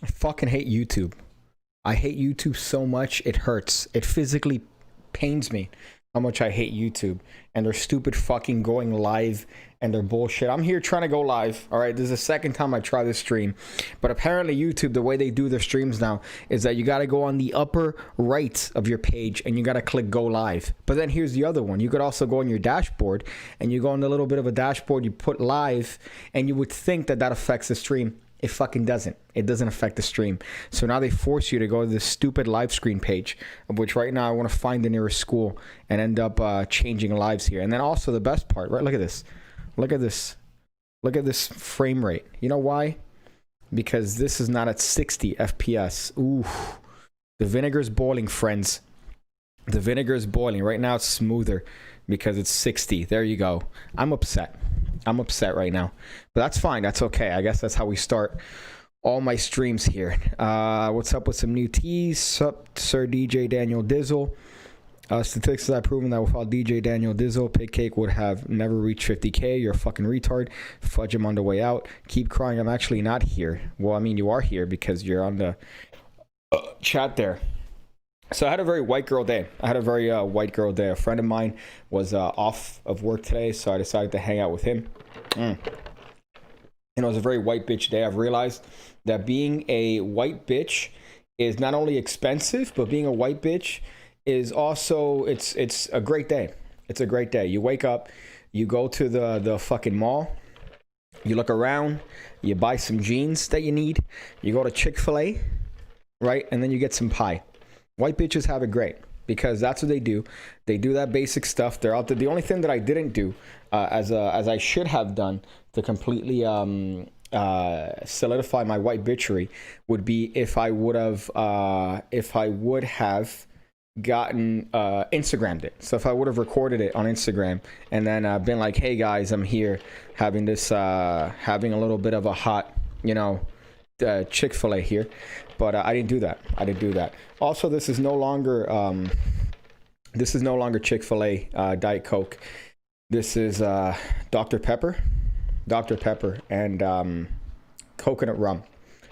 I fucking hate YouTube. I hate YouTube so much it hurts. It physically pains me how much I hate YouTube and their stupid fucking going live and their bullshit. I'm here trying to go live. All right, this is the second time I try this stream, but apparently YouTube, the way they do their streams now is that you got to go on the upper right of your page and you got to click go live. But then here's the other one. You could also go on your dashboard and you go on the little bit of a dashboard, you put live, and you would think that that affects the stream. It fucking doesn't. It doesn't affect the stream. So now they force you to go to this stupid live screen page, of which right now I want to find the nearest school and end up changing lives here. And then also the best part, right? Look at this. Look at this. Look at this frame rate. You know why? Because this is not at 60 FPS. Ooh. The vinegar's boiling, friends. The vinegar is boiling. Right now it's smoother because it's 60. There you go. I'm upset. I'm upset right now, but that's fine. That's okay. I guess that's how we start all my streams here. What's up with some new teas? Sup, Sir DJ Daniel Dizzle. Statistics have proven that without DJ Daniel Dizzle, Pigcake would have never reached 50K. You're a fucking retard. Fudge him on the way out. Keep crying. I'm actually not here. Well, I mean, you are here because you're on the chat there. So I had a very white girl day. A friend of mine was off of work today, so I decided to hang out with him. And it was a very white bitch day. I've realized that being a white bitch is not only expensive, but being a white bitch is also, it's a great day. It's a great day. You wake up, you go to the fucking mall, you look around, you buy some jeans that you need, you go to Chick-fil-A, right? And then you get some pie. White bitches have it great because that's what they do. They do that basic stuff. They're out there. The only thing that I didn't do, as I should have done to completely solidify my white bitchery, would be if I would have gotten Instagrammed it. So if I would have recorded it on Instagram and then been like, "Hey guys, I'm here having this, having a little bit of a hot, Chick-fil-A here." But I didn't do that. Also, this is no longer Chick-fil-A Diet Coke. This is Dr. Pepper and coconut rum.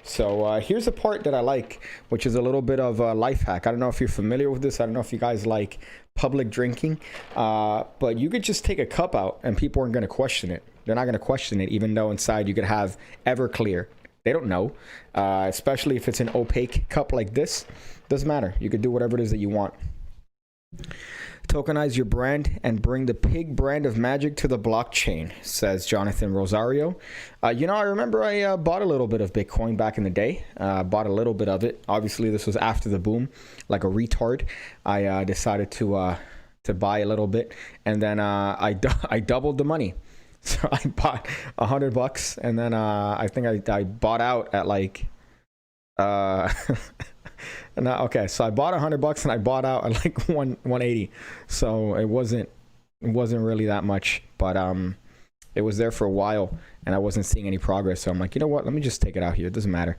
So here's a part that I like, which is a little bit of a life hack. I don't know if you're familiar with this. I don't know if you guys like public drinking, but you could just take a cup out and people aren't going to question it. They're not going to question it, even though inside you could have Everclear. They don't know, especially if it's an opaque cup like this. Doesn't matter. You could do whatever it is that you want. Tokenize your brand and bring the pig brand of magic to the blockchain, says Jonathan Rosario. I remember I bought a little bit of Bitcoin back in the day. Bought a little bit of it. Obviously, this was after the boom. Like a retard, I decided to buy a little bit, and then I doubled the money. So I bought $100, and then I think I bought out at like okay, so I bought $100 and I bought out at like 180. So it wasn't really that much, but it was there for a while and I wasn't seeing any progress. So I'm like, you know what? Let me just take it out here. It doesn't matter.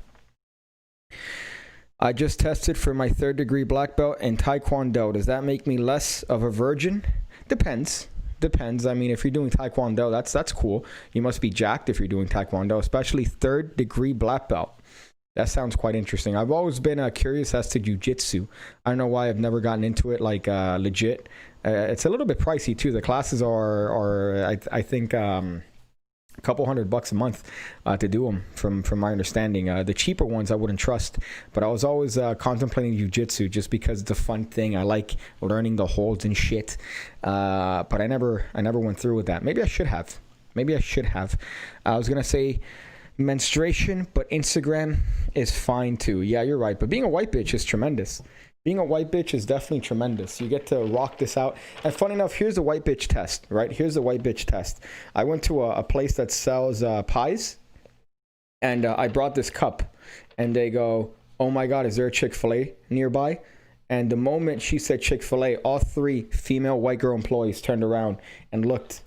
I just tested for my 3rd degree black belt in Taekwondo. Does that make me less of a virgin? Depends. I mean, if you're doing Taekwondo, that's cool. You must be jacked if you're doing Taekwondo, especially 3rd degree black belt. That sounds quite interesting. I've always been curious as to jiu-jitsu. I don't know why I've never gotten into it like legit. It's a little bit pricey too. The classes are I think a couple $100 a month to do them from my understanding. The cheaper ones I wouldn't trust, but I was always contemplating jiu-jitsu just because it's a fun thing. I like learning the holds and shit, but I never went through with that. Maybe I should have. I was gonna say menstruation, but Instagram is fine too. Yeah, you're right, but being a white bitch is tremendous. Being a white bitch is definitely tremendous. You get to rock this out. And funny enough, here's the white bitch test, right? Here's the white bitch test. I went to a place that sells pies, and I brought this cup, and they go, "Oh my God, is there a Chick-fil-A nearby?" And the moment she said Chick-fil-A, all 3 female white girl employees turned around and looked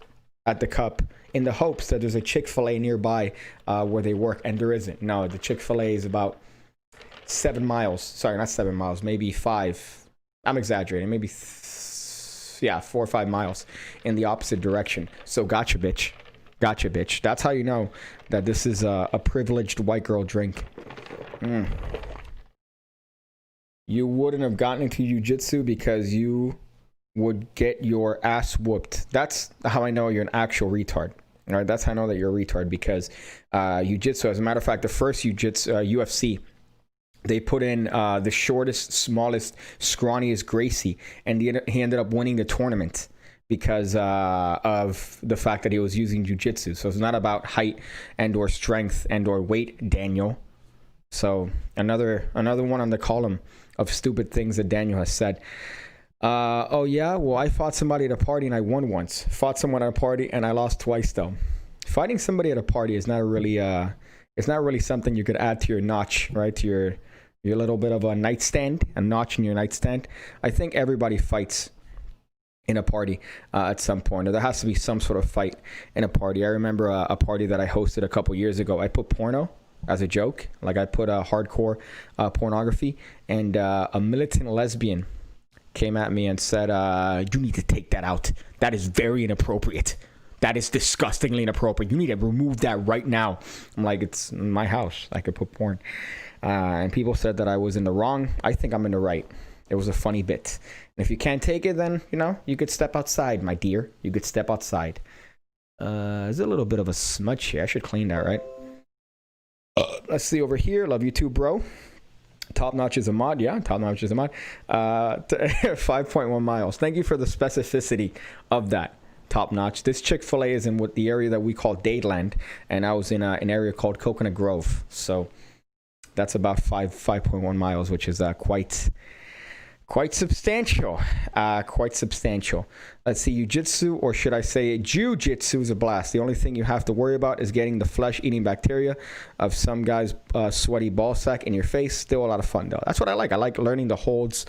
at the cup in the hopes that there's a Chick-fil-A nearby where they work, and there isn't. No, the Chick-fil-A is about 7 miles. Sorry, not 7 miles, maybe 5. I'm exaggerating. Maybe 4 or 5 miles in the opposite direction. So gotcha, bitch. That's how you know that this is a privileged white girl drink. You wouldn't have gotten into jiu-jitsu because you would get your ass whooped. That's how I know you're an actual retard. All right, that's how I know that you're a retard, because jiu-jitsu, as a matter of fact, the first jiu-jitsu UFC, they put in the shortest, smallest, scrawniest Gracie, and he ended up winning the tournament because of the fact that he was using jiu-jitsu. So it's not about height and or strength and or weight, Daniel. So another one on the column of stupid things that Daniel has said. Oh yeah, well, I fought somebody at a party and I won once. Fought someone at a party and I lost twice though. Fighting somebody at a party is not really it's not really something you could add to your notch, right? To your little bit of a nightstand, a notch in your nightstand. I think everybody fights in a party at some point, or there has to be some sort of fight in a party. I remember a party that I hosted a couple years ago. I put porno as a joke, like I put hardcore pornography, and a militant lesbian came at me and said, you need to take that out. That is very inappropriate. That is disgustingly inappropriate. You need to remove that right now. I'm like, it's my house. I could put porn. And people said that I was in the wrong. I think I'm in the right. It was a funny bit. And if you can't take it, then, you know, you could step outside, my dear. You could step outside. There's a little bit of a smudge here. I should clean that, right? Let's see over here. Love you too, bro. Top Notch is a mod. Yeah, Top Notch is a mod. 5.1 miles. Thank you for the specificity of that. Top Notch. This Chick-fil-A is in the area that we call Dadeland, and I was in an area called Coconut Grove. So that's about 5.1 miles, which is quite substantial. Quite substantial. Let's see, jiu-jitsu, or should I say jiu-jitsu, is a blast. The only thing you have to worry about is getting the flesh-eating bacteria of some guy's sweaty ball sack in your face. Still a lot of fun, though. That's what I like. I like learning the holds,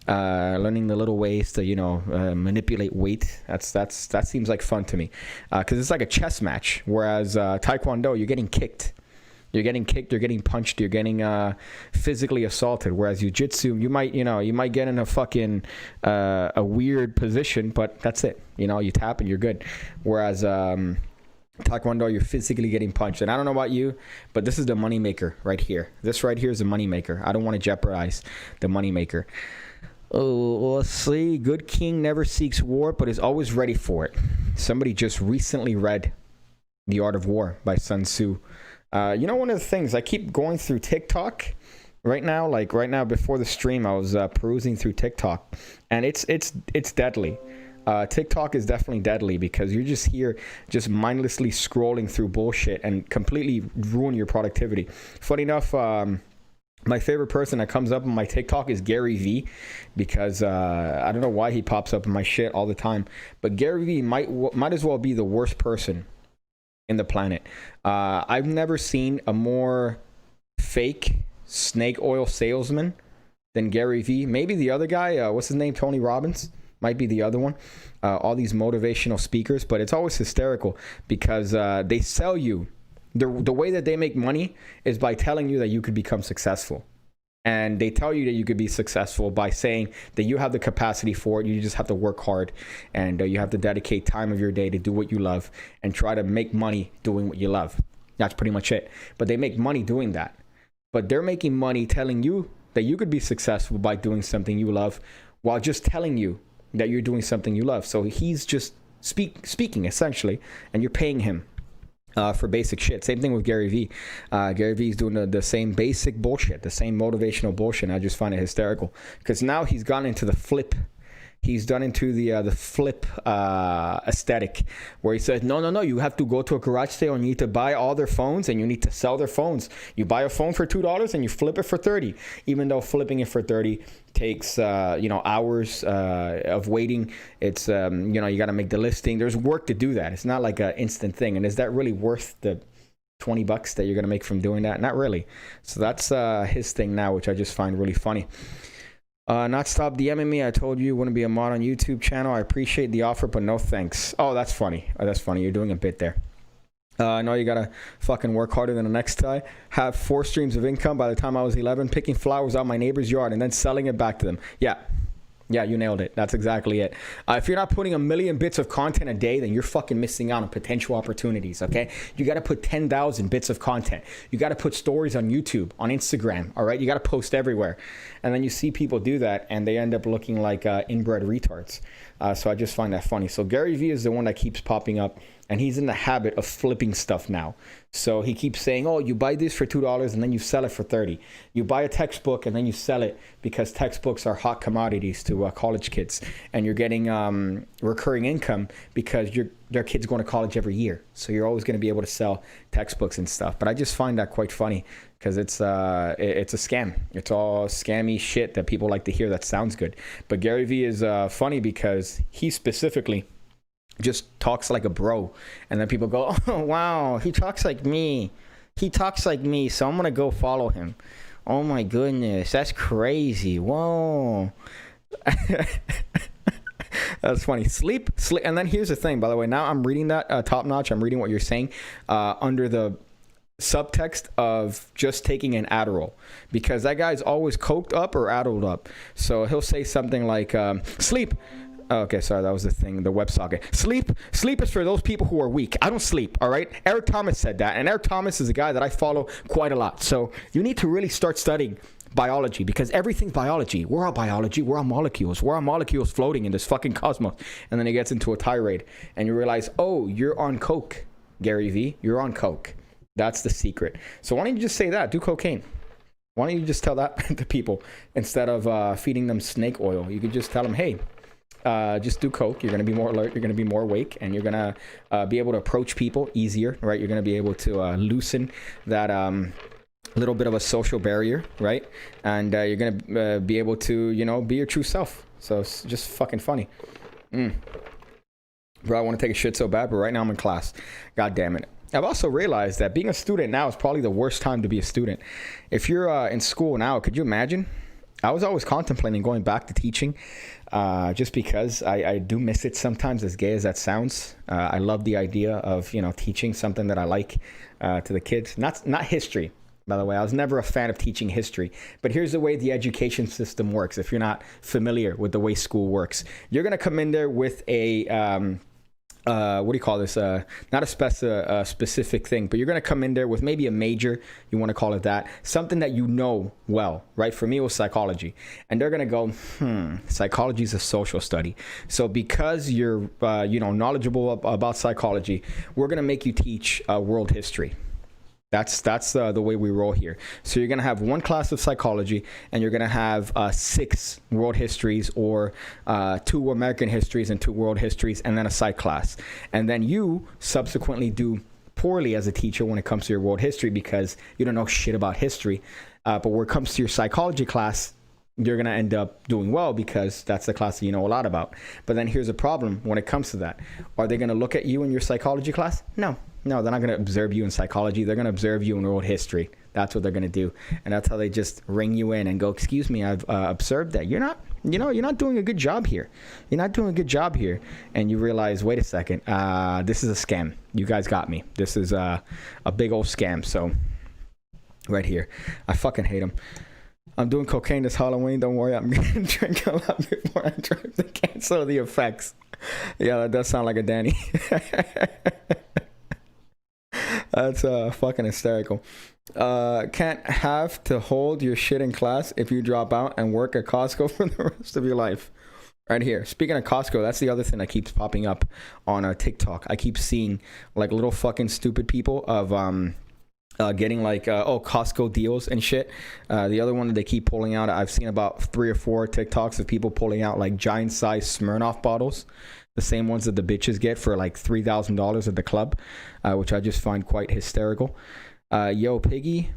learning the little ways to, you know, manipulate weight. That seems like fun to me, because it's like a chess match. Whereas Taekwondo, you're getting kicked. You're getting kicked, you're getting punched, you're getting physically assaulted. Whereas jiu-jitsu, you might get in a fucking a weird position, but that's it. You know, you tap and you're good. Whereas Taekwondo, you're physically getting punched. And I don't know about you, but this is the moneymaker right here. This right here is the moneymaker. I don't want to jeopardize the moneymaker. Oh, let's see. Good king never seeks war, but is always ready for it. Somebody just recently read The Art of War by Sun Tzu. You know, one of the things, I keep going through TikTok right now. Like right now before the stream, I was perusing through TikTok, and it's deadly. TikTok is definitely deadly because you're just here just mindlessly scrolling through bullshit and completely ruin your productivity. Funny enough, my favorite person that comes up on my TikTok is Gary V, because I don't know why he pops up in my shit all the time, but Gary V might as well be the worst person in the planet. I've never seen a more fake snake oil salesman than Gary V. Maybe the other guy, what's his name, Tony Robbins, might be the other one. All these motivational speakers, but it's always hysterical because they sell you. The way that they make money is by telling you that you could become successful. And they tell you that you could be successful by saying that you have the capacity for it. You just have to work hard, and you have to dedicate time of your day to do what you love and try to make money doing what you love. That's pretty much it. But they make money doing that. But they're making money telling you that you could be successful by doing something you love, while just telling you that you're doing something you love. So he's just speaking essentially, and you're paying him for basic shit. Same thing with Gary V. Gary V is doing the same basic bullshit, the same motivational bullshit. I just find it hysterical because now he's gone into the flip. He's done into the flip aesthetic, where he says, no, you have to go to a garage sale and you need to buy all their phones and you need to sell their phones. You buy a phone for $2 and you flip it for $30, even though flipping it for $30 takes hours of waiting. It's you got to make the listing. There's work to do that. It's not like an instant thing. And is that really worth the $20 that you're gonna make from doing that? Not really. So that's his thing now, which I just find really funny. Not stop DMing me. I told you wouldn't be a mod on YouTube channel. I appreciate the offer, but no thanks. Oh, that's funny. That's funny. You're doing a bit there. No, you gotta fucking work harder than the next guy. Have 4 streams of income by the time I was 11, picking flowers out my neighbor's yard and then selling it back to them. Yeah, Yeah, you nailed it. That's exactly it. If you're not putting a million bits of content a day, then you're fucking missing out on potential opportunities, okay? You got to put 10,000 bits of content. You got to put stories on YouTube, on Instagram, all right? You got to post everywhere. And then you see people do that, and they end up looking like inbred retards. So I just find that funny. So Gary Vee is the one that keeps popping up, and he's in the habit of flipping stuff now. So he keeps saying, oh, you buy this for $2 and then you sell it for 30. You buy a textbook and then you sell it because textbooks are hot commodities to college kids. And you're getting recurring income because their kids going to college every year. So you're always going to be able to sell textbooks and stuff. But I just find that quite funny because it's a scam. It's all scammy shit that people like to hear that sounds good. But Gary Vee is funny because he specifically just talks like a bro, and then people go, oh wow, he talks like me, so I'm gonna go follow him. Oh my goodness, that's crazy. Whoa. That's funny. Sleep. And then here's the thing, by the way, now I'm reading that top notch, I'm reading what you're saying under the subtext of just taking an Adderall, because that guy's always coked up or addled up. So he'll say something like sleep. Okay, sorry, that was the thing, the WebSocket. Sleep is for those people who are weak. I don't sleep, all right? Eric Thomas said that, and Eric Thomas is a guy that I follow quite a lot. So you need to really start studying biology, because everything's biology. We're all biology. We're all molecules. We're all molecules floating in this fucking cosmos. And then he gets into a tirade, and you realize, oh, you're on coke, Gary Vee. You're on coke. That's the secret. So why don't you just say that? Do cocaine. Why don't you just tell that to people instead of feeding them snake oil? You could just tell them, hey, just do coke. You're going to be more alert. You're going to be more awake, and you're going to be able to approach people easier, right? You're going to be able to loosen that little bit of a social barrier, right? And you're going to be able to, you know, be your true self. So it's just fucking funny. Bro, I want to take a shit so bad, but right now I'm in class. God damn it. I've also realized that being a student now is probably the worst time to be a student. If you're in school now, could you imagine? I was always contemplating going back to teaching just because I do miss it sometimes, as gay as that sounds. I love the idea of, you know, teaching something that I like to the kids. Not history, by the way. I was never a fan of teaching history. But here's the way the education system works. If you're not familiar with the way school works, you're going to come in there with a... what do you call this? Not a specific thing, but you're going to come in there with maybe a major, you want to call it that, something that you know well, right? For me, it was psychology. And they're going to go, psychology is a social study. So because you're, knowledgeable about psychology, we're going to make you teach world history. That's the way we roll here. So you're going to have one class of psychology, and you're going to have 6 world histories, or 2 American histories and 2 world histories, and then a psych class. And then you subsequently do poorly as a teacher when it comes to your world history because you don't know shit about history. But when it comes to your psychology class, you're going to end up doing well because that's the class that you know a lot about. But then here's a problem when it comes to that. Are they going to look at you in your psychology class? No, they're not going to observe you in psychology. They're going to observe you in world history. That's what they're going to do. And that's how they just ring you in and go, excuse me, I've observed that. You're not doing a good job here. You're not doing a good job here. And you realize, wait a second, this is a scam. You guys got me. This is a big old scam. So right here, I fucking hate them. I'm doing cocaine this Halloween. Don't worry, I'm going to drink a lot before I try to cancel the effects. Yeah, that does sound like a Danny. That's fucking hysterical. Can't have to hold your shit in class if you drop out and work at Costco for the rest of your life. Right here. Speaking of Costco, that's the other thing that keeps popping up on TikTok. I keep seeing like little fucking stupid people of getting like Costco deals and shit. The other one that they keep pulling out, I've seen about 3 or 4 TikToks of people pulling out like giant size Smirnoff bottles, the same ones that the bitches get for like $3,000 at the club, which I just find quite hysterical. Yo, Piggy,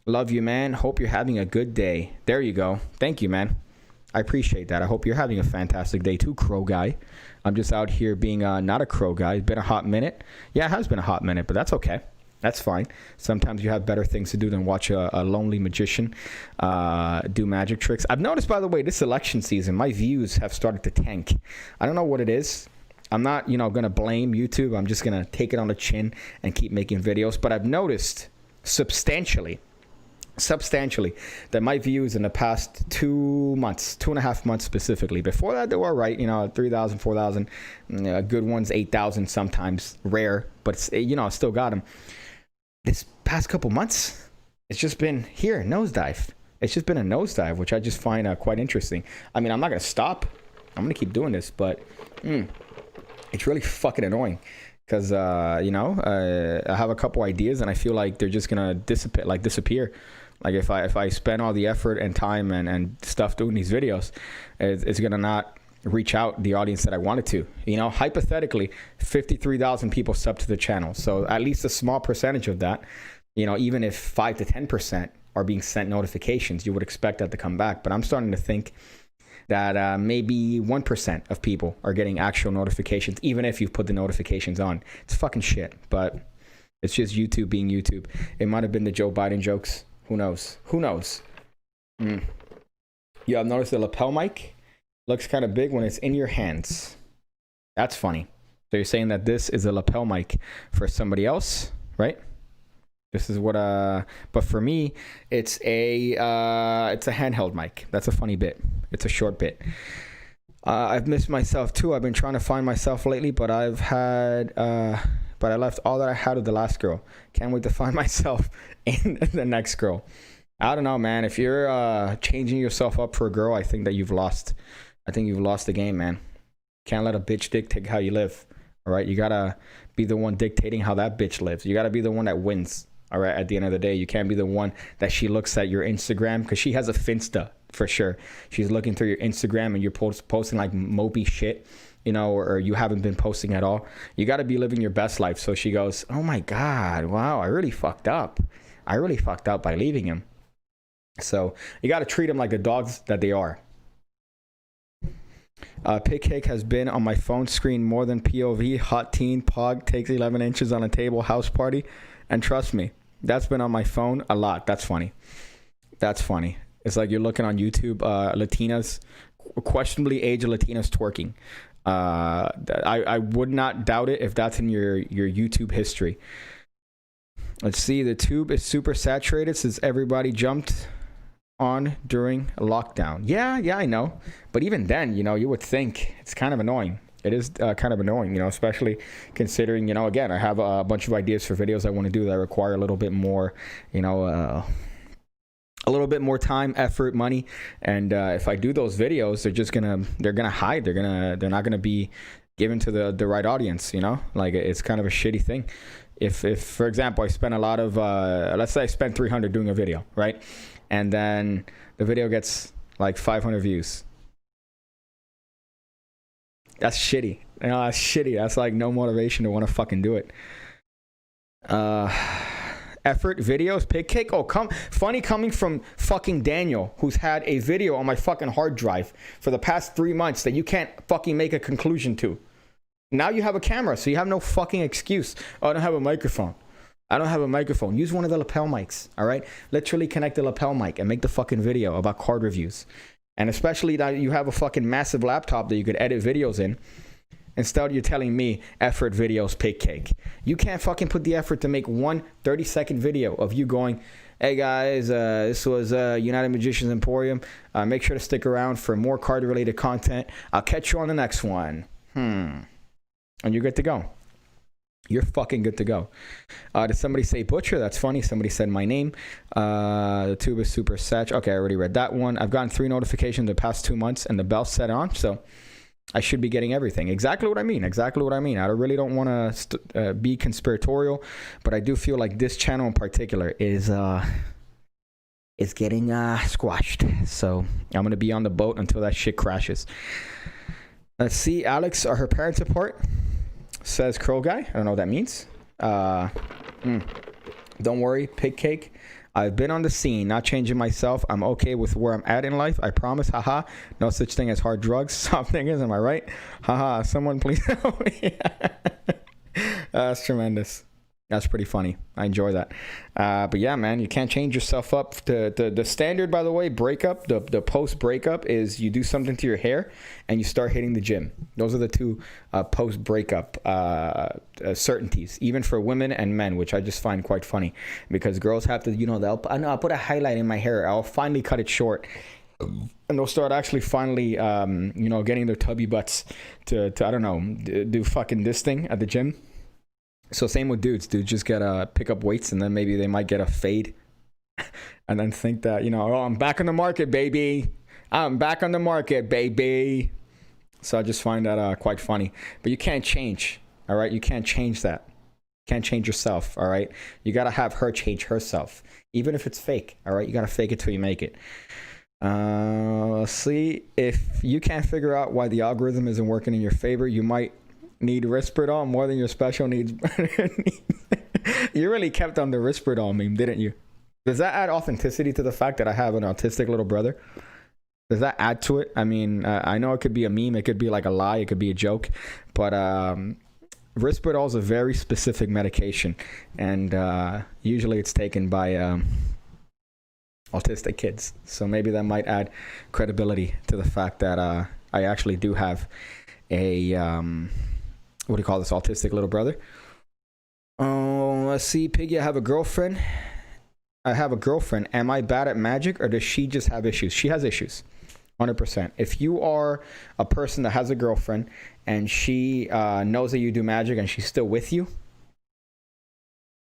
love you, man. Hope you're having a good day. There you go. Thank you, man. I appreciate that. I hope you're having a fantastic day too, crow guy. I'm just out here being not a crow guy. It's been a hot minute. Yeah, it has been a hot minute, but that's okay. That's fine. Sometimes you have better things to do than watch a lonely magician do magic tricks. I've noticed, by the way, this election season, my views have started to tank. I don't know what it is. I'm not, going to blame YouTube. I'm just going to take it on the chin and keep making videos. But I've noticed substantially substantially, than my views in the past 2 months, 2.5 months specifically. Before that, they were right, 3,000, 4,000, good ones, 8,000 sometimes, rare, but still got them. This past couple months, it's just been here, nosedive. It's just been a nosedive, which I just find quite interesting. I mean, I'm not going to stop. I'm going to keep doing this, but it's really fucking annoying. Because, I have a couple ideas and I feel like they're just going to disappear. Like if I spend all the effort and time and stuff doing these videos, it's going to not reach out the audience that I wanted to. Hypothetically, 53,000 people sub to the channel. So at least a small percentage of that, even if 5 to 10% are being sent notifications, you would expect that to come back. But I'm starting to think that maybe 1% of people are getting actual notifications, even if you've put the notifications on. It's fucking shit, but it's just YouTube being YouTube. It might have been the Joe Biden jokes. Who knows? Yeah, I've noticed the lapel mic looks kind of big when it's in your hands. That's funny. So you're saying that this is a lapel mic for somebody else, right? This is what but for me, it's a handheld mic. That's a funny bit. It's a short bit. I've missed myself too. I've been trying to find myself lately, but I left all that I had with the last girl. Can't wait to find myself in the next girl. I don't know, man. If you're changing yourself up for a girl, I think that you've lost. I think you've lost the game, man. Can't let a bitch dictate how you live. All right, you gotta be the one dictating how that bitch lives. You gotta be the one that wins. All right, at the end of the day, you can't be the one that she looks at your Instagram, because she has a Finsta for sure. She's looking through your Instagram and you're posting like mopey shit, or you haven't been posting at all. You got to be living your best life. So she goes, oh my God, wow, I really fucked up. I really fucked up by leaving him. So you got to treat them like the dogs that they are. Pigcake has been on my phone screen more than POV. Hot teen pog takes 11 inches on a table house party. And trust me, that's been on my phone a lot. That's funny. It's like you're looking on YouTube, Latinas, questionably aged Latinas twerking. I would not doubt it if that's in your YouTube history. Let's see. The tube is super saturated since everybody jumped on during lockdown. Yeah, I know. But even then, you would think it's kind of annoying. It is kind of annoying, especially considering, again, I have a bunch of ideas for videos I want to do that require a little bit more, a little bit more time, effort, money. And if I do those videos, they're gonna hide. They're not gonna be given to the right audience. Like it's kind of a shitty thing. If for example, I spend a lot of, let's say I spend 300 doing a video, right? And then the video gets like 500 views. That's shitty. That's shitty. That's like no motivation to want to fucking do it. Effort videos, Pigcake. Oh, funny coming from fucking Daniel, who's had a video on my fucking hard drive for the past 3 months that you can't fucking make a conclusion to. Now you have a camera, so you have no fucking excuse. Oh, I don't have a microphone. Use one of the lapel mics, all right? Literally connect the lapel mic and make the fucking video about card reviews. And especially that you have a fucking massive laptop that you could edit videos in. Instead, you're telling me effort videos, Pigcake. You can't fucking put the effort to make one 30-second video of you going, hey guys, this was United Magicians Emporium. Make sure to stick around for more card-related content. I'll catch you on the next one. And you're good to go. You're fucking good to go. Did somebody say Butcher? That's funny. Somebody said my name. The tube is super satch. Okay, I already read that one. I've gotten 3 notifications the past 2 months and the bell's set on. So I should be getting everything. Exactly what I mean. I really don't want to be conspiratorial, but I do feel like this channel in particular is getting squashed. So I'm going to be on the boat until that shit crashes. Let's see. Alex, are her parents apart? Says Crow Guy. I don't know what that means. Don't worry, Pigcake. I've been on the scene, not changing myself. I'm okay with where I'm at in life. I promise. Haha. No such thing as hard drugs. Soft niggas. Am I right? Haha. Someone please help me. That's tremendous. That's pretty funny. I enjoy that. But yeah, man, you can't change yourself up. The standard, by the way, breakup, the post breakup is you do something to your hair and you start hitting the gym. Those are the two post breakup certainties, even for women and men, which I just find quite funny because girls have to, I'll put a highlight in my hair. I'll finally cut it short. And they'll start actually finally, getting their tubby butts to I don't know, do fucking this thing at the gym. So same with dudes. Dudes just gotta pick up weights and then maybe they might get a fade and then think that, I'm back on the market, baby. I'm back on the market, baby. So I just find that quite funny. But you can't change, all right? You can't change that. You can't change yourself, all right? You gotta have her change herself. Even if it's fake, all right? You gotta fake it till you make it. Let's see. If you can't figure out why the algorithm isn't working in your favor, you might need Risperdal more than your special needs. You really kept on the Risperdal meme, didn't you? Does that add authenticity to the fact that I have an autistic little brother? Does that add to it? I mean, I know it could be a meme, it could be like a lie, it could be a joke, but Risperdal is a very specific medication, and usually it's taken by autistic kids. So maybe that might add credibility to the fact that I actually do have a what do you call this, autistic little brother. Oh, let's see. Piggy, I have a girlfriend. Am I bad at magic or does she just have issues? She has issues. 100%. If you are a person that has a girlfriend and she knows that you do magic and she's still with you,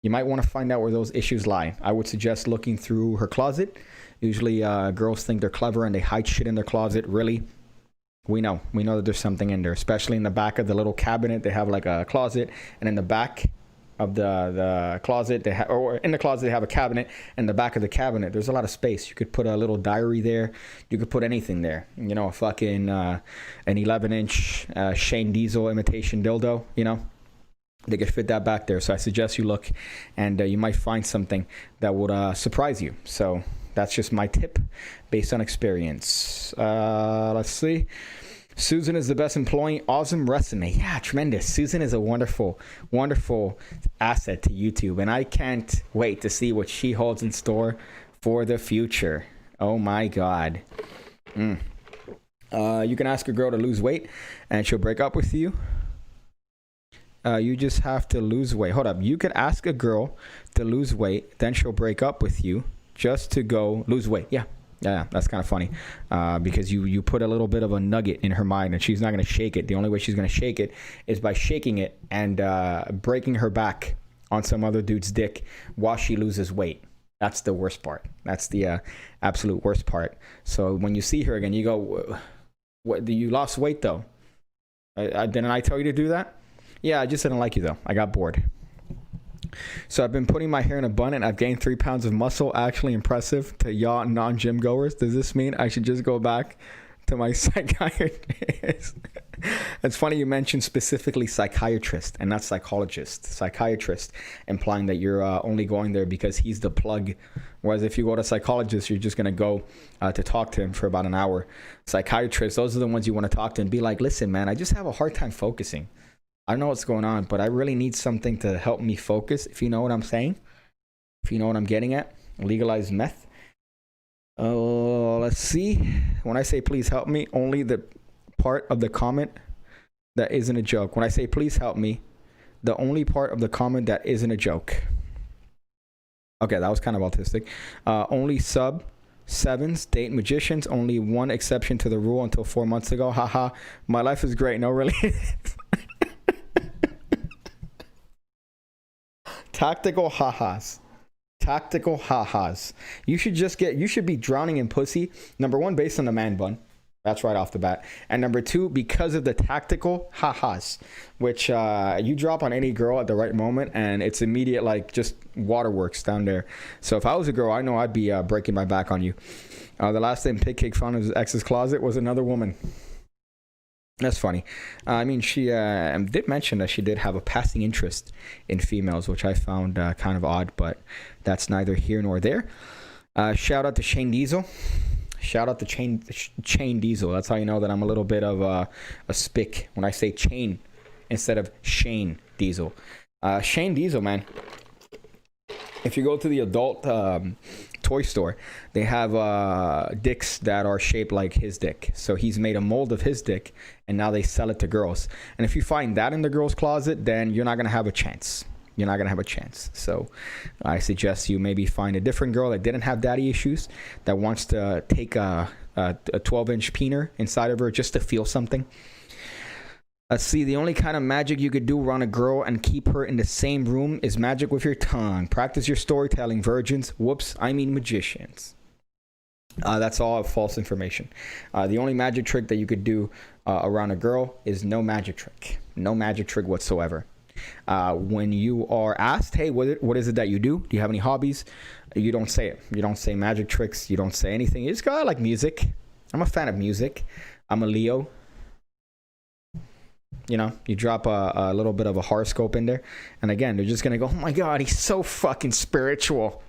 you might want to find out where those issues lie. I would suggest looking through her closet. Usually girls think they're clever and they hide shit in their closet. Really, we know that there's something in there, especially in the back of the little cabinet. They have like a closet, and in the back of the closet or in the closet they have a cabinet, and the back of the cabinet there's a lot of space. You could put a little diary there, you could put anything there, a fucking an 11-inch Shane Diesel imitation dildo, they could fit that back there. So I suggest you look, and you might find something that would surprise you. So that's just my tip based on experience. Let's see. Susan is the best employee. Awesome resume. Yeah, tremendous. Susan is a wonderful, wonderful asset to YouTube. And I can't wait to see what she holds in store for the future. Oh my God. You can ask a girl to lose weight and she'll break up with you. You just have to lose weight. Hold up. You could ask a girl to lose weight, then she'll break up with you just to go lose weight. Yeah, that's kind of funny because you put a little bit of a nugget in her mind and she's not going to shake it. The only way she's going to shake it is by shaking it and breaking her back on some other dude's dick while she loses weight. That's the worst part. That's the absolute worst part. So when you see her again, you go, "What? You lost weight though? Didn't I tell you to do that?" Yeah, I just didn't like you though. I got bored. So I've been putting my hair in a bun and I've gained 3 pounds of muscle. Actually impressive to y'all non-gym goers. Does this mean I should just go back to my psychiatrist? It's funny you mentioned specifically psychiatrist and not psychologist. Psychiatrist, implying that you're only going there because he's the plug. Whereas if you go to psychologist, you're just going to go to talk to him for about an hour. Psychiatrists, those are the ones you want to talk to and be like, listen, man, I just have a hard time focusing. I don't know what's going on, but I really need something to help me focus, if you know what I'm saying. If you know what I'm getting at. Legalized meth. Oh, let's see. When I say please help me, only the part of the comment that isn't a joke. When I say please help me, the only part of the comment that isn't a joke. Okay, that was kind of autistic. Only sub 7s, date magicians. Only one exception to the rule until 4 months ago. Haha, my life is great. No, really. Tactical ha-has. Tactical ha-has. You should be drowning in pussy. Number one, based on the man bun. That's right off the bat. And number two, because of the tactical ha-has, which you drop on any girl at the right moment and it's immediate, like just waterworks down there. So if I was a girl, I know I'd be breaking my back on you. The last thing Pigcake found in his ex's closet was another woman. That's funny. I mean, she did mention that she did have a passing interest in females, which I found kind of odd, but that's neither here nor there. Shout out to Shane Diesel. Shout out to Chain Diesel. That's how you know that I'm a little bit of a spick when I say chain instead of Shane Diesel. Shane Diesel, man. If you go to the adult toy store, they have dicks that are shaped like his dick. So he's made a mold of his dick, and now they sell it to girls. And if you find that in the girl's closet, then you're not going to have a chance. You're not going to have a chance. So I suggest you maybe find a different girl that didn't have daddy issues, that wants to take a 12-inch peener inside of her just to feel something. Let's see, the only kind of magic you could do around a girl and keep her in the same room is magic with your tongue. Practice your storytelling, virgins. Whoops, I mean magicians. That's all false information. The only magic trick that you could do around a girl is no magic trick. No magic trick whatsoever. When you are asked, hey, what is it that you do? Do you have any hobbies? You don't say it. You don't say magic tricks. You don't say anything. You just go, I like music. I'm a fan of music. I'm a Leo. You know, you drop a little bit of a horoscope in there, and again, they're just gonna go, oh my god, he's so fucking spiritual.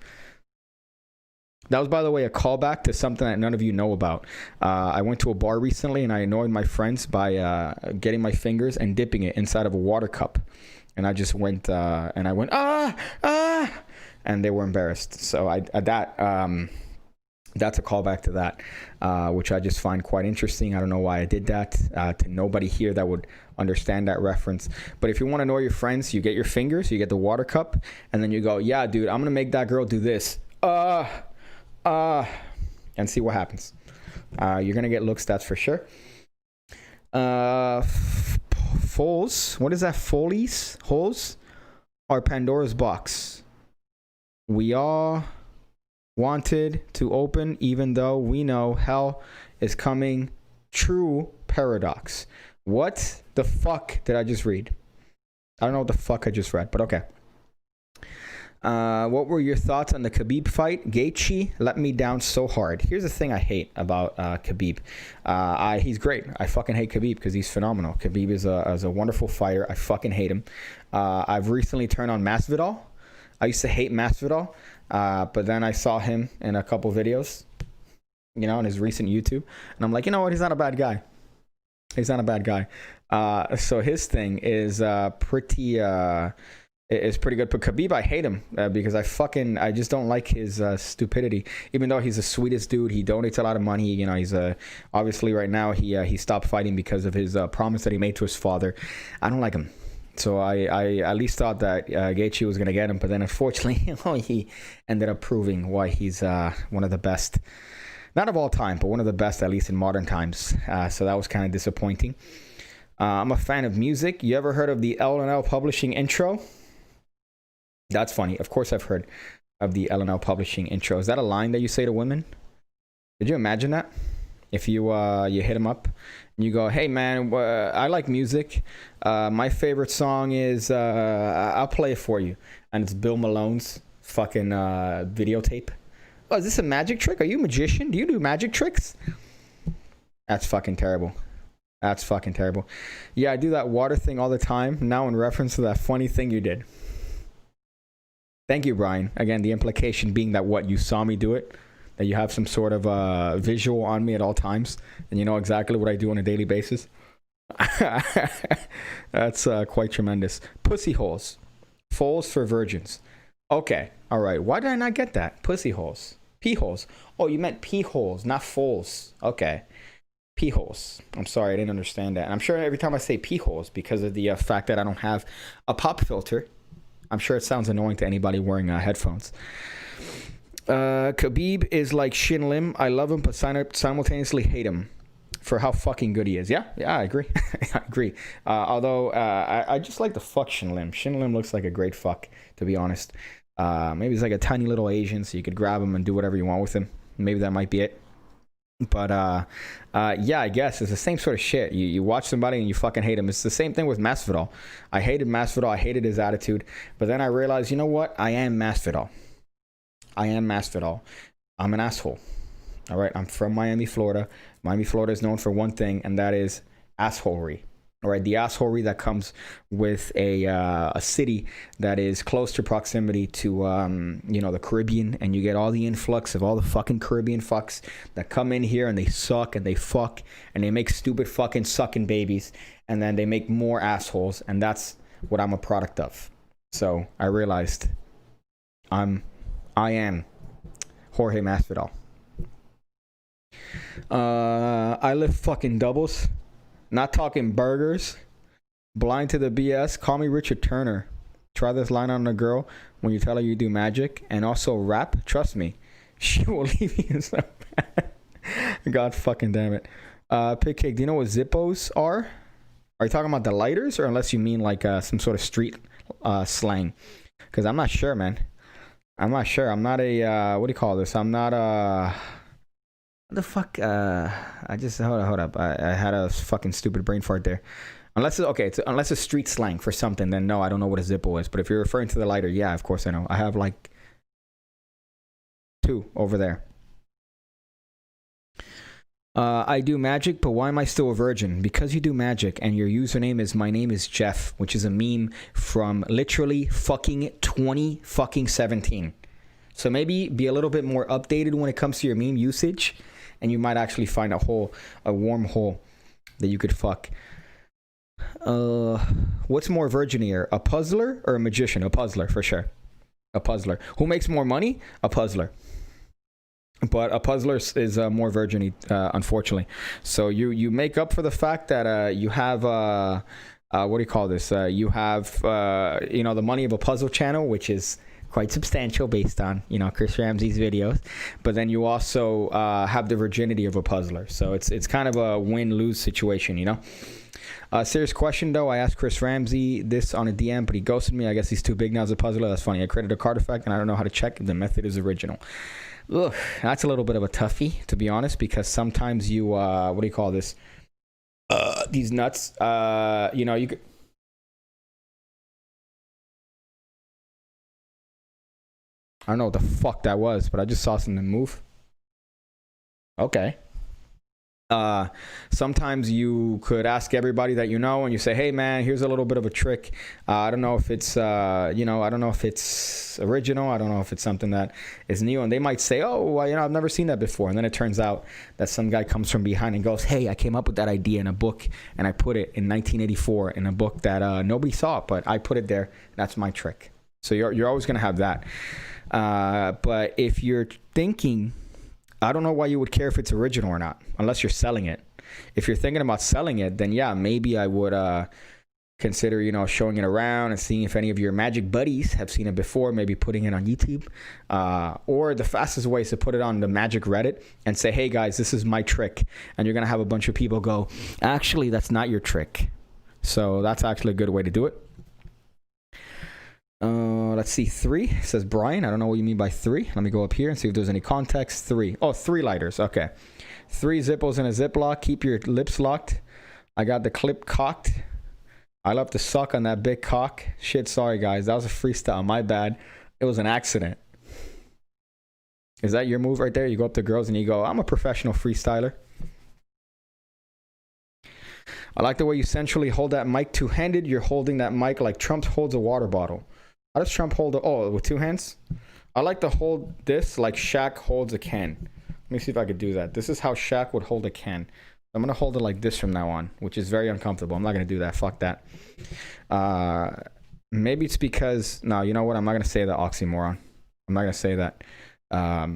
That was, by the way, a callback to something that none of you know about. I went to a bar recently, and I annoyed my friends by getting my fingers and dipping it inside of a water cup, and I just went and they were embarrassed. So that's a callback to that, which I just find quite interesting. I don't know why I did that. To nobody here that would understand that reference. But if you want to annoy your friends, you get your fingers, you get the water cup, and then you go, yeah, dude, I'm going to make that girl do this. And see what happens. You're going to get looks, that's for sure. Foles. What is that? Follies? Holes? Or Pandora's box? We all wanted to open, even though we know hell is coming. True paradox. What the fuck did I just read? I don't know what the fuck I just read, but okay. What were your thoughts on the Khabib fight? Gaethje let me down so hard. Here's the thing I hate about Khabib. He's great. I fucking hate Khabib because he's phenomenal. Khabib is a wonderful fighter. I fucking hate him. I've recently turned on Masvidal. I used to hate Masvidal, but then I saw him in a couple videos, you know, on his recent YouTube, and I'm like, you know what? He's not a bad guy. He's not a bad guy. So his thing is pretty good. But Khabib, I hate him because I just don't like his stupidity. Even though he's the sweetest dude, he donates a lot of money. You know, he's obviously right now he stopped fighting because of his promise that he made to his father. I don't like him. So I at least thought that Gaethje was going to get him, but then unfortunately he ended up proving why he's one of the best, not of all time, but one of the best, at least in modern times. So that was kind of disappointing. I'm a fan of music. You ever heard of the L&L Publishing intro? That's funny. Of course I've heard of the L&L Publishing intro. Is that a line that you say to women? Did you imagine that? If you hit them up and you go, hey man, I like music. My favorite song is I'll play it for you, and it's Bill Malone's fucking videotape. Oh, is this a magic trick? Are you a magician? Do you do magic tricks? That's fucking terrible. That's fucking terrible. Yeah, I do that water thing all the time. Now in reference to that funny thing you did. Thank you, Brian. Again, the implication being that what, you saw me do it? That you have some sort of visual on me at all times, and you know exactly what I do on a daily basis. That's quite tremendous. Pussy holes. Foles for virgins. Okay, all right. Why did I not get that? Pussy holes. Pee holes. Oh, you meant pee holes, not foles. Okay. Pee holes. I'm sorry, I didn't understand that. And I'm sure every time I say pee holes, because of the fact that I don't have a pop filter, I'm sure it sounds annoying to anybody wearing headphones. Khabib is like Shin Lim. I love him, but simultaneously hate him for how fucking good he is. Yeah, I agree. I agree. Although I just like the fuck Shin Lim. Shin Lim looks like a great fuck, to be honest. Maybe he's like a tiny little Asian, so you could grab him and do whatever you want with him. Maybe that might be it. But yeah, I guess it's the same sort of shit. You watch somebody and you fucking hate him. It's the same thing with Masvidal. I hated Masvidal. I hated his attitude. But then I realized, you know what? I am Masvidal. I am Masvidal. I'm an asshole. All right. I'm from Miami, Florida. Miami, Florida is known for one thing, and that is assholery. All right. The assholery that comes with a city that is close to proximity to, you know, the Caribbean, and you get all the influx of all the fucking Caribbean fucks that come in here and they suck and they fuck and they make stupid fucking sucking babies, and then they make more assholes, and that's what I'm a product of. So I realized I am Jorge Masvidal. I live fucking doubles. Not talking burgers. Blind to the BS. Call me Richard Turner. Try this line on a girl when you tell her you do magic. And also rap. Trust me. She will leave you so bad. God fucking damn it. Pigcake, do you know what Zippos are? Are you talking about the lighters? Or unless you mean like some sort of street slang? Because I'm not sure, man. I'm not sure. I'm not a, what do you call this? I'm not a... What the fuck? I just... Hold up. I had a fucking stupid brain fart there. Unless it's... Okay, unless it's street slang for something, then no, I don't know what a Zippo is. But if you're referring to the lighter, yeah, of course I know. I have like 2 over there. I do magic, but why am I still a virgin? Because you do magic and your username is my name is Jeff, which is a meme from literally fucking 2017. So maybe be a little bit more updated when it comes to your meme usage, and you might actually find a warm hole that you could fuck. What's more virginier, a puzzler or a magician? A puzzler for sure. A puzzler. Who makes more money? A puzzler. But a puzzler is more virgin-y, unfortunately. So you make up for the fact that you have what do you call this? You have the money of a puzzle channel, which is quite substantial based on Chris Ramsey's videos. But then you also have the virginity of a puzzler. So it's kind of a win-lose situation, Serious question though. I asked Chris Ramsey this on a DM, but he ghosted me. I guess he's too big now as a puzzler. That's funny. I created a card effect, and I don't know how to check if the method is original. Ugh, that's a little bit of a toughie, to be honest, because sometimes you, what do you call this? These nuts, you could... I don't know what the fuck that was, but I just saw something move. Okay. Sometimes you could ask everybody that you know, and you say, hey man, here's a little bit of a trick. I don't know if it's I don't know if it's original, I don't know if it's something that is new, and they might say, oh, I've never seen that before. And then it turns out that some guy comes from behind and goes, hey, I came up with that idea in a book, and I put it in 1984 in a book that nobody saw, but I put it there. That's my trick. So you're always gonna have that. But if you're thinking, I don't know why you would care if it's original or not, unless you're selling it. If you're thinking about selling it, then yeah, maybe I would consider, showing it around and seeing if any of your magic buddies have seen it before, maybe putting it on YouTube. Or the fastest way is to put it on the magic Reddit and say, hey guys, this is my trick. And you're going to have a bunch of people go, actually, that's not your trick. So that's actually a good way to do it. Let's see, 3 says Brian. I don't know what you mean by 3. Let me go up here and see if there's any context. 3. Oh, 3 lighters. Okay. 3 Zippos in a Ziploc. Keep your lips locked. I got the clip cocked. I love to suck on that big cock. Shit, sorry guys. That was a freestyle. My bad. It was an accident. Is that your move right there? You go up to girls and you go, I'm a professional freestyler. I like the way you centrally hold that mic two-handed. You're holding that mic like Trump holds a water bottle. How does Trump hold with 2 hands? I like to hold this like Shaq holds a can. Let me see if I could do that. This is how Shaq would hold a can. I'm going to hold it like this from now on, which is very uncomfortable. I'm not going to do that. Fuck that. Maybe it's because... No, you know what? I'm not going to say that oxymoron. I'm not going to say that. I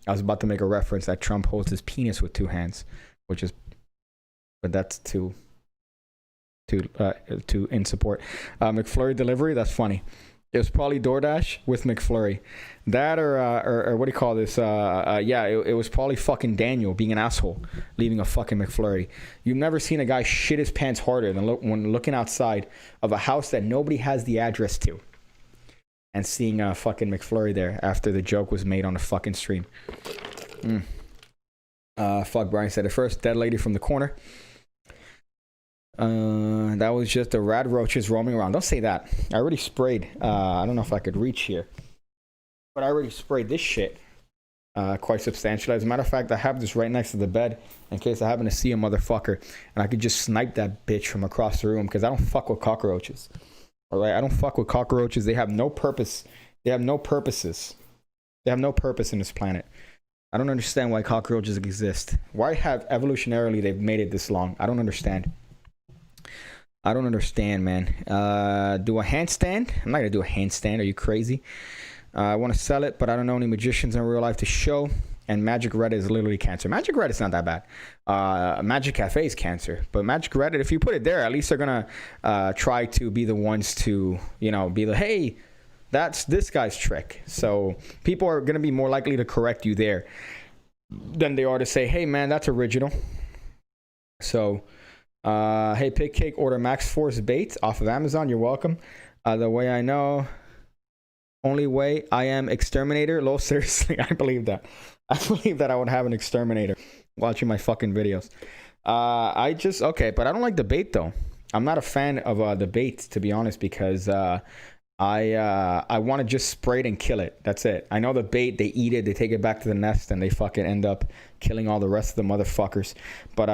was about to make a reference that Trump holds his penis with 2 hands, which is... But that's too in support. McFlurry delivery, that's funny. It was probably DoorDash with McFlurry. That or what do you call this? Yeah, it was probably fucking Daniel being an asshole, leaving a fucking McFlurry. You've never seen a guy shit his pants harder than when looking outside of a house that nobody has the address to and seeing a fucking McFlurry there after the joke was made on a fucking stream. Fuck, Brian said it first. Dead lady from the corner. That was just the rad roaches roaming around. Don't say that. I already sprayed. I don't know if I could reach here, but I already sprayed this shit quite substantially. As a matter of fact, I have this right next to the bed in case I happen to see a motherfucker and I could just snipe that bitch from across the room, because I don't fuck with cockroaches. All right, I don't fuck with cockroaches. They have no purpose. They have no purposes. They have no purpose in this planet. I don't understand why cockroaches exist. Why have evolutionarily they've made it this long? I don't understand. I don't understand, man. Do a handstand? I'm not gonna do a handstand. Are you crazy? I want to sell it, but I don't know any magicians in real life to show. And Magic Reddit is literally cancer. Magic Reddit's not that bad. Magic Cafe is cancer. But Magic Reddit, if you put it there, at least they're going to try to be the ones to, you know, be the, hey, that's this guy's trick. So people are going to be more likely to correct you there than they are to say, hey, man, that's original. So, hey, Pigcake, order Max Force bait off of Amazon. You're welcome. The way I know, only way I am exterminator. Lol, seriously, I believe that. I believe that I would have an exterminator watching my fucking videos. Okay, but I don't like the bait though. I'm not a fan of the bait, to be honest, because I want to just spray it and kill it. That's it. I know the bait, they eat it, they take it back to the nest, and they fucking end up killing all the rest of the motherfuckers. But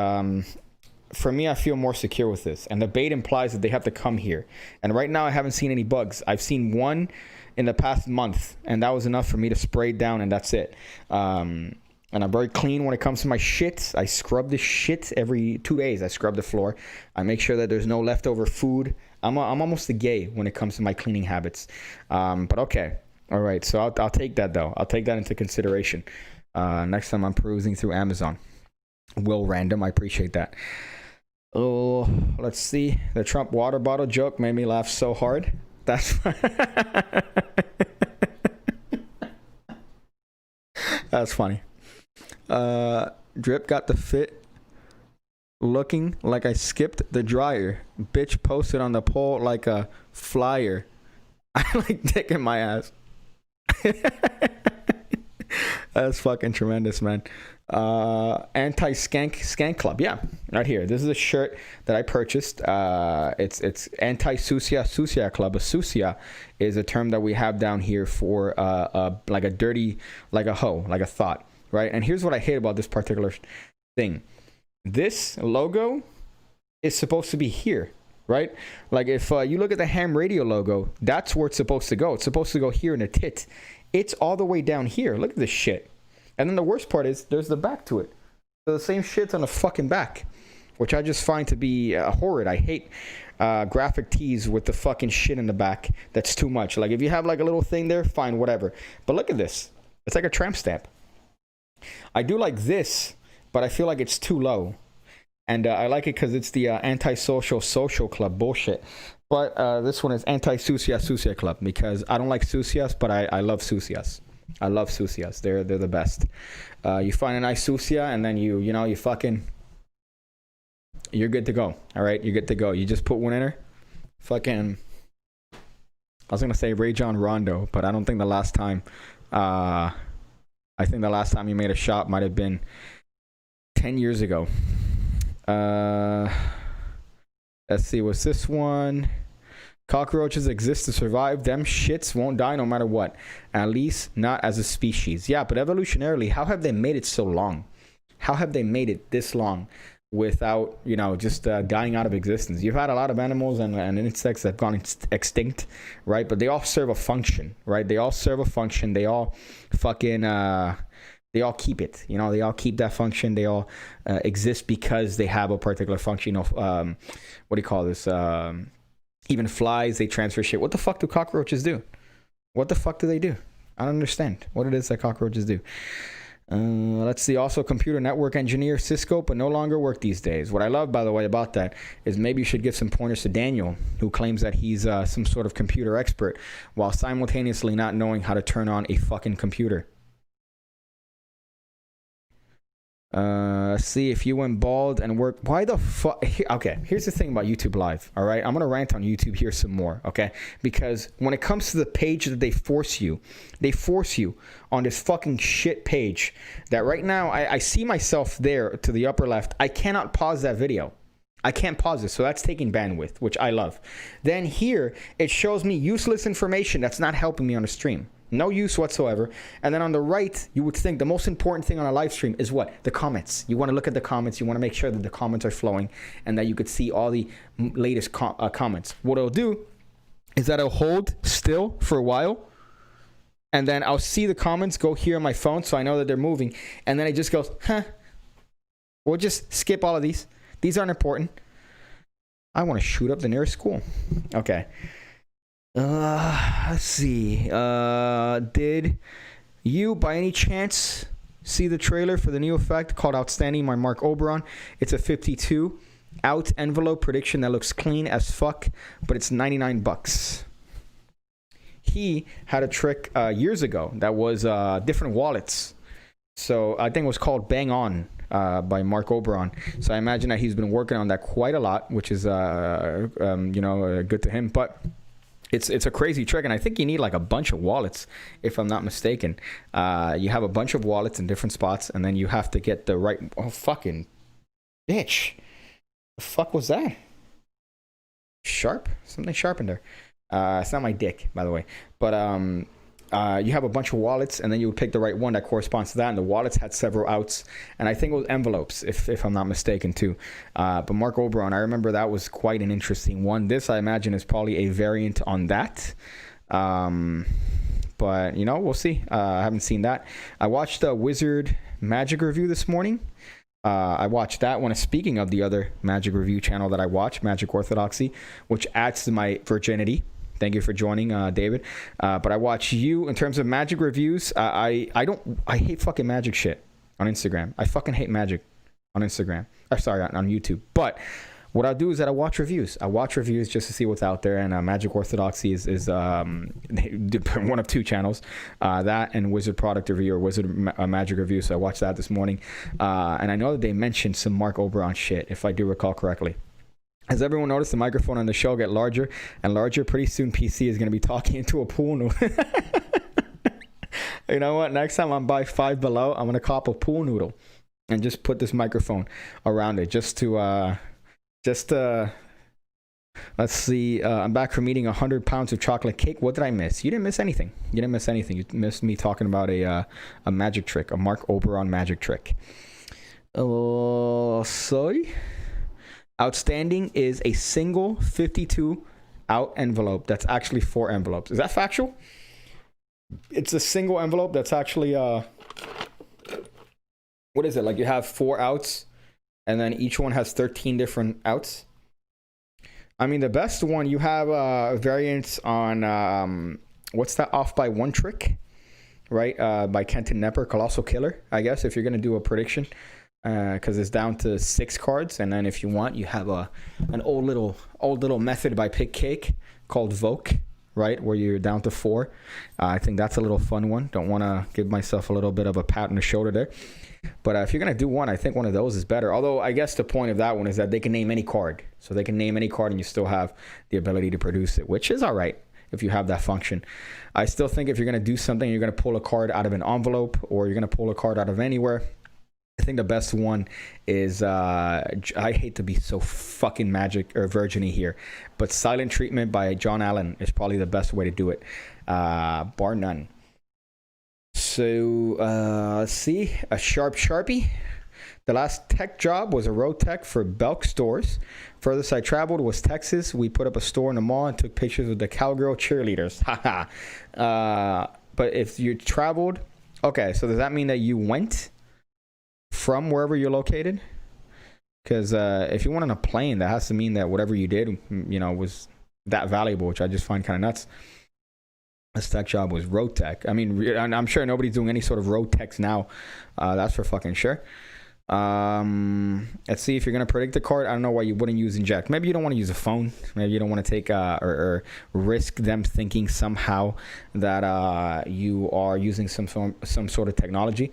for me, I feel more secure with this. And the bait implies that they have to come here. And right now, I haven't seen any bugs. I've seen one in the past month, and that was enough for me to spray it down, and that's it. And I'm very clean when it comes to my shit. I scrub the shit every 2 days. I scrub the floor. I make sure that there's no leftover food. I'm almost a gay when it comes to my cleaning habits. But okay. All right. So I'll take that, though. I'll take that into consideration next time I'm perusing through Amazon. Will Random. I appreciate that. Oh, let's see. The Trump water bottle joke made me laugh so hard. That's that's funny. Drip got the fit looking like I skipped the dryer. Bitch posted on the pole like a flyer. I like dick in my ass. That's fucking tremendous, man. Anti-skank club. Yeah, right here. This is a shirt that I purchased. It's anti-sucia club. A sucia is a term that we have down here for like a dirty, like a hoe, like a thought, right? And here's what I hate about this particular thing. This logo is supposed to be here, right? Like if you look at the ham radio logo, that's where it's supposed to go. It's supposed to go here in the tit. It's all the way down here. Look at this shit. And then the worst part is there's the back to it. So the same shit's on the fucking back, which I just find to be horrid. I hate graphic tees with the fucking shit in the back. That's too much. Like if you have like a little thing there, fine, whatever. But look at this. It's like a tramp stamp. I do like this, but I feel like it's too low. And I like it because it's the anti-social social club bullshit. But this one is anti-sucia club because I don't like sucias, but I love sucias. I love sucias. They're the best. You find a nice sucia and then you you're good to go. All right, you're good to go. You just put one in her. Fucking. I was gonna say Ray John Rondo, but I don't think the last time. I think the last time you made a shot might have been 10 years ago. Let's see. What's this one? Cockroaches exist to survive. Them shits won't die no matter what. At least not as a species. Yeah, but evolutionarily, how have they made it so long? How have they made it this long without, just dying out of existence? You've had a lot of animals and insects that have gone extinct, right? But they all serve a function, right? They all serve a function. They all fucking... they all keep it, they all keep that function. They all exist because they have a particular function of, what do you call this? Even flies, they transfer shit. What the fuck do cockroaches do? What the fuck do they do? I don't understand what it is that cockroaches do. Let's see. Also, computer network engineer, Cisco, but no longer work these days. What I love, by the way, about that is maybe you should give some pointers to Daniel, who claims that he's some sort of computer expert while simultaneously not knowing how to turn on a fucking computer. See if you went bald and work. Why the fuck? Okay, here's the thing about YouTube Live. All right, I'm gonna rant on YouTube here some more. Okay, because when it comes to the page that they force you on this fucking shit page. That right now I see myself there to the upper left. I cannot pause that video. I can't pause it, so that's taking bandwidth, which I love. Then here it shows me useless information that's not helping me on the stream. No use whatsoever. And then on the right, you would think the most important thing on a live stream is what? The comments. You want to look at the comments. You want to make sure that the comments are flowing and that you could see all the latest comments. What it'll do is that it'll hold still for a while. And then I'll see the comments go here on my phone so I know that they're moving. And then it just goes, huh. We'll just skip all of these. These aren't important. I want to shoot up the nearest school. Okay. Let's see. Did you, by any chance, see the trailer for the new effect called Outstanding by Mark Oberon? It's a 52 out envelope prediction that looks clean as fuck, but it's $99. He had a trick years ago that was different wallets. So I think it was called Bang On by Mark Oberon. So I imagine that he's been working on that quite a lot, which is good to him. But it's a crazy trick, and I think you need like a bunch of wallets, if I'm not mistaken. You have a bunch of wallets in different spots, and then you have to get the right. Oh, fucking bitch! The fuck was that? Sharp? Something sharp in there. It's not my dick, by the way. But you have a bunch of wallets, and then you would pick the right one that corresponds to that. And the wallets had several outs, and I think it was envelopes, if I'm not mistaken, too. But Mark Oberon, I remember that was quite an interesting one. This, I imagine, is probably a variant on that. But, we'll see. I haven't seen that. I watched the Wizard Magic review this morning. I watched that one. Speaking of the other Magic review channel that I watch, Magic Orthodoxy, which adds to my virginity. Thank you for joining, David. But I watch you in terms of Magic reviews. I hate fucking Magic shit on Instagram. I fucking hate Magic on Instagram. Sorry, on YouTube. But what I'll do is that I watch reviews. I watch reviews just to see what's out there. And Magic Orthodoxy is one of two channels. That and Wizard Product Review or Wizard Magic Review. So I watched that this morning. And I know that they mentioned some Mark Oberon shit, if I do recall correctly. Has everyone noticed the microphone on the show get larger and larger? Pretty soon PC is going to be talking into a pool noodle. You know what? Next time I'm by Five Below, I'm going to cop a pool noodle and just put this microphone around it just to let's see. I'm back from eating 100 pounds of chocolate cake. What did I miss? You didn't miss anything. You missed me talking about a magic trick, a Mark Oberon magic trick. Sorry. Outstanding is a single 52 out envelope that's actually 4 envelopes. Is that factual? It's a single envelope that's actually what is it? Like you have 4 outs and then each one has 13 different outs. I mean, the best one, you have variants on what's that Off by One trick, right? By Kenton Nepper, Colossal Killer, I guess, if you're going to do a prediction. Because it's down to 6 cards, and then if you want, you have an old little method by Pigcake called Voke, right, where you're down to 4. I think that's a little fun one. Don't want to give myself a little bit of a pat on the shoulder there, but if you're gonna do one, I think one of those is better. Although I guess the point of that one is that they can name any card, so they can name any card, and you still have the ability to produce it, which is all right if you have that function. I still think if you're gonna do something, you're gonna pull a card out of an envelope, or you're gonna pull a card out of anywhere. I think the best one is, I hate to be so fucking magic or virgin-y here, but Silent Treatment by John Allen is probably the best way to do it, bar none. So, let's see, a Sharpie. The last tech job was a road tech for Belk stores. Furthest I traveled was Texas. We put up a store in the mall and took pictures with the cowgirl cheerleaders. But if you traveled, okay, so does that mean that you went from wherever you're located? Because if you went on a plane, that has to mean that whatever you did, was that valuable, which I just find kind of nuts. This tech job was road tech. I mean, I'm sure nobody's doing any sort of road techs now. That's for fucking sure. Let's see, if you're going to predict the card, I don't know why you wouldn't use inject. Maybe you don't want to use a phone. Maybe you don't want to take or risk them thinking somehow that you are using some sort of technology.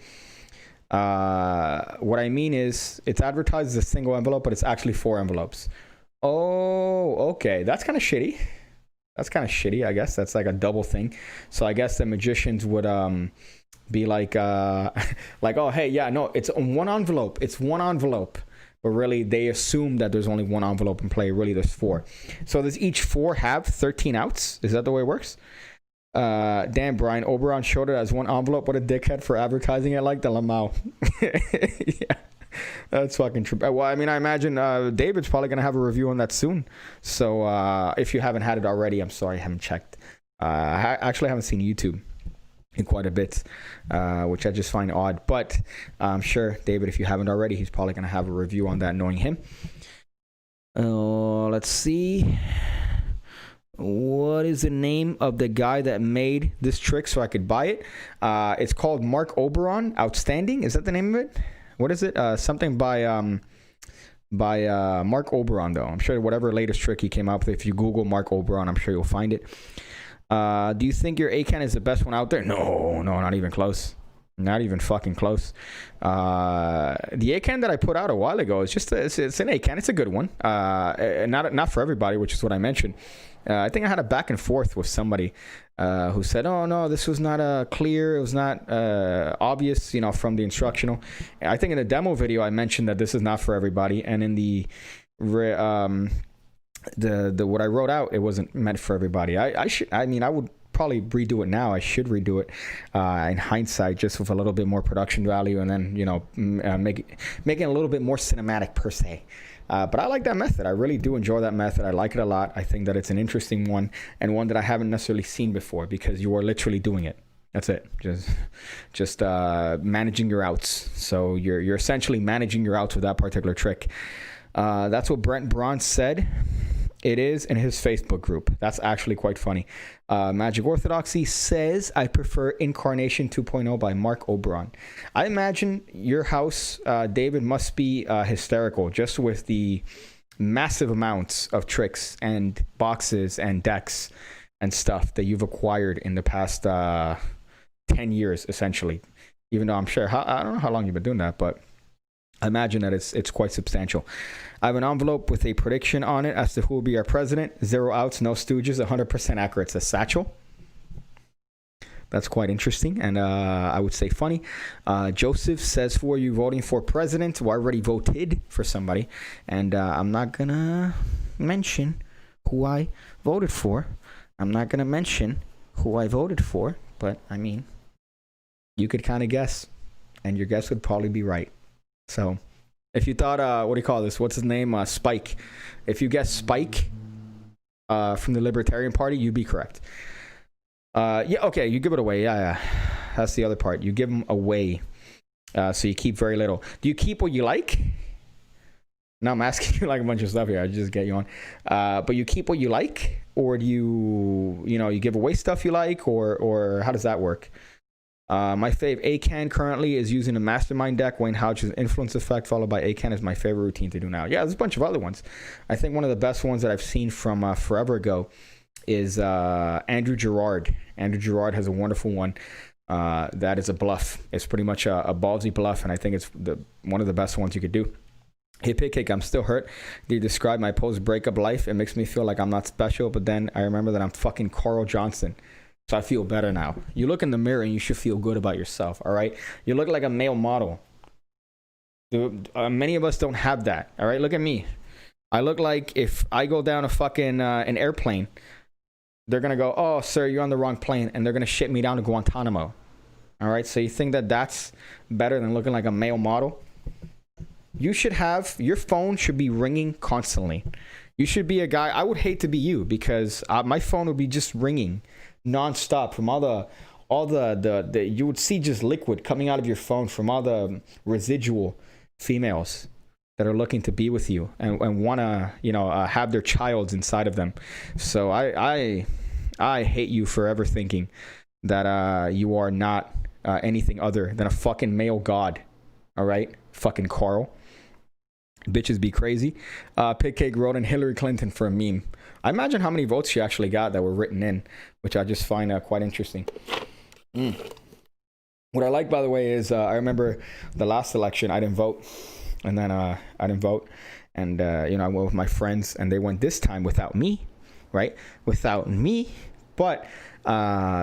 What I mean is, it's advertised as a single envelope, but it's actually 4 envelopes. Oh, okay. That's kind of shitty. I guess. That's like a double thing. So I guess the magicians would be like, oh, hey, yeah, no, it's one envelope. It's one envelope. But really, they assume that there's only one envelope in play. Really, there's 4. So does each 4 have 13 outs? Is that the way it works? Damn, Brian, Oberon showed it as one envelope. What a dickhead for advertising it like the Lamau. Yeah, that's fucking true. Well, I mean, I imagine David's probably going to have a review on that soon. So if you haven't had it already, I'm sorry, I haven't checked. I actually haven't seen YouTube in quite a bit, which I just find odd. But I'm sure, David, if you haven't already, he's probably going to have a review on that, knowing him. Let's see. What is the name of the guy that made this trick so I could buy it? It's called Mark Oberon. Outstanding. Is that the name of it? What is it? Something by Mark Oberon, though. I'm sure whatever latest trick he came up with, if you Google Mark Oberon, I'm sure you'll find it. Do you think your A-can is the best one out there? No, not even close. Not even fucking close. The A-can that I put out a while ago is just it's an A-can. It's a good one. Not for everybody, which is what I mentioned. I think I had a back and forth with somebody who said, "Oh no, this was not clear. It was not obvious, from the instructional." I think in the demo video I mentioned that this is not for everybody, and in the what I wrote out, it wasn't meant for everybody. I would probably redo it now. I should redo it in hindsight, just with a little bit more production value, and then making it a little bit more cinematic per se. But I like that method. I really do enjoy that method. I like it a lot. I think that it's an interesting one, and one that I haven't necessarily seen before, because you are literally doing it. That's it. Just managing your outs. So you're essentially managing your outs with that particular trick. That's what Brent Braun said it is in his Facebook group. That's actually quite funny. Magic Orthodoxy says, I prefer Incarnation 2.0 by Mark Oberon. I imagine your house, David, must be hysterical, just with the massive amounts of tricks and boxes and decks and stuff that you've acquired in the past 10 years, essentially. Even though I'm sure, I don't know how long you've been doing that, but I imagine that it's quite substantial. I have an envelope with a prediction on it as to who will be our president. 0 outs, no stooges, 100% accurate. It's a satchel. That's quite interesting, and I would say funny. Joseph says, who are you voting for president? Well, I already voted for somebody, and I'm not going to mention who I voted for. But, I mean, you could kind of guess, and your guess would probably be right. So, if you thought, what do you call this? What's his name? Spike. If you guess Spike from the Libertarian Party, you'd be correct. Yeah, okay, you give it away. Yeah. That's the other part. You give them away. So you keep very little. Do you keep what you like? Now I'm asking you like a bunch of stuff here. I just get you on. But you keep what you like? Or do you give away stuff you like? Or how does that work? My fave A-can currently is using a mastermind deck, Wayne Houch's influence effect, followed by A-can is my favorite routine to do now. Yeah, there's a bunch of other ones. I think one of the best ones that I've seen from forever ago is Andrew Gerard. Andrew Gerard has a wonderful one that is a bluff. It's pretty much a ballsy bluff, and I think it's one of the best ones you could do. Hey, Pigcake, I'm still hurt. Do you describe my post-breakup life? It makes me feel like I'm not special, but then I remember that I'm fucking Carl Johnson. So I feel better now. You look in the mirror and you should feel good about yourself, all right? You look like a male model. Many of us don't have that, all right? Look at me. I look like if I go down a fucking an airplane, they're going to go, oh, sir, you're on the wrong plane, and they're going to ship me down to Guantanamo, all right? So you think that that's better than looking like a male model? You should have, your phone should be ringing constantly. You should be a guy, I would hate to be you, because my phone would be just ringing non-stop from all the you would see just liquid coming out of your phone from all the residual females that are looking to be with you and want to have their childs inside of them. So I hate you for ever thinking that you are not anything other than a fucking male god. All right, fucking Carl. Bitches be crazy. Pigcake wrote in Hillary Clinton for a meme. I imagine how many votes she actually got that were written in, which I just find quite interesting. What I like, by the way, is I remember the last election, I didn't vote. And then I didn't vote. And, I went with my friends, and they went this time without me, right? Without me. But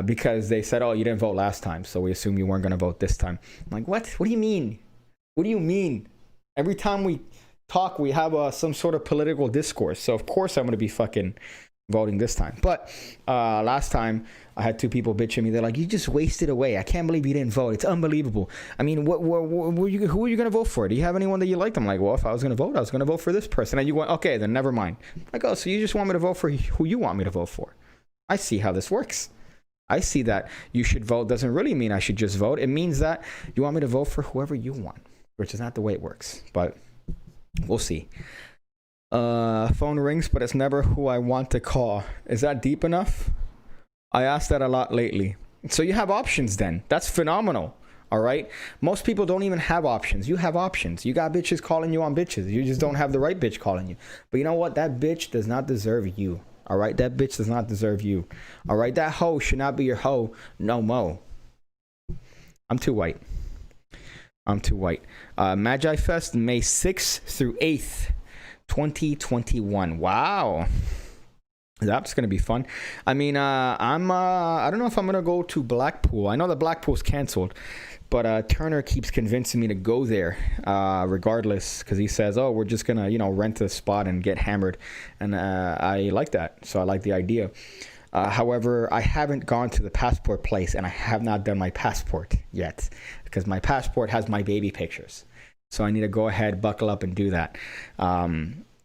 because they said, oh, you didn't vote last time, so we assume you weren't going to vote this time. I'm like, what? What do you mean? What do you mean? Every time we talk, we have some sort of political discourse. So, of course, I'm going to be fucking voting this time. But last time, I had 2 people bitching me. They're like, you just wasted away. I can't believe you didn't vote. It's unbelievable. I mean, who are you going to vote for? Do you have anyone that you liked? I'm like, well, if I was going to vote, I was going to vote for this person. And you went, okay, then never mind. Like, oh, so you just want me to vote for who you want me to vote for. I see how this works. I see that you should vote doesn't really mean I should just vote. It means that you want me to vote for whoever you want, which is not the way it works. But we'll see. Phone rings, but it's never who I want to call. Is that deep enough? I ask that a lot lately. So you have options then. That's phenomenal. All right. Most people don't even have options. You have options. You got bitches calling you on bitches. You just don't have the right bitch calling you. But you know what? That bitch does not deserve you. All right. That bitch does not deserve you. All right. That hoe should not be your hoe. No mo. I'm too white. I'm too white. Magi Fest, May 6th through 8th, 2021. Wow. That's going to be fun. I mean, I don't know if I'm going to go to Blackpool. I know that Blackpool's canceled, but Turner keeps convincing me to go there regardless, because he says, oh, we're just going to, rent a spot and get hammered. And I like that. So I like the idea. However, I haven't gone to the passport place, and I have not done my passport yet, because my passport has my baby pictures. So I need to go ahead, buckle up, and do that.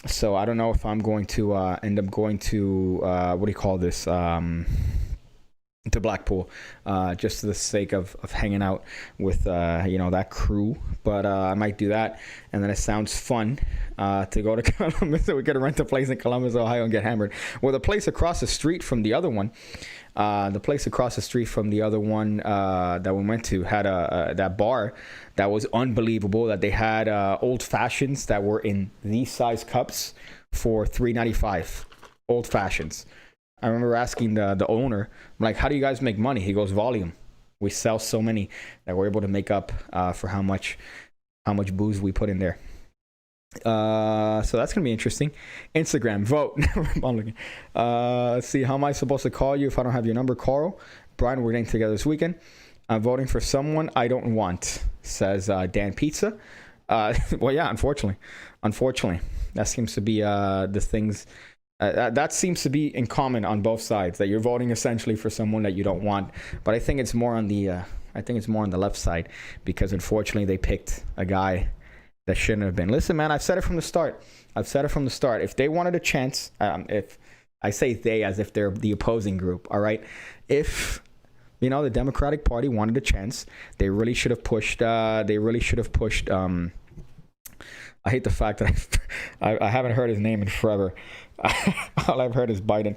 So I don't know if I'm going to end up going to, what do you call this, to Blackpool, just for the sake of hanging out with, that crew. But I might do that. And then it sounds fun to go to Columbus. So we could rent a place in Columbus, Ohio, and get hammered. Well, the place across the street from the other one, that we went to had that bar that was unbelievable, that they had old fashions that were in these size cups for $3.95. Old fashions. I remember asking the owner, I'm like, how do you guys make money? He goes, volume. We sell so many that we're able to make up for how much booze we put in there. So that's gonna be interesting. Instagram, vote. I'm looking. Let's see, how am I supposed to call you if I don't have your number? Carl, Brian, we're getting together this weekend. I'm voting for someone I don't want, says Dan Pizza. Well, yeah, unfortunately, that seems to be the things. That seems to be in common on both sides, that you're voting essentially for someone that you don't want. But I think it's more on the left side, because unfortunately they picked a guy that shouldn't have been. Listen, man, I've said it from the start. If they wanted a chance, if I say they as if they're the opposing group, all right? If the Democratic Party wanted a chance, they really should have pushed. I hate the fact that I haven't heard his name in forever. All I've heard is Bernie.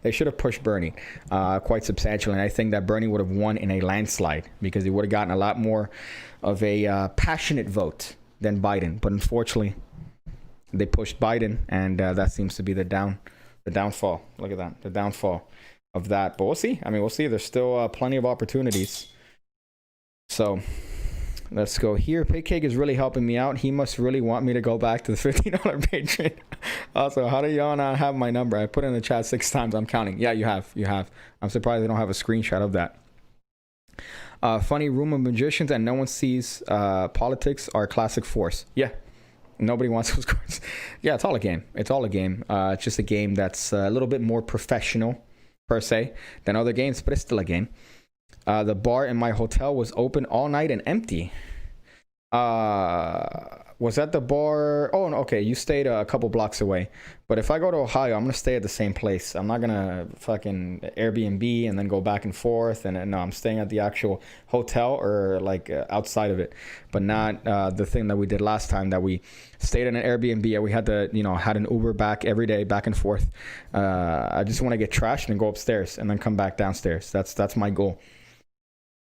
They should have pushed Bernie quite substantially, and I think that Bernie would have won in a landslide, because he would have gotten a lot more of a passionate vote than Biden. But unfortunately, they pushed Biden, and that seems to be the downfall. Look at that, the downfall of that. But we'll see. We'll see. There's still plenty of opportunities. So let's go here. Pigcake is really helping me out. He must really want me to go back to the $15 Patreon. Also, how do y'all not have my number? I put it in the chat 6 times. I'm counting. Yeah, you have. I'm surprised I don't have a screenshot of that. Funny room of magicians and no one sees politics are classic force. Yeah. Nobody wants those cards. Yeah, it's all a game. It's just a game that's a little bit more professional, per se, than other games, but it's still a game. The bar in my hotel was open all night and empty. Was that the bar? Oh, no, okay. You stayed a couple blocks away. But if I go to Ohio, I'm going to stay at the same place. I'm not going to fucking Airbnb and then go back and forth. And no, I'm staying at the actual hotel or outside of it. But not the thing that we did last time, that we stayed in an Airbnb and we had to, had an Uber back every day, back and forth. I just want to get trashed and go upstairs and then come back downstairs. That's my goal.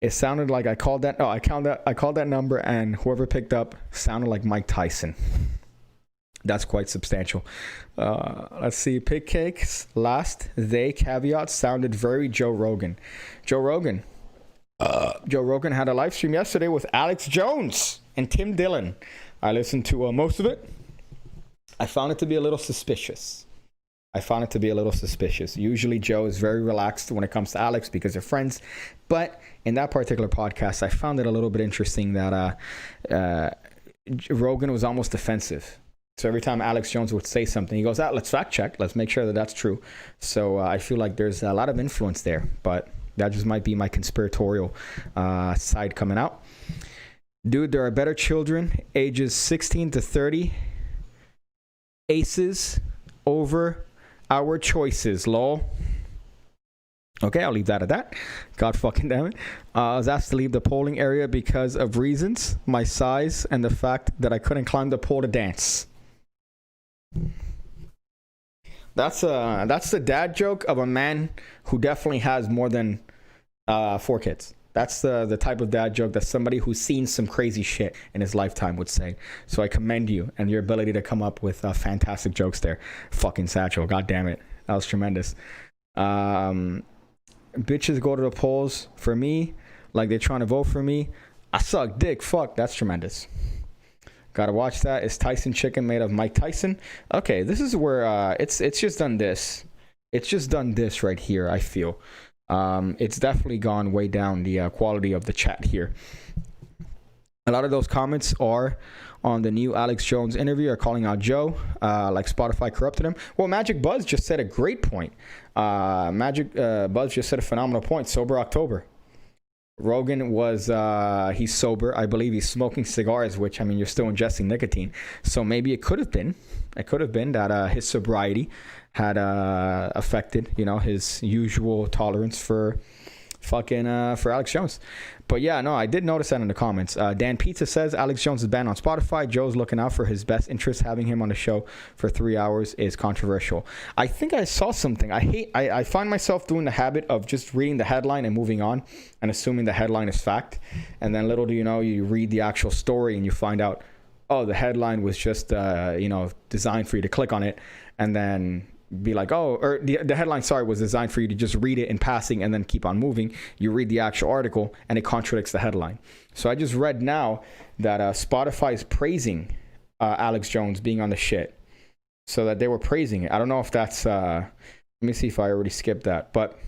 It sounded like I called that number, and whoever picked up sounded like Mike Tyson. That's quite substantial. Let's see. Pigcake's last caveat sounded very Joe Rogan. Joe Rogan had a live stream yesterday with Alex Jones and Tim Dillon. I listened to most of it. I found it to be a little suspicious. Usually Joe is very relaxed when it comes to Alex because they're friends. But in that particular podcast, I found it a little bit interesting that Rogan was almost defensive. So every time Alex Jones would say something, he goes, let's fact check. Let's make sure that that's true. So I feel like there's a lot of influence there. But that just might be my conspiratorial side coming out. Dude, there are better children ages 16 to 30. Aces over our choices, lol. Okay, I'll leave that at that. God fucking damn it. I was asked to leave the polling area because of reasons, my size, and the fact that I couldn't climb the pole to dance. That's the dad joke of a man who definitely has more than 4 kids. That's the type of dad joke that somebody who's seen some crazy shit in his lifetime would say. So I commend you and your ability to come up with fantastic jokes there. Fucking Satchel. God damn it. That was tremendous. Bitches go to the polls for me like they're trying to vote for me. I suck dick. Fuck. That's tremendous. Gotta watch that. Is Tyson chicken made of Mike Tyson? Okay, this is where it's just done this. It's just done this right here, I feel. It's definitely gone way down the quality of the chat here. A lot of those comments are on the new Alex Jones interview are calling out Joe, like Spotify corrupted him. Well, Magic Buzz just said a great point. Magic Buzz just said a phenomenal point. Sober October. Rogan was, he's sober. I believe he's smoking cigars, which, I mean, you're still ingesting nicotine. So maybe it could have been that his sobriety had affected, you know, his usual tolerance for for Alex Jones. But yeah, no, I did notice that in the comments. Dan Pizza says Alex Jones is banned on Spotify. Joe's looking out for his best interest. Having him on the show for 3 hours is controversial. I think I saw something. I find myself doing the habit of just reading the headline and moving on and assuming the headline is fact. And then little do you know, you read the actual story and you find out, oh, the headline was just, you know, designed for you to click on it and then be like, oh, or the headline, sorry, was designed for you to just read it in passing and then keep on moving. You read the actual article and it contradicts the headline. So I just read now that Spotify is praising Alex Jones being on the shit, so that they were praising it. I don't know if that's let me see if I already skipped that, but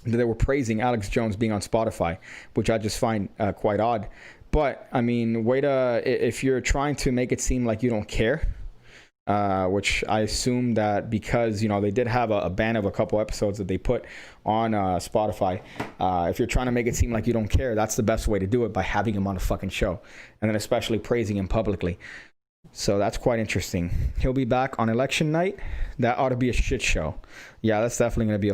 they were praising Alex Jones being on Spotify, which I just find quite odd. But I mean, if you're trying to make it seem like you don't care, which I assume that because, you know, they did have a ban of a couple episodes that they put on Spotify. If you're trying to make it seem like you don't care, that's the best way to do it, by having him on a fucking show, and then especially praising him publicly. So that's quite interesting. He'll be back on election night. That ought to be a shit show. Yeah, that's definitely going to be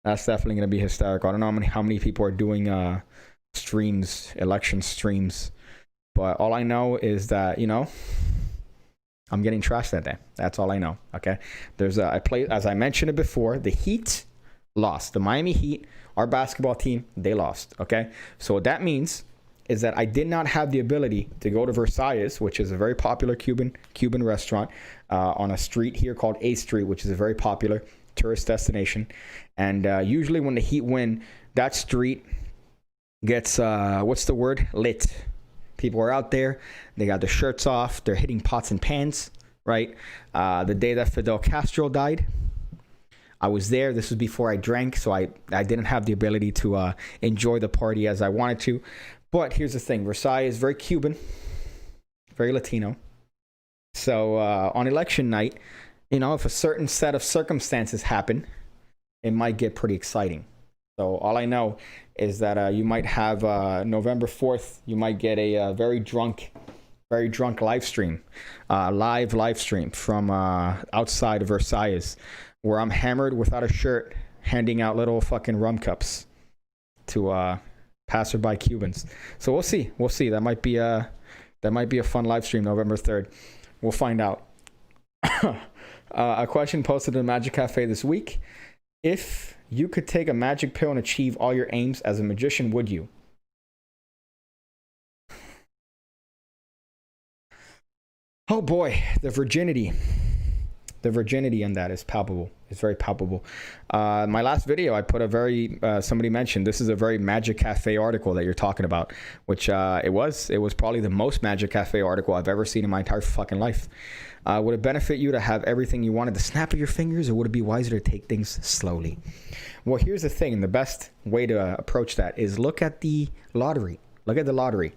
that's definitely going to be hysterical. I don't know how many people are doing election streams, but all I know is that, you know, I'm getting trashed that day. That's all I know. Okay. I played, as I mentioned it before, the Heat lost. The Miami Heat, our basketball team, they lost. Okay. So what that means is that I did not have the ability to go to Versailles, which is a very popular Cuban restaurant on a street here called A Street, which is a very popular tourist destination. And usually when the Heat win, that street gets, lit. People are out there. They got their shirts off. They're hitting pots and pans, right? The day that Fidel Castro died, I was there. This was before I drank, so I didn't have the ability to enjoy the party as I wanted to. But here's the thing. Versailles is very Cuban, very Latino. So on election night, you know, if a certain set of circumstances happen, it might get pretty exciting. So all I know is that you might have November 4th, you might get a very drunk live stream from outside of Versailles, where I'm hammered without a shirt, handing out little fucking rum cups to passerby Cubans. So we'll see. That might be a fun live stream, November 3rd. We'll find out. A question posted in the Magic Cafe this week: if you could take a magic pill and achieve all your aims as a magician, would you? Oh boy, the virginity on that is palpable. It's very palpable. My last video, I put somebody mentioned this is a very Magic Cafe article that you're talking about, which it was probably the most Magic Cafe article I've ever seen in my entire fucking life. Would it benefit you to have everything you wanted at the snap of your fingers, or would it be wiser to take things slowly? Well, here's the thing. The best way to approach that is look at the lottery. Look at the lottery.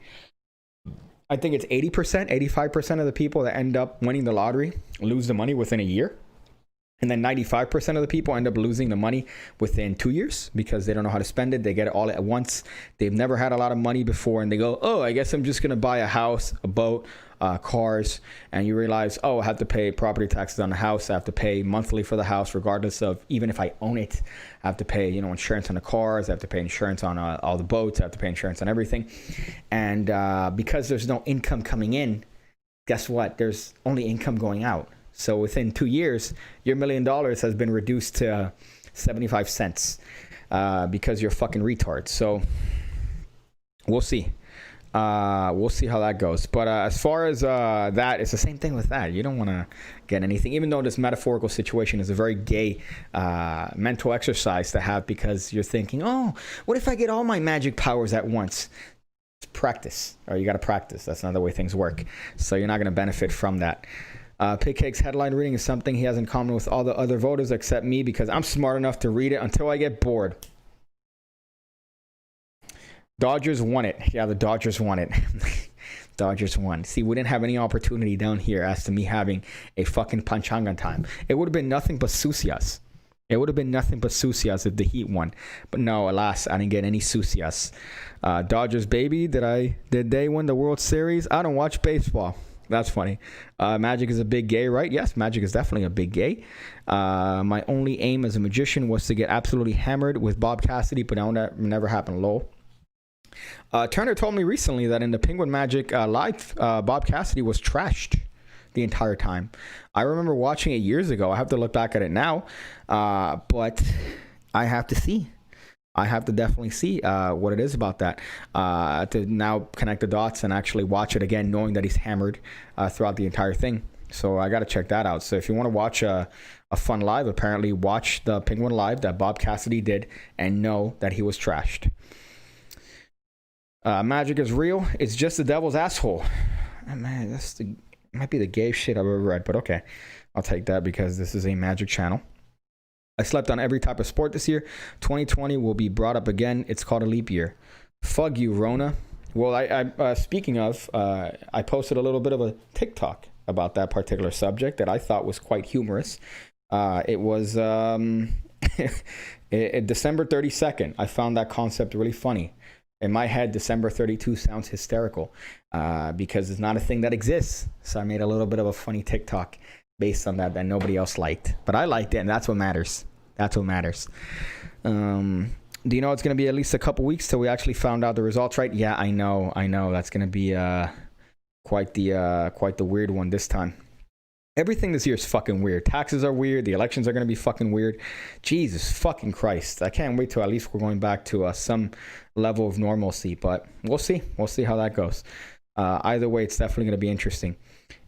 I think it's 80%, 85% of the people that end up winning the lottery lose the money within a year. And then 95% of the people end up losing the money within 2 years because they don't know how to spend it. They get it all at once. They've never had a lot of money before, and they go, oh, I guess I'm just going to buy a house, a boat, cars. And you realize, oh, I have to pay property taxes on the house. I have to pay monthly for the house, regardless of, even if I own it. I have to pay, insurance on the cars. I have to pay insurance on all the boats. I have to pay insurance on everything. And because there's no income coming in, guess what? There's only income going out. So within 2 years, your $1 million has been reduced to 75 cents because you're a fucking retard. So we'll see. We'll see how that goes. But as far as that, it's the same thing with that. You don't want to get anything, even though this metaphorical situation is a very gay mental exercise to have, because you're thinking, oh, what if I get all my magic powers at once? It's practice, or you got to practice. That's not the way things work. So you're not going to benefit from that. Pigcake's headline reading is something he has in common with all the other voters except me, because I'm smart enough to read it until I get bored. Dodgers won it. Yeah, the Dodgers won it. Dodgers won. See, we didn't have any opportunity down here as to me having a fucking pachanga time. It would have been nothing but sucias. It would have been nothing but sucias if the Heat won. But no, alas, I didn't get any sucias. Dodgers, baby. Did they win the World Series? I don't watch baseball. That's funny. Magic is a big gay, right? Yes, Magic is definitely a big gay. My only aim as a magician was to get absolutely hammered with Bob Cassidy, but that would never happen, lol. Turner told me recently that in the Penguin Magic live, Bob Cassidy was trashed the entire time. I remember watching it years ago. I have to look back at it now, but I have to see. I have to definitely see what it is about that, to now connect the dots and actually watch it again, knowing that he's hammered throughout the entire thing. So I got to check that out. So if you want to watch a fun live, apparently watch the Penguin live that Bob Cassidy did and know that he was trashed. Magic is real. It's just the devil's asshole. Oh, man, might be the gay shit I've ever read, but okay. I'll take that because this is a Magic channel. I slept on every type of sport this year. 2020 will be brought up again. It's called a leap year. Fuck you, Rona. Well, I speaking of, I posted a little bit of a TikTok about that particular subject that I thought was quite humorous. It was December 32nd. I found that concept really funny. In my head, December 32 sounds hysterical because it's not a thing that exists. So I made a little bit of a funny TikTok based on that nobody else liked. But I liked it, and that's what matters. That's what matters. Do you know it's going to be at least a couple weeks till we actually found out the results, right? Yeah, I know. That's going to be quite the weird one this time. Everything this year is fucking weird. Taxes are weird. The elections are going to be fucking weird. Jesus fucking Christ. I can't wait till at least we're going back to some level of normalcy. But we'll see. We'll see how that goes. Either way, it's definitely going to be interesting.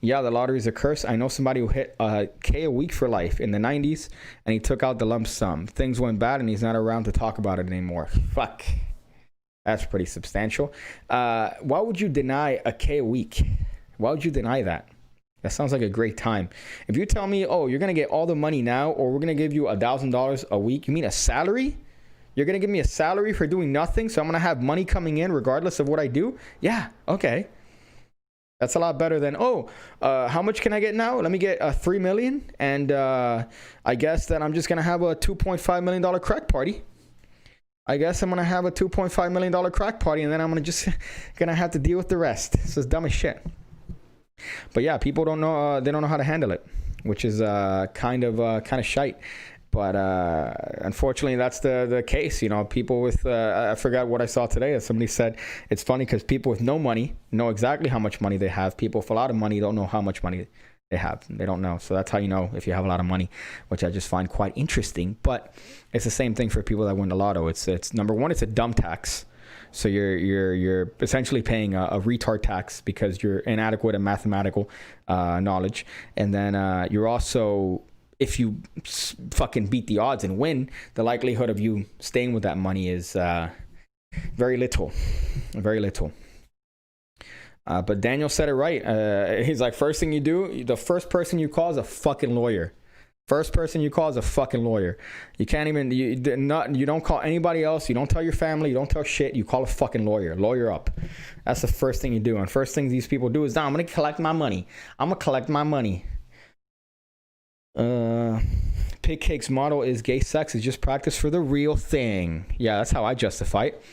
Yeah, the lottery is a curse. I know somebody who hit K a week for life in the 90s, and he took out the lump sum. Things went bad, and he's not around to talk about it anymore. Fuck. That's pretty substantial. Why would you deny a K a week? Why would you deny that? That sounds like a great time. If you tell me, oh, you're going to get all the money now, or we're going to give you $1,000 a week, you mean a salary? You're going to give me a salary for doing nothing, so I'm going to have money coming in regardless of what I do? Yeah, okay. That's a lot better than, how much can I get now? Let me get $3 million, and I guess that I'm just going to have a $2.5 million crack party. I guess I'm going to have a $2.5 million crack party, and then I'm going to have to deal with the rest. This is dumb as shit. But yeah, people don't know. They don't know how to handle it, which is kind of shite. But unfortunately, that's the case. You know, people with I forgot what I saw today. Somebody said it's funny because people with no money know exactly how much money they have. People with a lot of money don't know how much money they have. They don't know. So that's how you know if you have a lot of money, which I just find quite interesting. But it's the same thing for people that win the lotto. It's number one, it's a dumb tax. So you're essentially paying a retard tax because you're inadequate in mathematical knowledge. And then you're also, if you fucking beat the odds and win, the likelihood of you staying with that money is very little. Very little. But Daniel said it right. He's like, first thing you do, the first person you call is a fucking lawyer. First person you call is a fucking lawyer. You can't even, you don't call anybody else. You don't tell your family. You don't tell shit. You call a fucking lawyer. Lawyer up. That's the first thing you do. And first thing these people do is, I'm going to collect my money. I'm going to collect my money. Pigcake's motto is gay sex is just practice for the real thing. Yeah, that's how I justify it.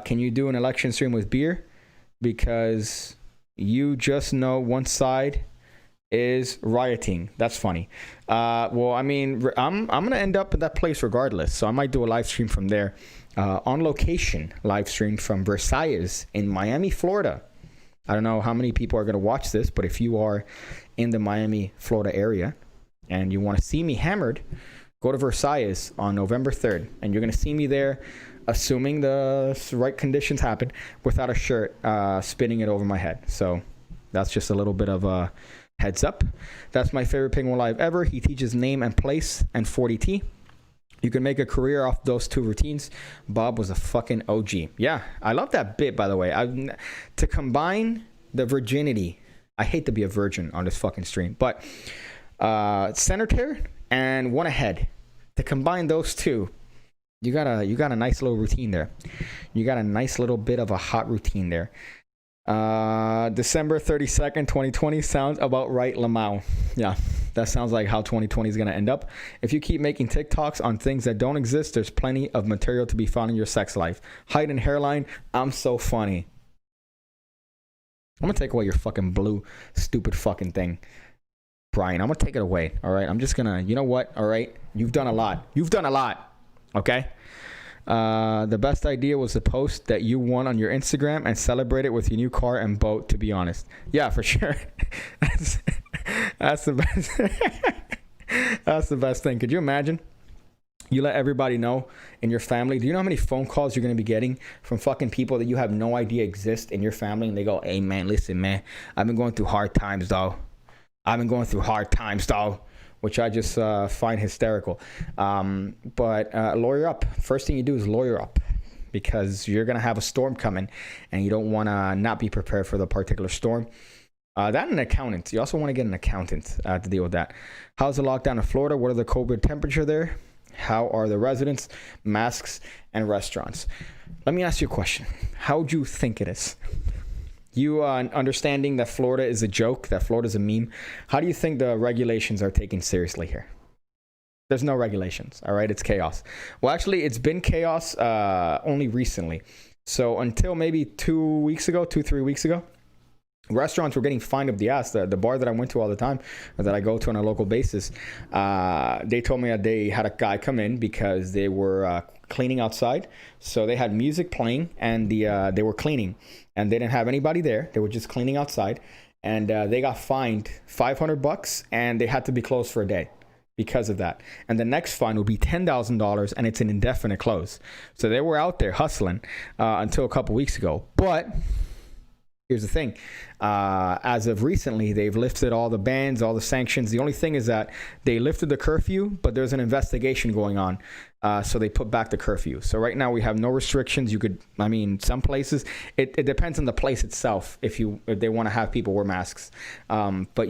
Can you do an election stream with beer? Because you just know one side is rioting. That's funny. Well, I mean, I'm gonna end up at that place regardless, so I might do a live stream from there, on location live stream from Versailles in Miami, Florida. I don't know how many people are going to watch this, but if you are in the Miami, Florida area and you want to see me hammered, go to Versailles on November 3rd, and you're going to see me there, assuming the right conditions happen, without a shirt, spinning it over my head. So that's just a little bit of a heads up. That's my favorite Penguin Live ever. He teaches name and place and 40T. You can make a career off those two routines. Bob was a fucking OG. Yeah, I love that bit, by the way. To combine the virginity, I hate to be a virgin on this fucking stream, but center tear and one ahead. To combine those two, you got a nice little routine there. You got a nice little bit of a hot routine there. December 32nd, 2020 sounds about right, Lamau. Yeah, that sounds like how 2020 is going to end up. If you keep making TikToks on things that don't exist, there's plenty of material to be found in your sex life. Height and hairline, I'm so funny. I'm going to take away your fucking blue, stupid fucking thing. Brian, I'm going to take it away, all right? I'm just going to, you know what, all right? You've done a lot. You've done a lot, okay? The best idea was the post that you won on your Instagram and celebrate it with your new car and boat, to be honest. Yeah, for sure. That's the best. That's the best thing. Could you imagine? You let everybody know in your family. Do you know how many phone calls you're going to be getting from fucking people that you have no idea exist in your family? And they go, hey, man, listen, man, I've been going through hard times, though. Which I just find hysterical. But lawyer up. First thing you do is lawyer up, because you're going to have a storm coming and you don't want to not be prepared for the particular storm. That and an accountant. You also want to get an accountant to deal with that. How's the lockdown in Florida? What are the COVID temperature there? How are the residents, masks, and restaurants? Let me ask you a question. How do you think it is? You understanding that Florida is a joke, that Florida is a meme, how do you think the regulations are taken seriously here? There's no regulations, all right? It's chaos. Well, actually, it's been chaos only recently. So until maybe 3 weeks ago, restaurants were getting fined up the ass. The bar that I went to all the time, or that I go to on a local basis, they told me that they had a guy come in because they were cleaning outside. So they had music playing and they were cleaning. And they didn't have anybody there. They were just cleaning outside. And they got fined $500 and they had to be closed for a day because of that. And the next fine would be $10,000 and it's an indefinite close. So they were out there hustling until a couple weeks ago. But here's the thing. As of recently, they've lifted all the bans, all the sanctions. The only thing is that they lifted the curfew, but there's an investigation going on. So they put back the curfew. So right now we have no restrictions. Some places, it depends on the place itself if they want to have people wear masks. But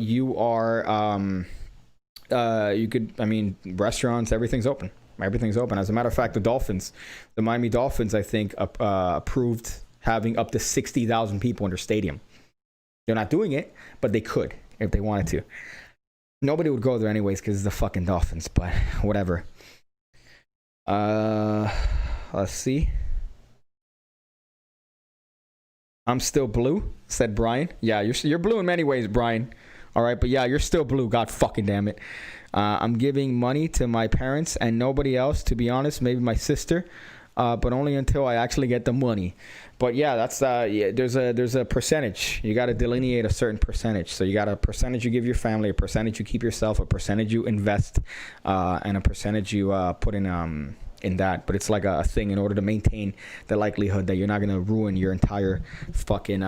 restaurants, everything's open. Everything's open. As a matter of fact, the Miami Dolphins, I think, approved having up to 60,000 people in their stadium. They're not doing it, but they could if they wanted to. Nobody would go there anyways because it's the fucking Dolphins, but whatever. Let's see. I'm still blue, said Brian. Yeah, you're blue in many ways, Brian. All right, but yeah, you're still blue. God fucking damn it. I'm giving money to my parents and nobody else, to be honest. Maybe my sister. But only until I actually get the money. But yeah, that's there's a percentage. You got to delineate a certain percentage. So you got a percentage you give your family, a percentage you keep yourself, a percentage you invest, and a percentage you put in that. But it's like a thing in order to maintain the likelihood that you're not gonna ruin your entire fucking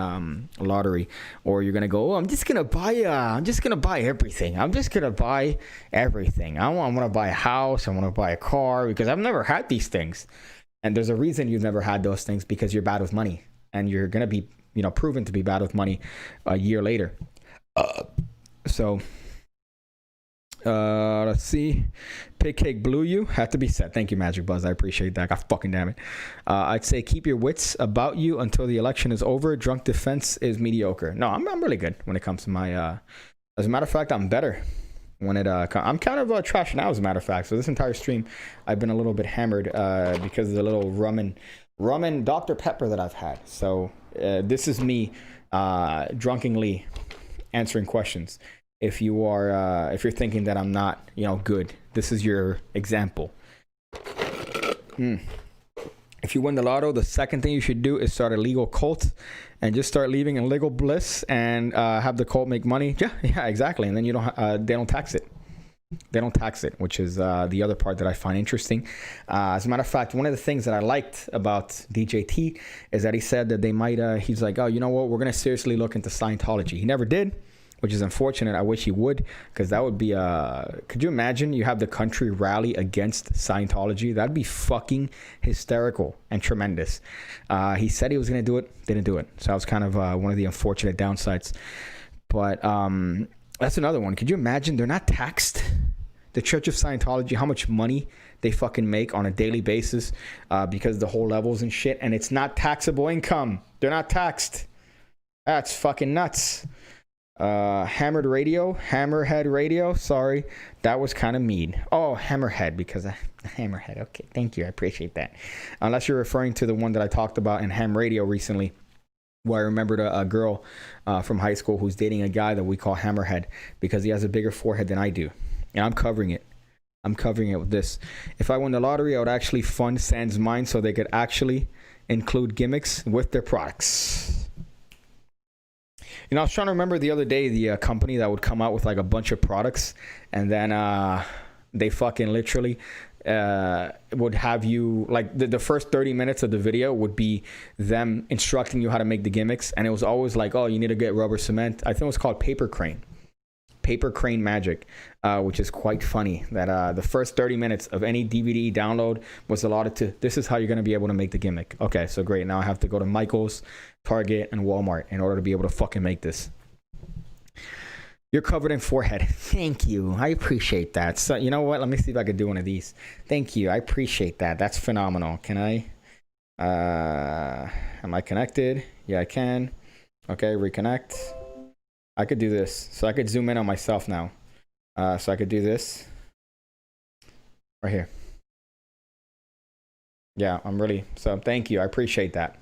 lottery, or you're gonna go, I'm just gonna buy everything. I'm gonna buy a house. I want to buy a car because I've never had these things. And there's a reason you've never had those things, because you're bad with money, and you're going to be, proven to be bad with money a year later. Let's see. Pigcake blew you. Had to be said. Thank you, Magic Buzz. I appreciate that. God fucking damn it. I'd say keep your wits about you until the election is over. Drunk defense is mediocre. No, I'm really good when it comes to my, as a matter of fact, I'm better. When I'm kind of trash now, as a matter of fact. So this entire stream, I've been a little bit hammered because of the little rum and Dr. Pepper that I've had. So this is me drunkenly answering questions. If you're thinking that I'm not, good, this is your example. If you win the lotto, the second thing you should do is start a legal cult and just start living in legal bliss and have the cult make money. Yeah, exactly. And then you don't they don't tax it. They don't tax it, which is the other part that I find interesting. As a matter of fact, one of the things that I liked about DJT is that he said that they might, he's like, oh, you know what? We're going to seriously look into Scientology. He never did, which is unfortunate. I wish he would, because that would be, could you imagine you have the country rally against Scientology? That'd be fucking hysterical and tremendous. He said he was going to do it, didn't do it. So that was kind of one of the unfortunate downsides. But that's another one. Could you imagine they're not taxed? The Church of Scientology, how much money they fucking make on a daily basis because the whole levels and shit, and it's not taxable income. They're not taxed. That's fucking nuts. Hammerhead Radio. Sorry, that was kind of mean. Oh, Hammerhead, because Hammerhead. Okay, thank you. I appreciate that. Unless you're referring to the one that I talked about in Ham Radio recently, where I remembered a girl from high school who's dating a guy that we call Hammerhead because he has a bigger forehead than I do. And I'm covering it. I'm covering it with this. If I won the lottery, I would actually fund Sans Mind so they could actually include gimmicks with their products. You know, I was trying to remember the other day the company that would come out with like a bunch of products and then they fucking literally would have you like the first 30 minutes of the video would be them instructing you how to make the gimmicks, and it was always like, oh, you need to get rubber cement. I think it was called paper crane magic, which is quite funny that the first 30 minutes of any DVD download was allotted to this is how you're going to be able to make the gimmick. Okay, so great. Now I have to go to Michael's, Target, and Walmart in order to be able to fucking make this. You're covered in forehead. Thank you. I appreciate that. So, you know what? Let me see if I could do one of these. Thank you. I appreciate that. That's phenomenal. Can I? Am I connected? Yeah, I can. Okay, reconnect. I could do this. So I could zoom in on myself now. So I could do this. Right here. Yeah, I'm really... So thank you. I appreciate that.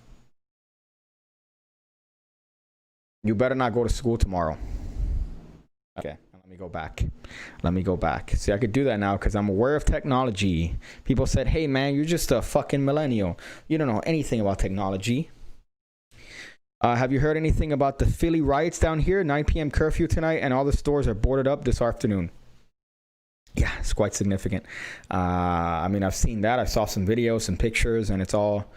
You better not go to school tomorrow. Okay, let me go back. See, I could do that now because I'm aware of technology. People said, hey, man, you're just a fucking millennial. You don't know anything about technology. Have you heard anything about the Philly riots down here? 9 p.m. curfew tonight, and all the stores are boarded up this afternoon. Yeah, it's quite significant. I mean, I've seen that. I saw some videos, some pictures, and it's all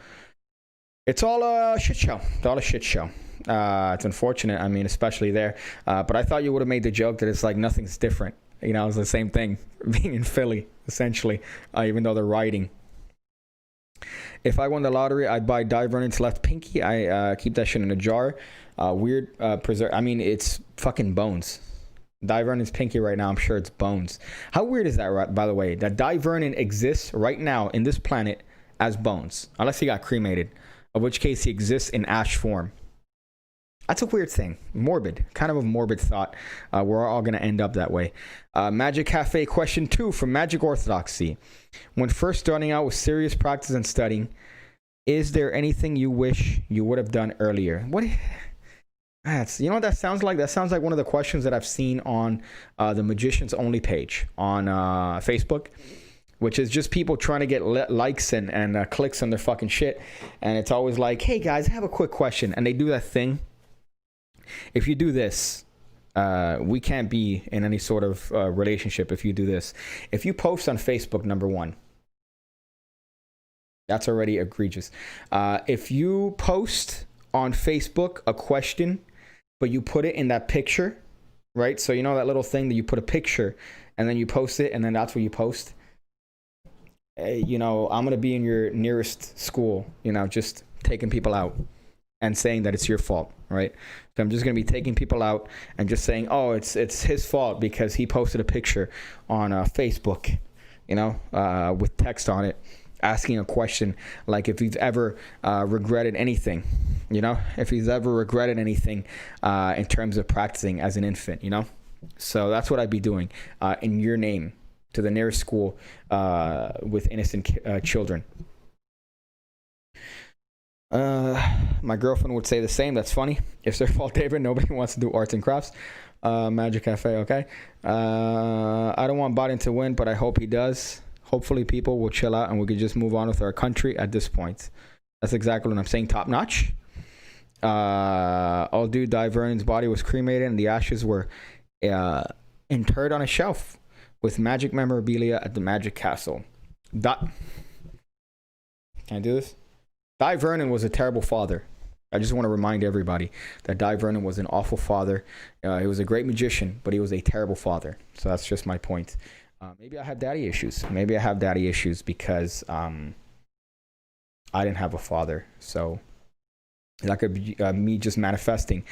a shit show. It's all a shit show. It's unfortunate. I mean, especially there. But I thought you would have made the joke that it's like nothing's different. You know, it's the same thing being in Philly, essentially, even though they're rioting. If I won the lottery, I'd buy Di Vernon's left pinky. I keep that shit in a jar. Weird preserve. I mean, it's fucking bones. Di Vernon's pinky right now, I'm sure it's bones. How weird is that, by the way, that Di Vernon exists right now in this planet as bones, unless he got cremated, in which case he exists in ash form. That's a weird thing. Morbid. Kind of a morbid thought. We're all going to end up that way. Magic Cafe question 2 from Magic Orthodoxy. When first starting out with serious practice and studying, is there anything you wish you would have done earlier? What? You know what that sounds like? That sounds like one of the questions that I've seen on the Magicians Only page on Facebook, which is just people trying to get likes and clicks on their fucking shit. And it's always like, hey guys, I have a quick question. And they do that thing. If you do this, we can't be in any sort of relationship if you do this. If you post on Facebook, number one, that's already egregious. If you post on Facebook a question, but you put it in that picture, right? So you know that little thing that you put a picture and then you post it and then that's what you post. You know, I'm going to be in your nearest school, you know, just taking people out and saying that it's your fault, right? So I'm just going to be taking people out and just saying, oh, it's his fault because he posted a picture on Facebook, you know, with text on it, asking a question like if he's ever regretted anything, you know, if he's ever regretted anything in terms of practicing as an infant, you know. So that's what I'd be doing in your name to the nearest school with innocent children. My girlfriend would say the same. That's funny. It's their fault, David. Nobody wants to do arts and crafts. Magic Cafe, okay. I don't want Biden to win, but I hope he does. Hopefully people will chill out and we could just move on with our country at this point. That's exactly what I'm saying. Top notch. Old dude Di Vernon's body was cremated and the ashes were interred on a shelf with magic memorabilia at the Magic Castle. Can I do this? Di Vernon was a terrible father. I just want to remind everybody that Di Vernon was an awful father. He was a great magician, but he was a terrible father. So that's just my point. Maybe I have daddy issues. Maybe I have daddy issues because I didn't have a father. So that could be me just manifesting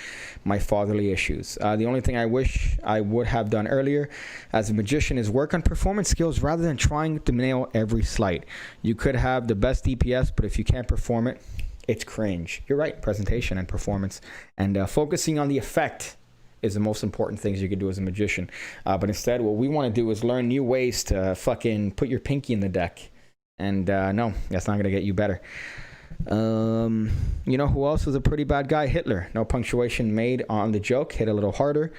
my fatherly issues. The only thing I wish I would have done earlier as a magician is work on performance skills rather than trying to nail every sleight. You could have the best DPS, but if you can't perform it, it's cringe. You're right. Presentation and performance and focusing on the effect is the most important things you could do as a magician. But instead, what we want to do is learn new ways to fucking put your pinky in the deck. And no, that's not going to get you better. You know who else was a pretty bad guy? Hitler. No punctuation made on the joke. Hit a little harder.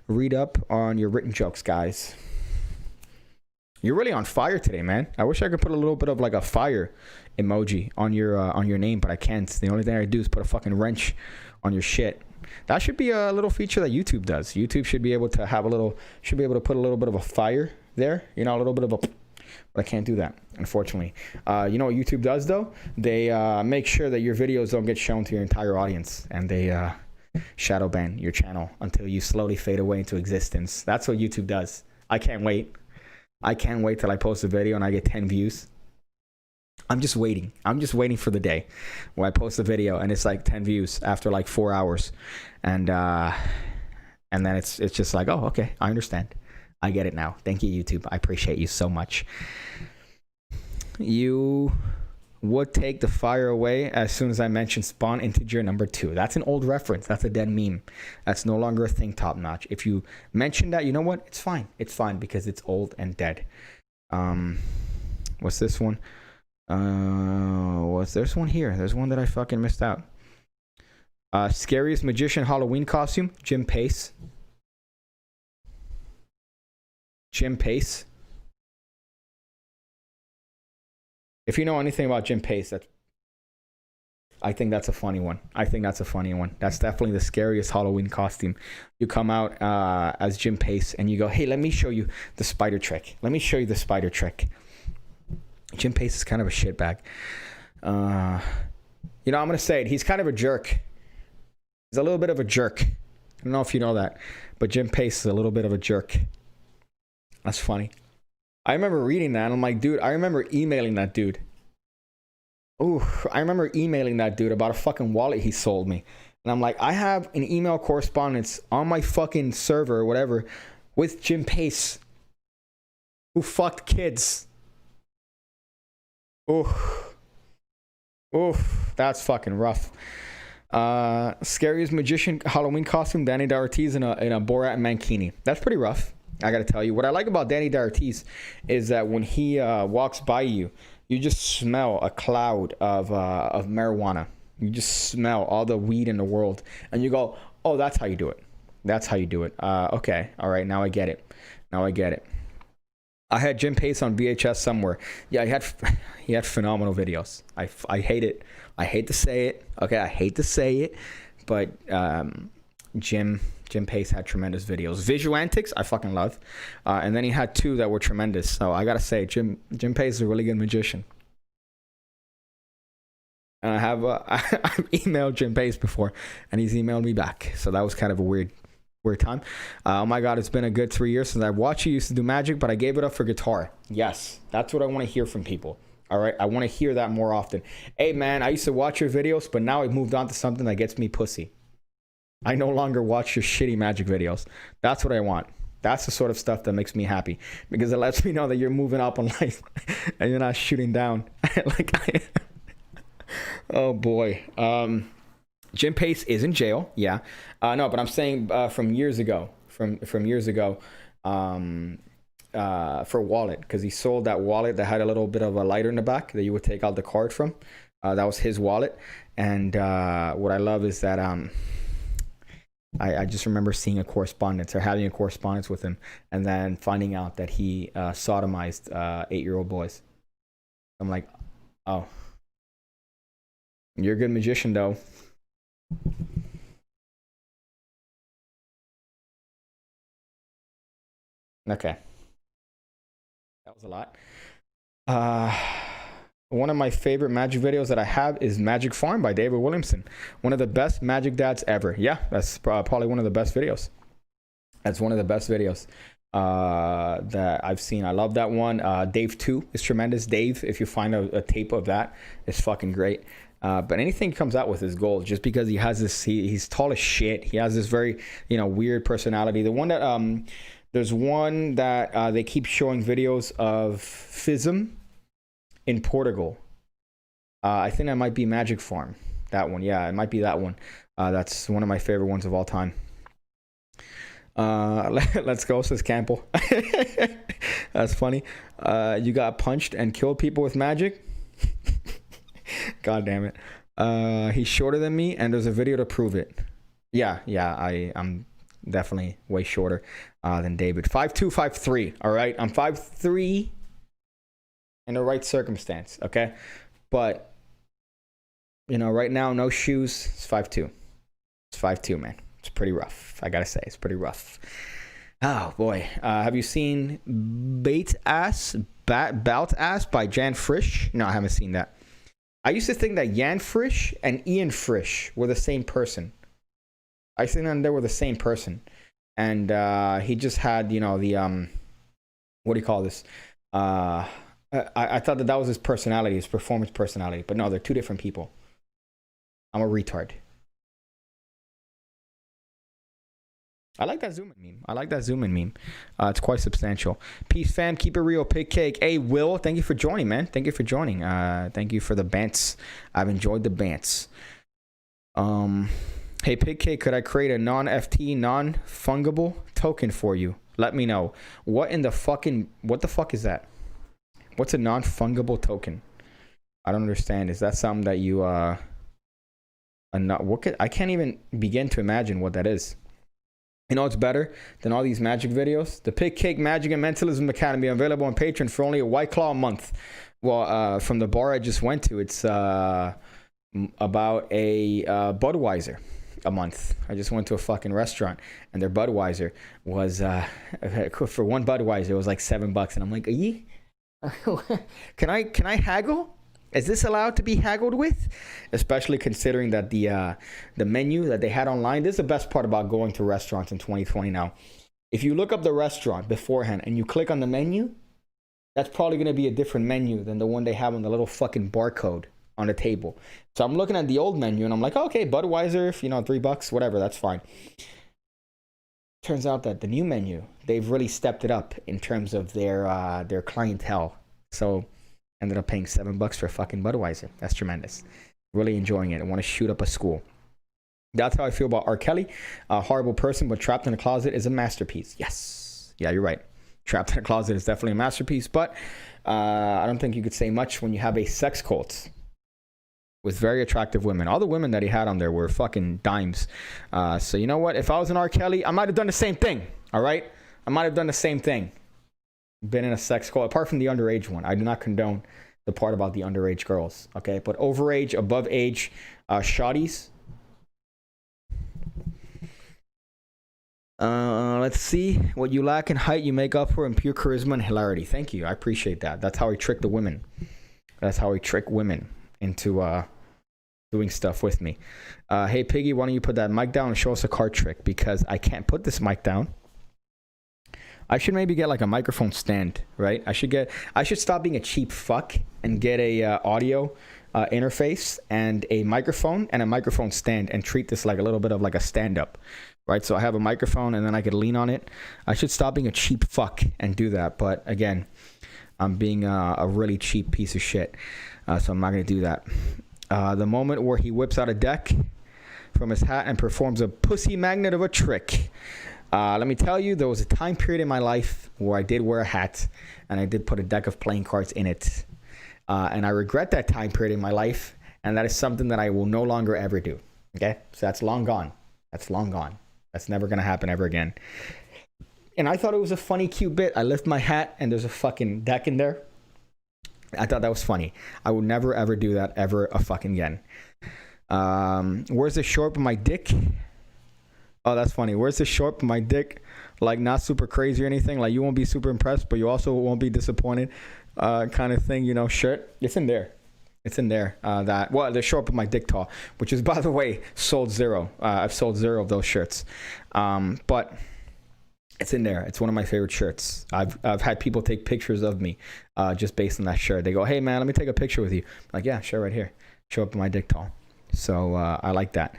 Read up on your written jokes, guys. You're really on fire today, man. I wish I could put a little bit of like a fire emoji on your name, but I can't. The only thing I do is put a fucking wrench on your shit. That should be a little feature that YouTube does. YouTube should be able to have should be able to put a little bit of a fire there. You know, a little bit of a, but I can't do that, unfortunately. You know what YouTube does though? They make sure that your videos don't get shown to your entire audience, and they shadow ban your channel until you slowly fade away into existence. That's what YouTube does. I can't wait. I can't wait till I post a video and I get 10 views. I'm just waiting. I'm just waiting for the day where I post a video and it's like 10 views after like 4 hours. And then it's just like, oh, okay, I understand. I get it now. Thank you, YouTube. I appreciate you so much. You would take the fire away as soon as I mentioned spawn integer number 2. That's an old reference. That's a dead meme. That's no longer a thing, top notch. If you mention that, you know what? It's fine. It's fine because it's old and dead. What's this one? There's one here. There's one that I fucking missed out. Scariest magician Halloween costume? Jim Pace. Jim Pace. If you know anything about Jim Pace, I think that's a funny one. I think that's a funny one. That's definitely the scariest Halloween costume. You come out as Jim Pace and you go, hey, let me show you the spider trick. Let me show you the spider trick. Jim Pace is kind of a shitbag. You know, I'm going to say it. He's kind of a jerk. He's a little bit of a jerk. I don't know if you know that, but Jim Pace is a little bit of a jerk. That's funny. I remember reading that and I'm like, dude, I remember emailing that dude. Ooh, I remember emailing that dude about a fucking wallet he sold me. And I'm like, I have an email correspondence on my fucking server or whatever with Jim Pace, who fucked kids. Oof. Oof. That's fucking rough. Scariest magician Halloween costume, Danny D'Ortiz in a Borat mankini. That's pretty rough. I gotta tell you, what I like about Danny D'Ortiz is that when he walks by you, you just smell a cloud of marijuana. You just smell all the weed in the world, and you go, "Oh, that's how you do it. That's how you do it." Okay, all right, now I get it. Now I get it. I had Jim Pace on VHS somewhere. Yeah, he had phenomenal videos. I hate it. I hate to say it. Okay, I hate to say it, but Jim Pace had tremendous videos. Visual Antics, I fucking love. And then he had 2 that were tremendous. So I gotta say, Jim Pace is a really good magician. And I've emailed Jim Pace before, and he's emailed me back. So that was kind of a weird time. Oh my God, it's been a good 3 years since I watched you. Used to do magic, but I gave it up for guitar. Yes, that's what I want to hear from people. All right, I want to hear that more often. Hey man, I used to watch your videos, but now I've moved on to something that gets me pussy. I no longer watch your shitty magic videos. That's what I want. That's the sort of stuff that makes me happy, because it lets me know that you're moving up in life and you're not shooting down. Oh boy. Jim Pace is in jail. Yeah. No, but I'm saying from years ago, from years ago, for wallet, because he sold that wallet that had a little bit of a lighter in the back that you would take out the card from. That was his wallet. And what I love is that I just remember seeing a correspondence or having a correspondence with him, and then finding out that he sodomized 8-year-old boys. I'm like, oh, you're a good magician, though. Okay, that was a lot. One of my favorite magic videos that I have is Magic Farm by David Williamson. One of the best magic dads ever. Yeah, that's probably one of the best videos. That's one of the best videos that I've seen. I love that one. Dave 2 is tremendous. Dave, if you find a tape of that, is fucking great. But anything he comes out with is gold, just because he has this, he's tall as shit. He has this very, weird personality. The one that, there's one that they keep showing videos of FISM in Portugal. I think that might be Magic Farm. That one, yeah, it might be that one. That's one of my favorite ones of all time. Let's go, says Campbell. That's funny. You got punched and killed people with magic? God damn it. He's shorter than me, and there's a video to prove it. Yeah, I'm definitely way shorter than David. 5'2", 5'3", all right? I'm 5'3", in the right circumstance, okay? But, right now, no shoes, it's 5'2". It's 5'2", man. It's pretty rough. I gotta say, it's pretty rough. Oh, boy. Have you seen Bout Ass by Jan Frisch? No, I haven't seen that. I used to think that Jan Frisch and Ian Frisch were the same person. I think that they were the same person. And he just had, the, what do you call this? I thought that was his personality, his performance personality. But no, they're two different people. I'm a retard. I like that zoom in meme. It's quite substantial. Peace, fam. Keep it real. Pigcake. Hey, Will. Thank you for joining, man. Thank you for joining. Thank you for the bants. I've enjoyed the bants. Hey, Pigcake, could I create a non-FT, non-fungible token for you? Let me know. What the fuck is that? What's a non-fungible token? I don't understand. Is that something that you I can't even begin to imagine what that is. It's better than all these magic videos. The Pigcake Magic and Mentalism Academy available on Patreon for only a White Claw a month. Well, from the bar I just went to, it's about a Budweiser a month. I just went to a fucking restaurant, and their Budweiser was for one Budweiser it was like $7, and I'm like, can I haggle? Is this allowed to be haggled with? Especially considering that the menu that they had online, this is the best part about going to restaurants in 2020 now. If you look up the restaurant beforehand and you click on the menu, that's probably going to be a different menu than the one they have on the little fucking barcode on the table. So I'm looking at the old menu and I'm like, okay, Budweiser, $3, whatever, that's fine. Turns out that the new menu, they've really stepped it up in terms of their clientele. So ended up paying $7 for a fucking Budweiser. That's tremendous. Really enjoying it. I want to shoot up a school. That's how I feel about R. Kelly. A horrible person, but Trapped in a Closet is a masterpiece. Yes. Yeah, you're right. Trapped in a Closet is definitely a masterpiece, but I don't think you could say much when you have a sex cult with very attractive women. All the women that he had on there were fucking dimes. So you know what? If I was an R. Kelly, I might have done the same thing. All right? I might have done the same thing. Been in a sex cult, apart from the underage one. I do not condone the part about the underage girls, okay? But overage, above age, shotties. Let's see. What you lack in height, you make up for in pure charisma and hilarity. Thank you. I appreciate that. That's how I trick the women. That's how I trick women into doing stuff with me. Hey, Piggy, why don't you put that mic down and show us a card trick? Because I can't put this mic down. I should maybe get like a microphone stand, right? I should stop being a cheap fuck and get a audio interface and a microphone stand and treat this like a little bit of like a stand-up, right? So I have a microphone and then I could lean on it. I should stop being a cheap fuck and do that. But again, I'm being a really cheap piece of shit. So I'm not going to do that. The moment where he whips out a deck from his hat and performs a pussy magnet of a trick. Let me tell you, there was a time period in my life where I did wear a hat and I did put a deck of playing cards in it. And I regret that time period in my life. And that is something that I will no longer ever do. Okay? So that's long gone. That's long gone. That's never gonna happen ever again. And I thought it was a funny, cute bit. I lift my hat and there's a fucking deck in there. I thought that was funny. I would never ever do that ever a fucking again. Where's the short of my dick? Oh, that's funny. Where's the short of my dick? Like not super crazy or anything. Like you won't be super impressed, but you also won't be disappointed. Kind of thing, you know, shirt. It's in there. It's in there. The short of my dick tall, which is, by the way, sold 0. I've sold 0 of those shirts. But it's in there. It's one of my favorite shirts. I've had people take pictures of me just based on that shirt. They go, hey man, let me take a picture with you. I'm like, yeah, sure, right here. Show up my dick tall. So I like that.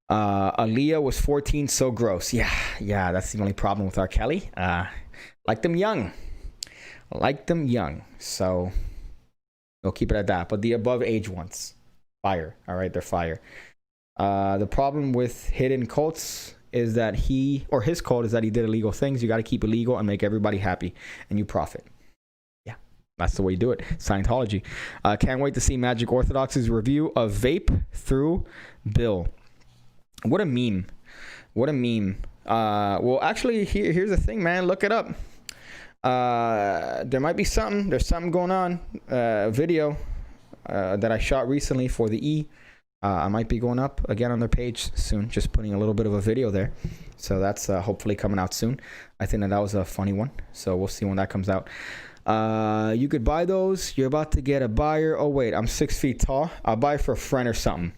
Aaliyah was 14, so gross. Yeah, that's the only problem with R. Kelly. Like them young. So we'll keep it at that. But the above age ones, fire. All right, they're fire. The problem with hidden cults is that his cult is that he did illegal things. You got to keep it legal and make everybody happy, and you profit. Yeah, that's the way you do it. Scientology. Can't wait to see Magic Orthodox's review of Vape Through Bill. What a meme. Well, actually, here's the thing, man. Look it up. There might be something. There's something going on. Video that I shot recently for the E. I might be going up again on their page soon, just putting a little bit of a video there. So that's hopefully coming out soon. I think that was a funny one. So we'll see when that comes out. You could buy those. You're about to get a buyer. Oh, wait, I'm 6 feet tall. I'll buy for a friend or something.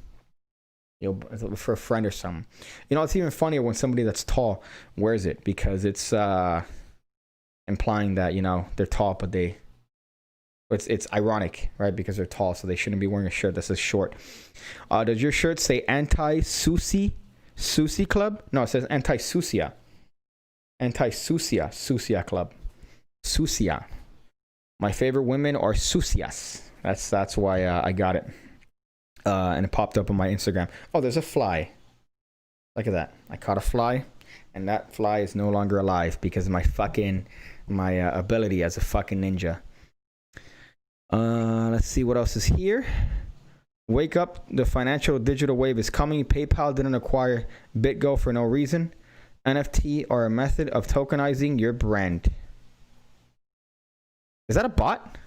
For a friend or something. You know, it's even funnier when somebody that's tall wears it because it's implying that, you know, they're tall, but it's ironic, right? Because they're tall, so they shouldn't be wearing a shirt that says short. Does your shirt say anti-Susie Club? No, it says anti-Susia. Susia Club. Susia. My favorite women are Susias. That's why I got it. And it popped up on my Instagram. Oh, there's a fly. Look at that. I caught a fly, and that fly is no longer alive because of my ability as a fucking ninja. Let's see what else is here. Wake up, the financial digital wave is coming. PayPal didn't acquire BitGo for no reason. NFT are a method of tokenizing your brand. Is that a bot?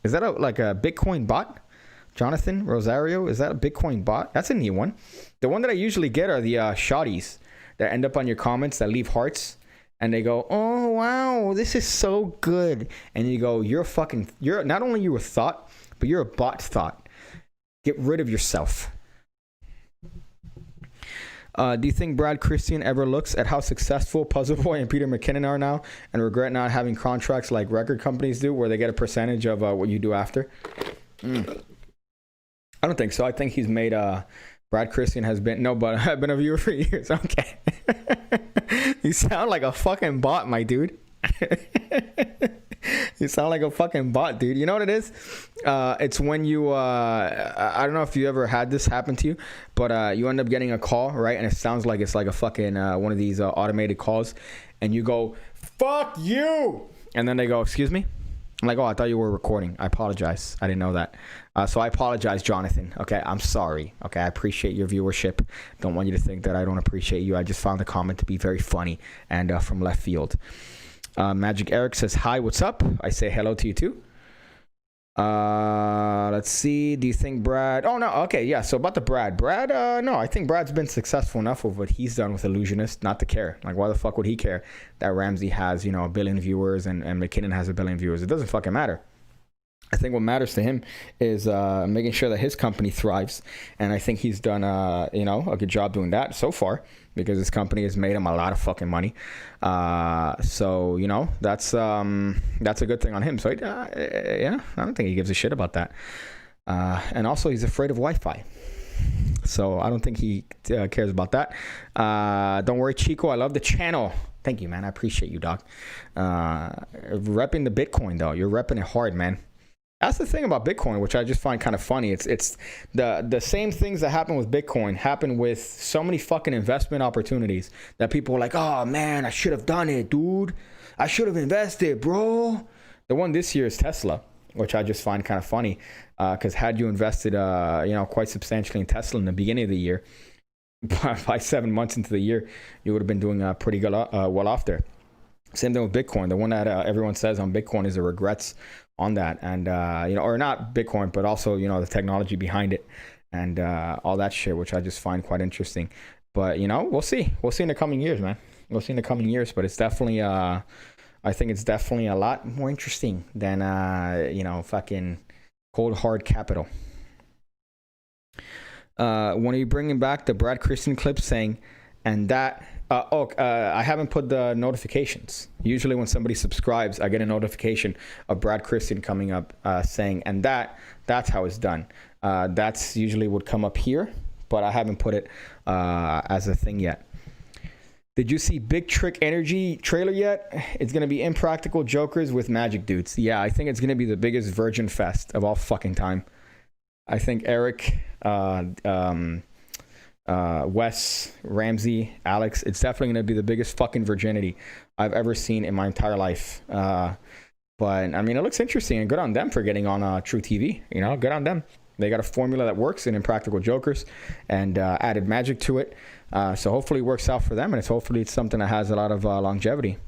Is that like a Bitcoin bot? Jonathan Rosario, is that a Bitcoin bot? That's a new one. The one that I usually get are the shotties that end up on your comments that leave hearts. And they go, oh, wow, this is so good. And you go, you're not only you a thought, but you're a bot thought. Get rid of yourself. Do you think Brad Christian ever looks at how successful Puzzle Boy and Peter McKinnon are now and regret not having contracts like record companies do where they get a percentage of what you do after? I don't think so. I think he's made... Brad Christian has been... No, but I've been a viewer for years. Okay. You sound like a fucking bot, my dude. You sound like a fucking bot, dude. You know what it is? It's when you... I don't know if you ever had this happen to you, but you end up getting a call, right? And it sounds like it's like a fucking... one of these automated calls. And you go, fuck you! And then they go, excuse me? I'm like, oh, I thought you were recording. I apologize. I didn't know that. So I apologize, Jonathan. Okay, I'm sorry. Okay, I appreciate your viewership. Don't want you to think that I don't appreciate you. I just found the comment to be very funny and from left field. Magic Eric says, hi, what's up? I say hello to you too. Let's see. Do you think Brad... Oh, no. Okay, yeah. So about the Brad. No, I think Brad's been successful enough with what he's done with Illusionist not to care. Like, why the fuck would he care that Ramsey has, 1 billion viewers and McKinnon has 1 billion viewers? It doesn't fucking matter. I think what matters to him is making sure that his company thrives. And I think he's done, a good job doing that so far because his company has made him a lot of fucking money. So, that's a good thing on him. So, yeah, I don't think he gives a shit about that. And also, he's afraid of Wi-Fi. So, I don't think he cares about that. Don't worry, Chico. I love the channel. Thank you, man. I appreciate you, dog. Repping the Bitcoin, though. You're repping it hard, man. That's the thing about Bitcoin, which I just find kind of funny. It's the same things that happen with Bitcoin happen with so many fucking investment opportunities that people are like, oh man, I should have done it, dude. I should have invested, bro. The one this year is Tesla, which I just find kind of funny because had you invested, quite substantially in Tesla in the beginning of the year, by 7 months into the year, you would have been doing pretty good, well off there. Same thing with Bitcoin. The one that everyone says on Bitcoin is the regrets on that, and or not Bitcoin, but also the technology behind it and all that shit, which I just find quite interesting. But we'll see in the coming years, man. We'll see in the coming years. But it's definitely I think it's definitely a lot more interesting than fucking cold hard capital. When are you bringing back the Brad Christian clip saying, and that? I haven't put the notifications. Usually when somebody subscribes, I get a notification of Brad Christian coming up saying, and that's how it's done. That's usually would come up here, but I haven't put it as a thing yet. Did you see Big Trick Energy trailer yet? It's going to be Impractical Jokers with Magic Dudes. Yeah, I think it's going to be the biggest virgin fest of all fucking time. I think Eric, Wes, Ramsey, Alex, it's definitely going to be the biggest fucking virginity I've ever seen in my entire life. But I mean, it looks interesting, and good on them for getting on True TV. Good on them. They got a formula that works in Impractical Jokers and added magic to it. So hopefully it works out for them, and hopefully it's something that has a lot of longevity.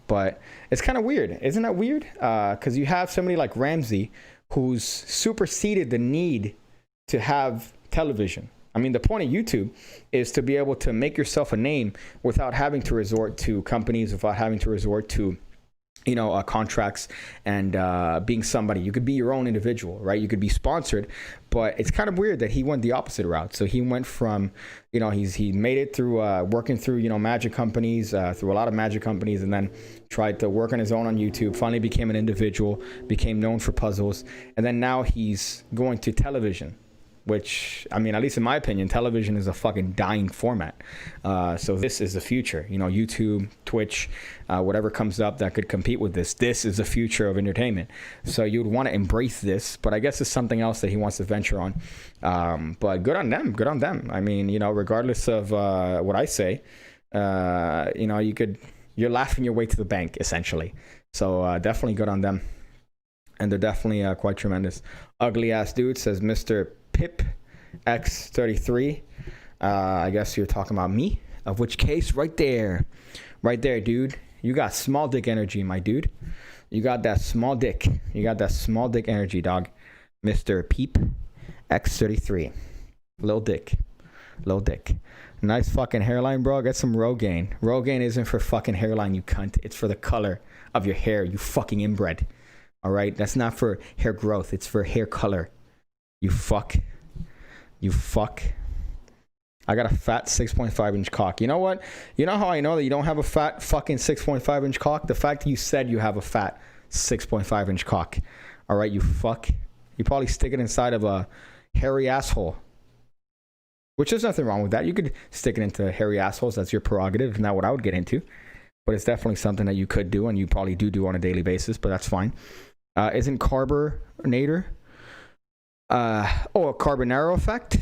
But it's kind of weird. Isn't that weird? Because you have somebody like Ramsey who's superseded the need to have television. I mean, the point of YouTube is to be able to make yourself a name without having to resort to companies, without having to resort to contracts and being somebody. You could be your own individual, right? You could be sponsored, but it's kind of weird that he went the opposite route. So he went from, he made it through working through, magic companies, through a lot of magic companies, and then tried to work on his own on YouTube, finally became an individual, became known for puzzles, and then now he's going to television. Which, I mean, at least in my opinion, television is a fucking dying format. So this is the future. YouTube, Twitch, whatever comes up that could compete with this. This is the future of entertainment. So you'd want to embrace this, but I guess it's something else that he wants to venture on. But good on them. Good on them. I mean, regardless of what I say, you're laughing your way to the bank, essentially. So definitely good on them. And they're definitely quite tremendous. Ugly ass dude, says Mr. Pip X33. I guess you're talking about me. Of which case, right there, dude. You got small dick energy, my dude. You got that small dick. You got that small dick energy, dog. Mr. Peep X33. Little dick. Nice fucking hairline, bro. Get some Rogaine. Rogaine isn't for fucking hairline, you cunt. It's for the color of your hair, you fucking inbred. All right? That's not for hair growth. It's for hair color. You fuck. I got a fat 6.5 inch cock. You know what? You know how I know that you don't have a fat fucking 6.5 inch cock? The fact that you said you have a fat 6.5 inch cock. All right, you fuck. You probably stick it inside of a hairy asshole. Which there's nothing wrong with that. You could stick it into hairy assholes. That's your prerogative. Not what I would get into. But it's definitely something that you could do, and you probably do on a daily basis, but that's fine. Isn't Carbonator? A Carbonaro effect?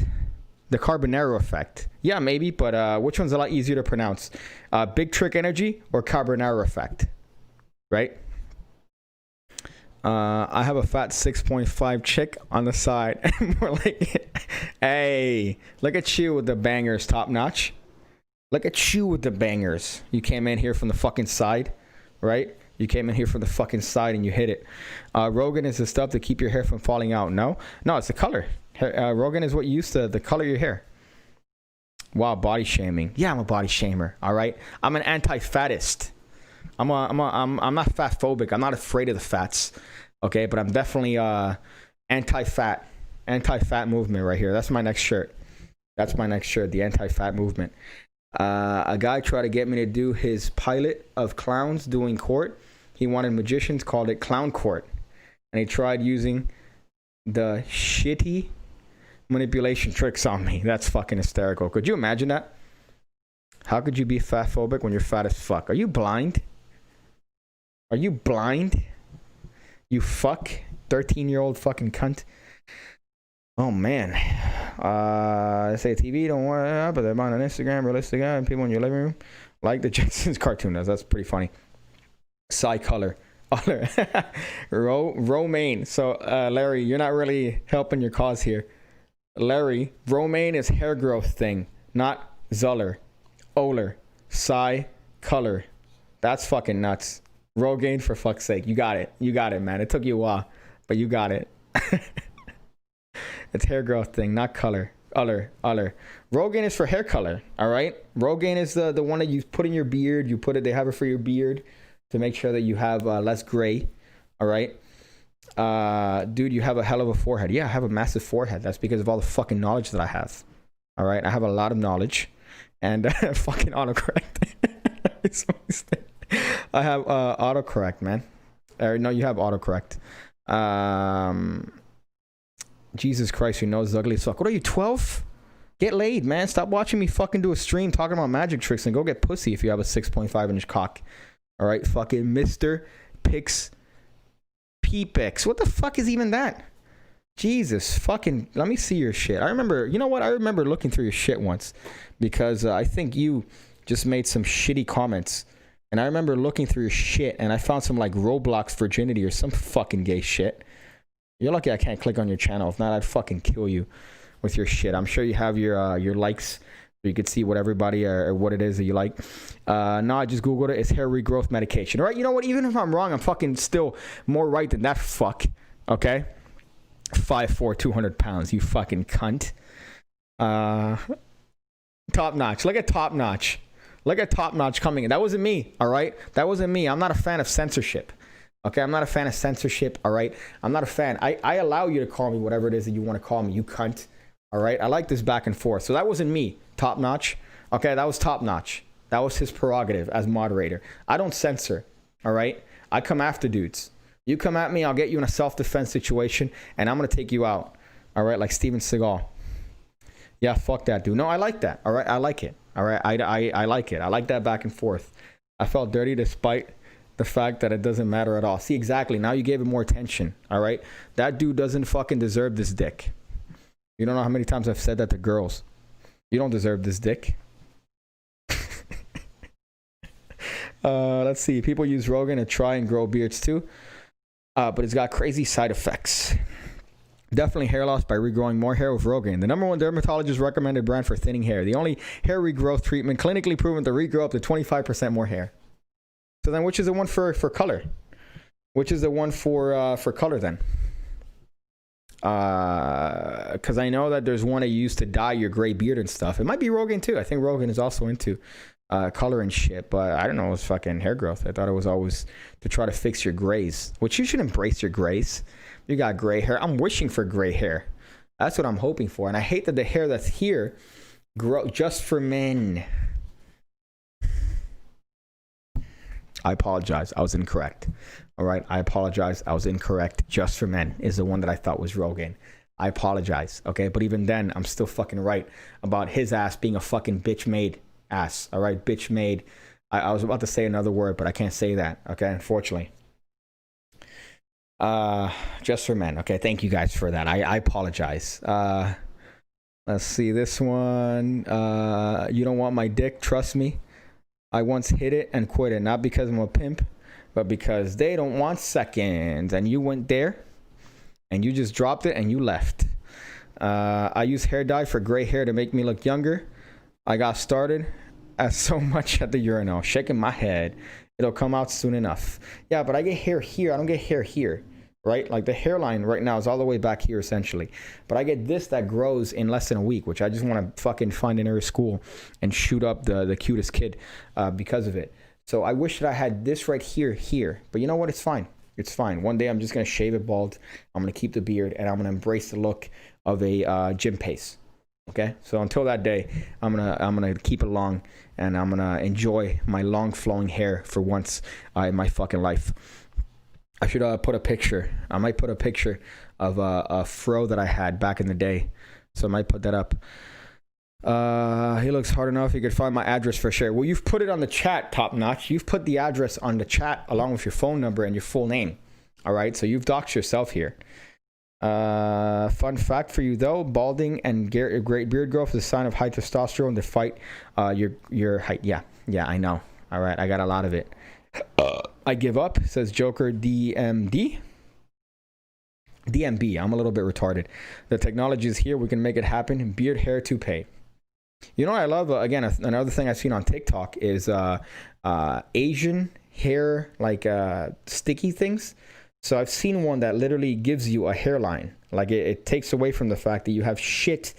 The Carbonaro effect. Yeah, maybe, but which one's a lot easier to pronounce? Big Trick Energy or Carbonaro effect? Right? I have a fat 6.5 chick on the side. We're like, hey, look at you with the bangers, top notch. Look at you with the bangers. You came in here from the fucking side, right? You came in here from the fucking side and you hit it. Rogan is the stuff to keep your hair from falling out. No, it's the color. Rogan is what you used to, the color of your hair. Wow, body shaming. Yeah, I'm a body shamer. All right, I'm an anti-fattist. I'm not fat phobic. I'm not afraid of the fats. Okay, but I'm definitely anti-fat movement right here. That's my next shirt. The anti-fat movement. A guy tried to get me to do his pilot of clowns doing court. He wanted magicians, called it clown court. And he tried using the shitty manipulation tricks on me. That's fucking hysterical. Could you imagine that? How could you be fat phobic when you're fat as fuck? Are you blind? You fuck 13-year-old fucking cunt. Oh man. I say TV, don't worry, but they're on Instagram, realistic guy, and people in your living room like the Jetsons cartoon. That's pretty funny. Side color. Romaine. So Larry, you're not really helping your cause here. Larry, romaine is hair growth thing, not Zuller, Oler, Psy, Color. That's fucking nuts. Rogaine, for fuck's sake. You got it. You got it, man. It took you a while, but you got it. It's hair growth thing, not color. Other. Rogaine is for hair color, all right? Rogaine is the one that you put in your beard. You put it, they have it for your beard to make sure that you have less gray, all right? Dude, you have a hell of a forehead. Yeah, I have a massive forehead. That's because of all the fucking knowledge that I have, all right? I have a lot of knowledge and fucking autocorrect. I have autocorrect, man. No, you have autocorrect. Jesus Christ, your nose is ugly as fuck. What are you, 12? Get laid, man. Stop watching me fucking do a stream talking about magic tricks and go get pussy if you have a 6.5-inch cock. All right, fucking Mr. Pigcake. What the fuck is even that? Jesus, fucking, let me see your shit. I remember, you know what? I remember looking through your shit once because I think you just made some shitty comments. And I remember looking through your shit and I found some like Roblox virginity or some fucking gay shit. You're lucky I can't click on your channel. If not, I'd fucking kill you with your shit. I'm sure you have your likes so you could see what everybody or what it is that you like. No, I just Googled it. It's hair regrowth medication. All right, you know what? Even if I'm wrong, I'm fucking still more right than that fuck. Okay? 5'4", 200 pounds. You fucking cunt. Top notch. Look at top notch. Look at top notch coming in. That wasn't me. All right? That wasn't me. I'm not a fan of censorship. Okay, I'm not a fan of censorship, all right? I'm not a fan. I allow you to call me whatever it is that you want to call me, you cunt, all right? I like this back and forth. So that wasn't me, top notch. Okay, that was top notch. That was his prerogative as moderator. I don't censor, all right? I come after dudes. You come at me, I'll get you in a self-defense situation, and I'm going to take you out, all right? Like Steven Seagal. Yeah, fuck that dude. No, I like that, all right? I like it, all right? I like it. I like that back and forth. I felt dirty despite the fact that it doesn't matter at all. See, exactly. Now you gave it more attention. All right. That dude doesn't fucking deserve this dick. You don't know how many times I've said that to girls. You don't deserve this dick. Let's see. People use Rogaine to try and grow beards too. But it's got crazy side effects. Definitely hair loss by regrowing more hair with Rogaine. The #1 dermatologist recommended brand for thinning hair. The only hair regrowth treatment clinically proven to regrow up to 25% more hair. So then which is the one for color? Which is the one for color then? Because I know that there's one I use to dye your gray beard and stuff. It might be Rogaine too. I think Rogaine is also into color and shit. But I don't know. It was fucking hair growth. I thought it was always to try to fix your grays. Which you should embrace your grays. You got gray hair. I'm wishing for gray hair. That's what I'm hoping for. And I hate that the hair that's here grow just for men. I apologize. I was incorrect. All right. I apologize. I was incorrect. Just for Men is the one that I thought was Rogaine. I apologize. Okay. But even then, I'm still fucking right about his ass being a fucking bitch made ass. All right. Bitch made. I was about to say another word, but I can't say that. Okay. Unfortunately. Just for Men. Okay. Thank you guys for that. I apologize. Let's see this one. You don't want my dick. Trust me. I once hit it and quit it, not because I'm a pimp, but because they don't want seconds. And you went there, and you just dropped it, and you left. I use hair dye for gray hair to make me look younger. I got started at so much at the urinal, shaking my head. It'll come out soon enough. Yeah, but I get hair here. I don't get hair here, right? Like the hairline right now is all the way back here, essentially. But I get this that grows in less than a week, which I just want to fucking find in every school and shoot up the cutest kid because of it. So I wish that I had this right here. But you know what? It's fine. It's fine. One day I'm just going to shave it bald. I'm going to keep the beard, and I'm going to embrace the look of a gym pace. Okay? So until that day, I'm gonna keep it long, and I'm going to enjoy my long flowing hair for once in my fucking life. I should put a picture. I might put a picture of a fro that I had back in the day. So I might put that up. He looks hard enough. You could find my address for sure. Well, you've put it on the chat, top notch. You've put the address on the chat along with your phone number and your full name. All right. So you've doxed yourself here. Fun fact for you though: balding and great beard growth is a sign of high testosterone to fight your height. Yeah, I know. All right, I got a lot of it. I give up, says Joker DMB. I'm a little bit retarded. The technology is here. We can make it happen. Beard, hair, toupee. You know what I love? Again, another thing I've seen on TikTok is Asian hair, like sticky things. So I've seen one that literally gives you a hairline. Like it takes away from the fact that you have shit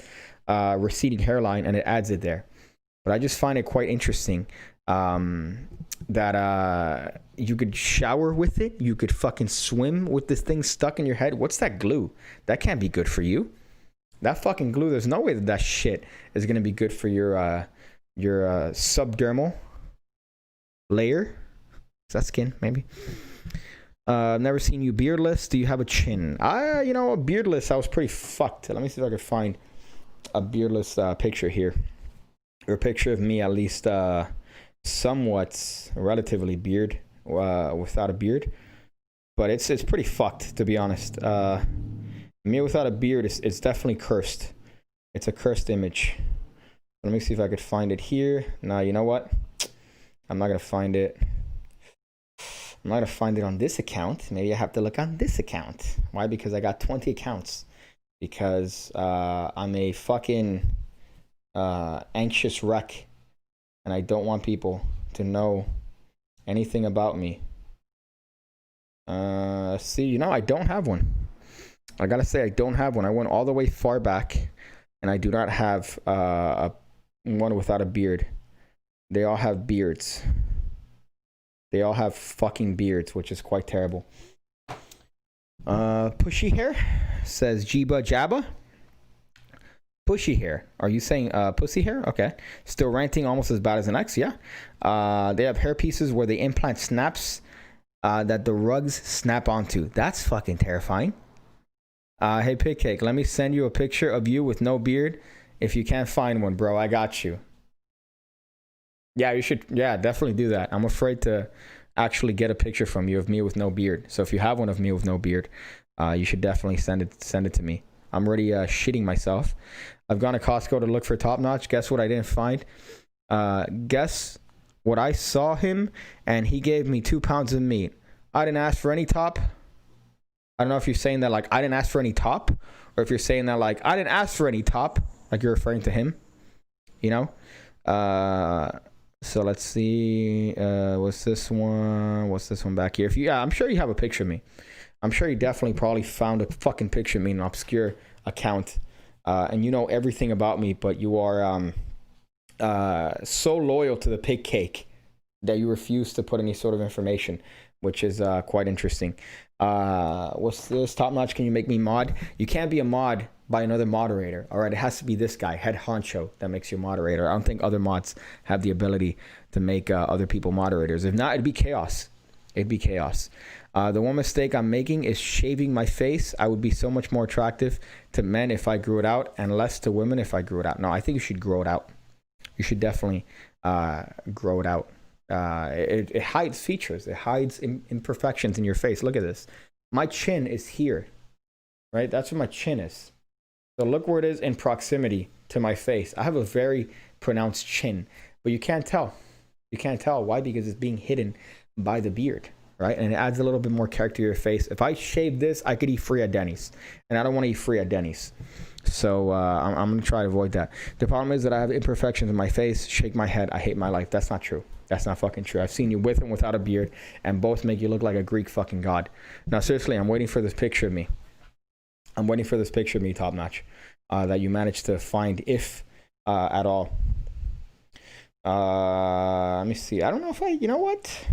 receding hairline and it adds it there. But I just find it quite interesting that you could shower with it. You could fucking swim with this thing stuck in your head. What's that glue? That can't be good for you. That fucking glue, there's no way that that shit is going to be good for your subdermal layer. Is that skin, maybe? Never seen you beardless. Do you have a chin? Beardless, I was pretty fucked. Let me see if I can find a beardless picture here. Or a picture of me, at least somewhat relatively beard, without a beard. But it's pretty fucked, to be honest. Me without a beard is definitely cursed. It's a cursed image. Let me see if I could find it here. Nah, you know what? I'm not gonna find it. I'm not gonna find it on this account. Maybe I have to look on this account. Why? Because I got 20 accounts. Because I'm a fucking anxious wreck, and I don't want people to know anything about me. See, I don't have one. I gotta say, I don't have one. I went all the way far back, and I do not have one without a beard. They all have beards. They all have fucking beards, which is quite terrible. Pushy hair, says Jiba Jabba. Pushy hair. Are you saying pussy hair? Okay. Still ranting almost as bad as an ex, yeah. They have hair pieces where they implant snaps that the rugs snap onto. That's fucking terrifying. Hey, Pigcake, let me send you a picture of you with no beard. If you can't find one, bro, I got you. Yeah, you should. Yeah, definitely do that. I'm afraid to actually get a picture from you of me with no beard. So if you have one of me with no beard, you should definitely send it to me. I'm already shitting myself. I've gone to Costco to look for Top Notch. Guess what I didn't find? Guess what I saw him, and he gave me 2 pounds of meat. I didn't ask for any top. I don't know if you're saying that like I didn't ask for any top, or if you're saying that like I didn't ask for any top, like you're referring to him, So let's see. What's this one? What's this one back here? I'm sure you have a picture of me. I'm sure you definitely probably found a fucking picture of me in an obscure account, and you know everything about me, but you are so loyal to the Pigcake that you refuse to put any sort of information, which is quite interesting. What's this? Top Notch, can you make me mod? You can't be a mod by another moderator. All right, it has to be this guy, Head Honcho, that makes you a moderator. I don't think other mods have the ability to make other people moderators. If not, it'd be chaos. It'd be chaos. The one mistake I'm making is shaving my face. I would be so much more attractive to men if I grew it out, and less to women if I grew it out. No, I think you should grow it out. You should definitely grow it out. It hides features. It hides imperfections in your face. Look at this. My chin is here, right? That's where my chin is. So look where it is in proximity to my face. I have a very pronounced chin, but you can't tell. You can't tell. Why? Because it's being hidden by the beard, right? And it adds a little bit more character to your face. If I shave this, I could eat free at Denny's, and I don't want to eat free at Denny's. So I'm going to try to avoid that. The problem is that I have imperfections in my face. Shake my head. I hate my life. That's not true. That's not fucking true. I've seen you with and without a beard, and both make you look like a Greek fucking god. Now, seriously, I'm waiting for this picture of me. I'm waiting for this picture of me, Top Notch, that you managed to find, if at all. Let me see. I don't know if you know what?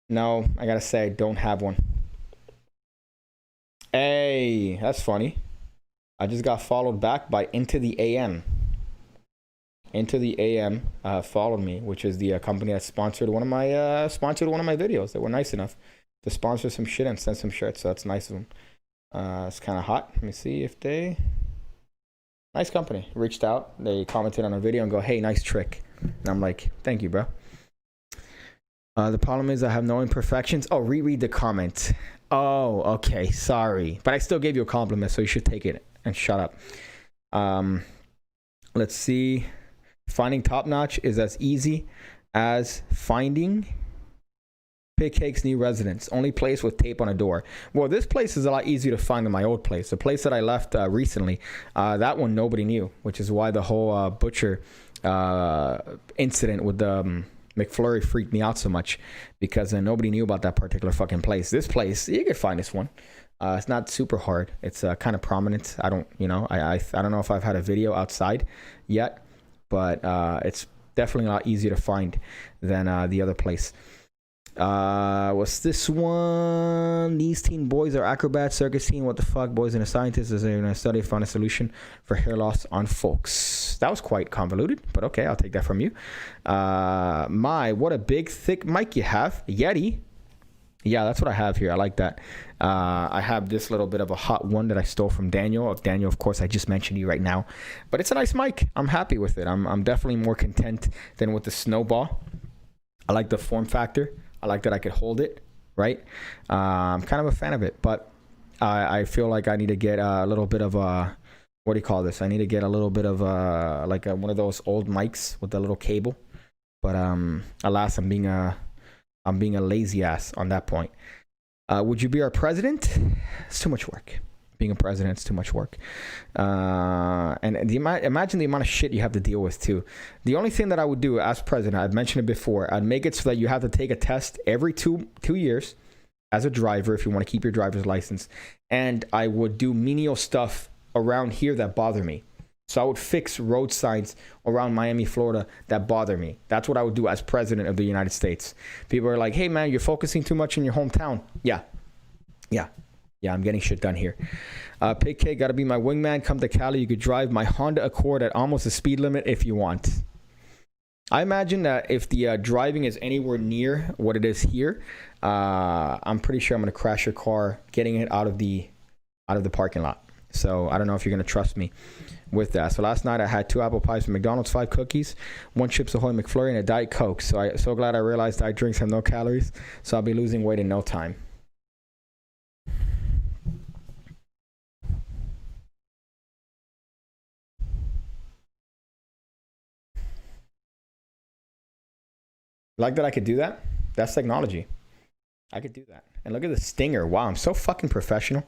No, I gotta say, I don't have one. Hey, that's funny. I just got followed back by Into the AM. Into the AM followed me, which is the company that sponsored one of my videos. They were nice enough to sponsor some shit and send some shirts, so that's nice of them. It's kind of hot. Let me see if they... Nice company. Reached out. They commented on a video and go, hey, nice trick. And I'm like, thank you, bro. The problem is I have no imperfections. Oh, reread the comment. Oh, okay. Sorry. But I still gave you a compliment, so you should take it and shut up. Let's see. Finding Top Notch is as easy as finding Pigcake's new residence. Only place with tape on a door. Well, this place is a lot easier to find than my old place. The place that I left recently, that one nobody knew, which is why the whole butcher incident with the McFlurry freaked me out so much, because nobody knew about that particular fucking place. This place, you can find this one. It's not super hard. It's kind of prominent. I don't know if I've had a video outside yet, but it's definitely a lot easier to find than the other place. What's this one? These teen boys are acrobats, circus teen. What the fuck? Boys and a scientist is in a study found a solution for hair loss on folks. That was quite convoluted, but okay, I'll take that from you. What a big thick mic you have. Yeti. Yeah, that's what I have here. I like that. I have this little bit of a hot one that I stole from Daniel. Daniel, of course, I just mentioned you right now. But it's a nice mic. I'm happy with it. I'm definitely more content than with the Snowball. I like the form factor. I like that I could hold it, right? I'm kind of a fan of it. But I feel like I need to get a little bit of a... What do you call this? I need to get a little bit of one of those old mics with the little cable. But alas, I'm being a lazy ass on that point. Would you be our president? It's too much work. Being a president is too much work. And imagine the amount of shit you have to deal with too. The only thing that I would do as president, I've mentioned it before, I'd make it so that you have to take a test every two years as a driver if you want to keep your driver's license. And I would do menial stuff around here that bother me. So I would fix road signs around Miami, Florida that bother me. That's what I would do as president of the United States. People are like, hey, man, you're focusing too much in your hometown. Yeah, I'm getting shit done here. Pigcake, got to be my wingman. Come to Cali. You could drive my Honda Accord at almost the speed limit if you want. I imagine that if the driving is anywhere near what it is here, I'm pretty sure I'm going to crash your car getting it out of the parking lot. So I don't know if you're going to trust me with that. So last night I had 2 apple pies from McDonald's, 5 cookies, 1 Chips Ahoy McFlurry, and a Diet Coke. So glad I realized diet drinks have no calories. So I'll be losing weight in no time. Like that I could do that? That's technology. I could do that. And look at the stinger. Wow, I'm so fucking professional.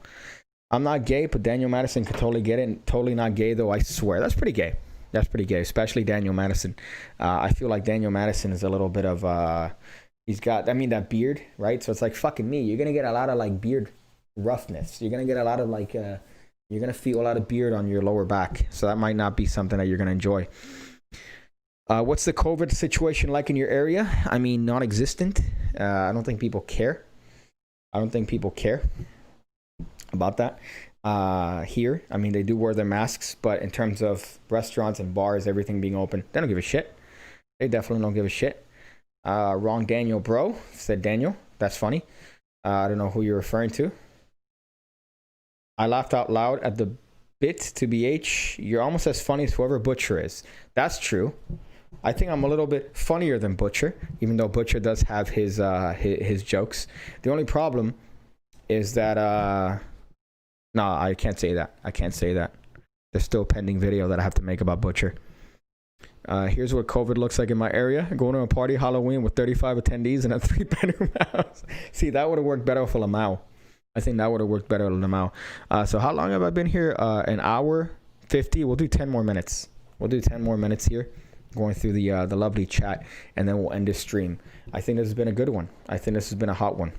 I'm not gay, but Daniel Madison could totally get it. Totally not gay, though, I swear. That's pretty gay. That's pretty gay, especially Daniel Madison. I feel like Daniel Madison is a little bit of... he's got, that beard, right? So it's like, fucking me. You're going to get a lot of, like, beard roughness. You're going to get a lot of, like... you're going to feel a lot of beard on your lower back. So that might not be something that you're going to enjoy. What's the COVID situation like in your area? I mean, non-existent. I don't think people care. About that here. I mean, they do wear their masks, but in terms of restaurants and bars, everything being open, they don't give a shit. They definitely don't give a shit. Wrong Daniel, bro, said Daniel. That's funny. I don't know who you're referring to. I laughed out loud at the bit to BH. You're almost as funny as whoever Butcher is. That's true. I think I'm a little bit funnier than Butcher, even though Butcher does have his jokes. The only problem is that no, I can't say that. There's still a pending video that I have to make about Butcher. Here's what COVID looks like in my area. Going to a party Halloween with 35 attendees in a 3-bedroom house. See, that would have worked better for Lamau. I think that would have worked better for Lamau. So how long have I been here? An hour 50. We'll do 10 more minutes. Here, going through the lovely chat, and then we'll end this stream. I think this has been a good one. I think this has been a hot one.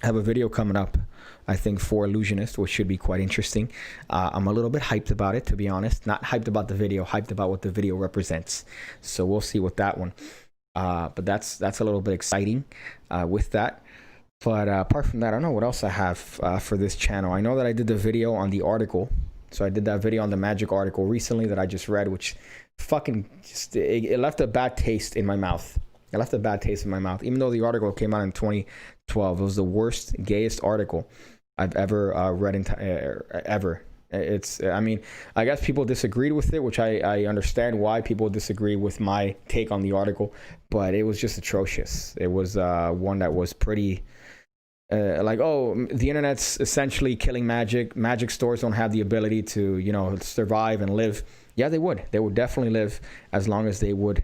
I have a video coming up, I think, for Illusionist, which should be quite interesting. I'm a little bit hyped about it, to be honest. Not hyped about the video, hyped about what the video represents. So we'll see with that one. But that's a little bit exciting with that. But apart from that, I don't know what else I have for this channel. I know that I did the video on the article. So I did that video on the magic article recently that I just read, which fucking just, it left a bad taste in my mouth. Even though the article came out in 2012. It was the worst, gayest article I've ever read ever. I guess people disagreed with it, which I understand why people disagree with my take on the article, but it was just atrocious. It was one that was pretty... the internet's essentially killing magic. Magic stores don't have the ability to, survive and live. Yeah, they would. They would definitely live as long as they would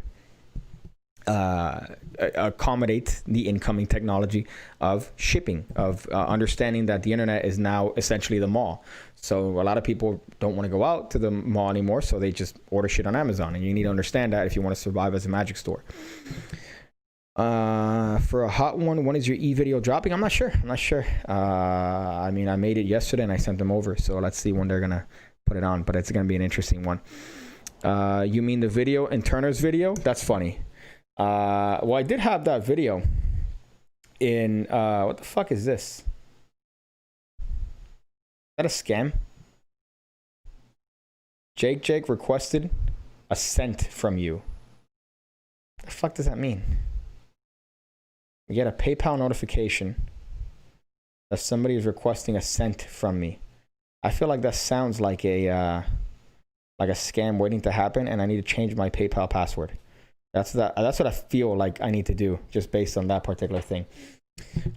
accommodate the incoming technology of shipping, of understanding that the internet is now essentially the mall. So a lot of people don't want to go out to the mall anymore, so they just order shit on Amazon, and you need to understand that if you want to survive as a magic store. For a hot one, when is your e-video dropping? I'm not sure. I mean, I made it yesterday and I sent them over, so let's see when they're gonna put it on, but it's gonna be an interesting one. You mean the video in Turner's video? That's funny. Well, I did have that video in what the fuck is this? Is that a scam? Jake requested a cent from you. What the fuck does that mean? We get a PayPal notification that somebody is requesting a cent from me. I feel like that sounds like a scam waiting to happen, and I need to change my PayPal password. That's what I feel like I need to do, just based on that particular thing.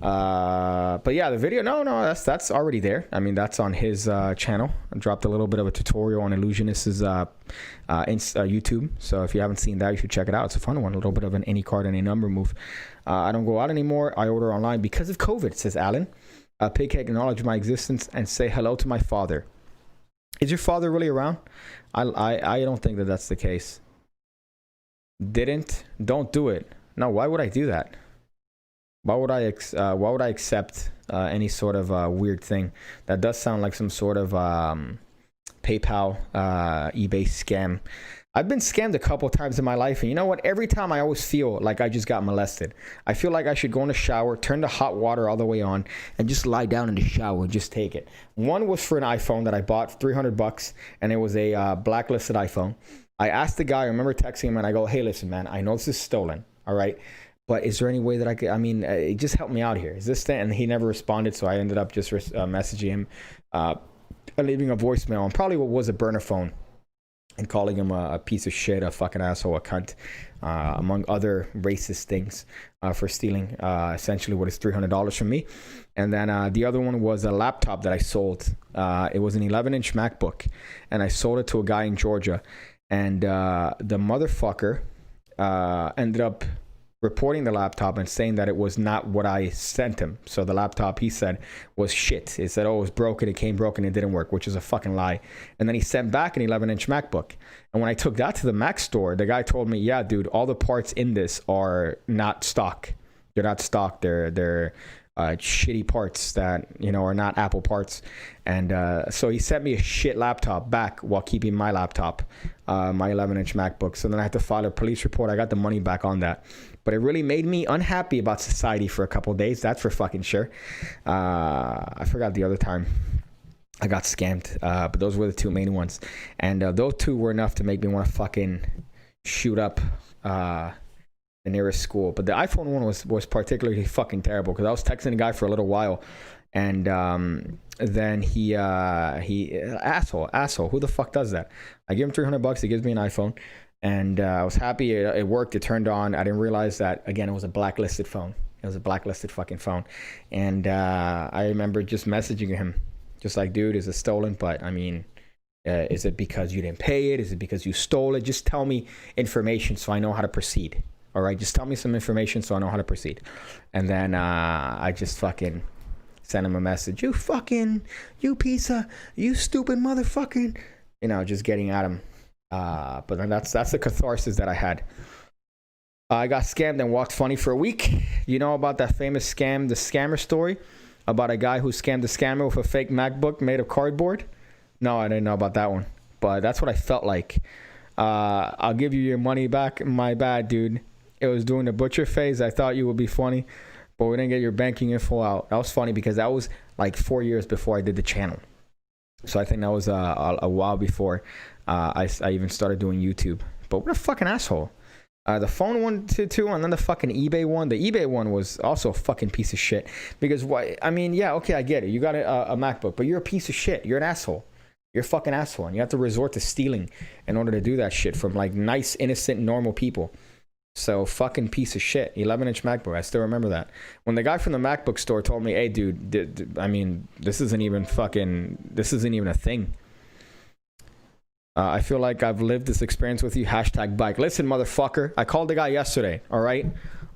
But yeah, the video, no, that's already there. I mean, that's on his channel. I dropped a little bit of a tutorial on Illusionist's YouTube. So if you haven't seen that, you should check it out. It's a fun one, a little bit of an any card and a number move. I don't go out anymore. I order online because of COVID, says Alan. Pigcake, acknowledge my existence and say hello to my father. Is your father really around? I don't think that that's the case. Don't do it. No, why would I do that? Why would I accept any sort of weird thing? That does sound like some sort of PayPal, eBay scam. I've been scammed a couple times in my life, and you know what? Every time I always feel like I just got molested. I feel like I should go in the shower, turn the hot water all the way on, and just lie down in the shower and just take it. One was for an iPhone that I bought, $300, and it was a blacklisted iPhone. I asked the guy, I remember texting him, and I go, hey, listen, man, I know this is stolen, all right? But is there any way that I could, just help me out here. Is this thing? And he never responded, so I ended up just messaging him, leaving a voicemail, and probably what was a burner phone, and calling him a piece of shit, a fucking asshole, a cunt, among other racist things for stealing essentially what is $300 from me. And then the other one was a laptop that I sold. It was an 11-inch MacBook, and I sold it to a guy in Georgia. And the motherfucker ended up reporting the laptop and saying that it was not what I sent him. So the laptop, he said, was shit. He said, oh, it was broken, it came broken, it didn't work, which is a fucking lie. And then he sent back an 11-inch MacBook. And when I took that to the Mac store, the guy told me, yeah, dude, all the parts in this are not stock. They're not stock. They're shitty parts that, are not Apple parts. And so he sent me a shit laptop back while keeping my laptop, my 11-inch MacBook. So then I had to file a police report. I got the money back on that. But it really made me unhappy about society for a couple of days. That's for fucking sure. I forgot the other time I got scammed. But those were the two main ones. And those two were enough to make me want to fucking shoot up the nearest school. But the iPhone one was particularly fucking terrible, because I was texting a guy for a little while, and then he asshole, who the fuck does that? I give him $300, he gives me an iPhone, and I was happy it worked, it turned on. I didn't realize that, again, it was a blacklisted phone. It was a blacklisted fucking phone. And I remember just messaging him, just like, dude, is it stolen? But I mean, is it because you didn't pay it? Is it because you stole it? Just tell me information so I know how to proceed. All right, just tell me some information so I know how to proceed. And then I just fucking sent him a message. You stupid motherfucking, just getting at him. But then that's the catharsis that I had. I got scammed and walked funny for a week. You know about that famous scam, the scammer story, about a guy who scammed a scammer with a fake MacBook made of cardboard? No, I didn't know about that one. But that's what I felt like. I'll give you your money back. My bad, dude. It was during the butcher phase. I thought you would be funny, but we didn't get your banking info out. That was funny because that was like 4 years before I did the channel. So I think that was a while before I even started doing YouTube. But what a fucking asshole. The phone one too, and then the fucking eBay one. The eBay one was also a fucking piece of shit. Because why? I mean, yeah, okay, I get it. You got a MacBook, but you're a piece of shit. You're an asshole. You're a fucking asshole, and you have to resort to stealing in order to do that shit from like nice, innocent, normal people. So fucking piece of shit. 11-inch MacBook. I still remember that. When the guy from the MacBook store told me, hey, dude, I mean, this isn't even a thing. I feel like I've lived this experience with you. Hashtag bike. Listen, motherfucker. I called the guy yesterday. All right.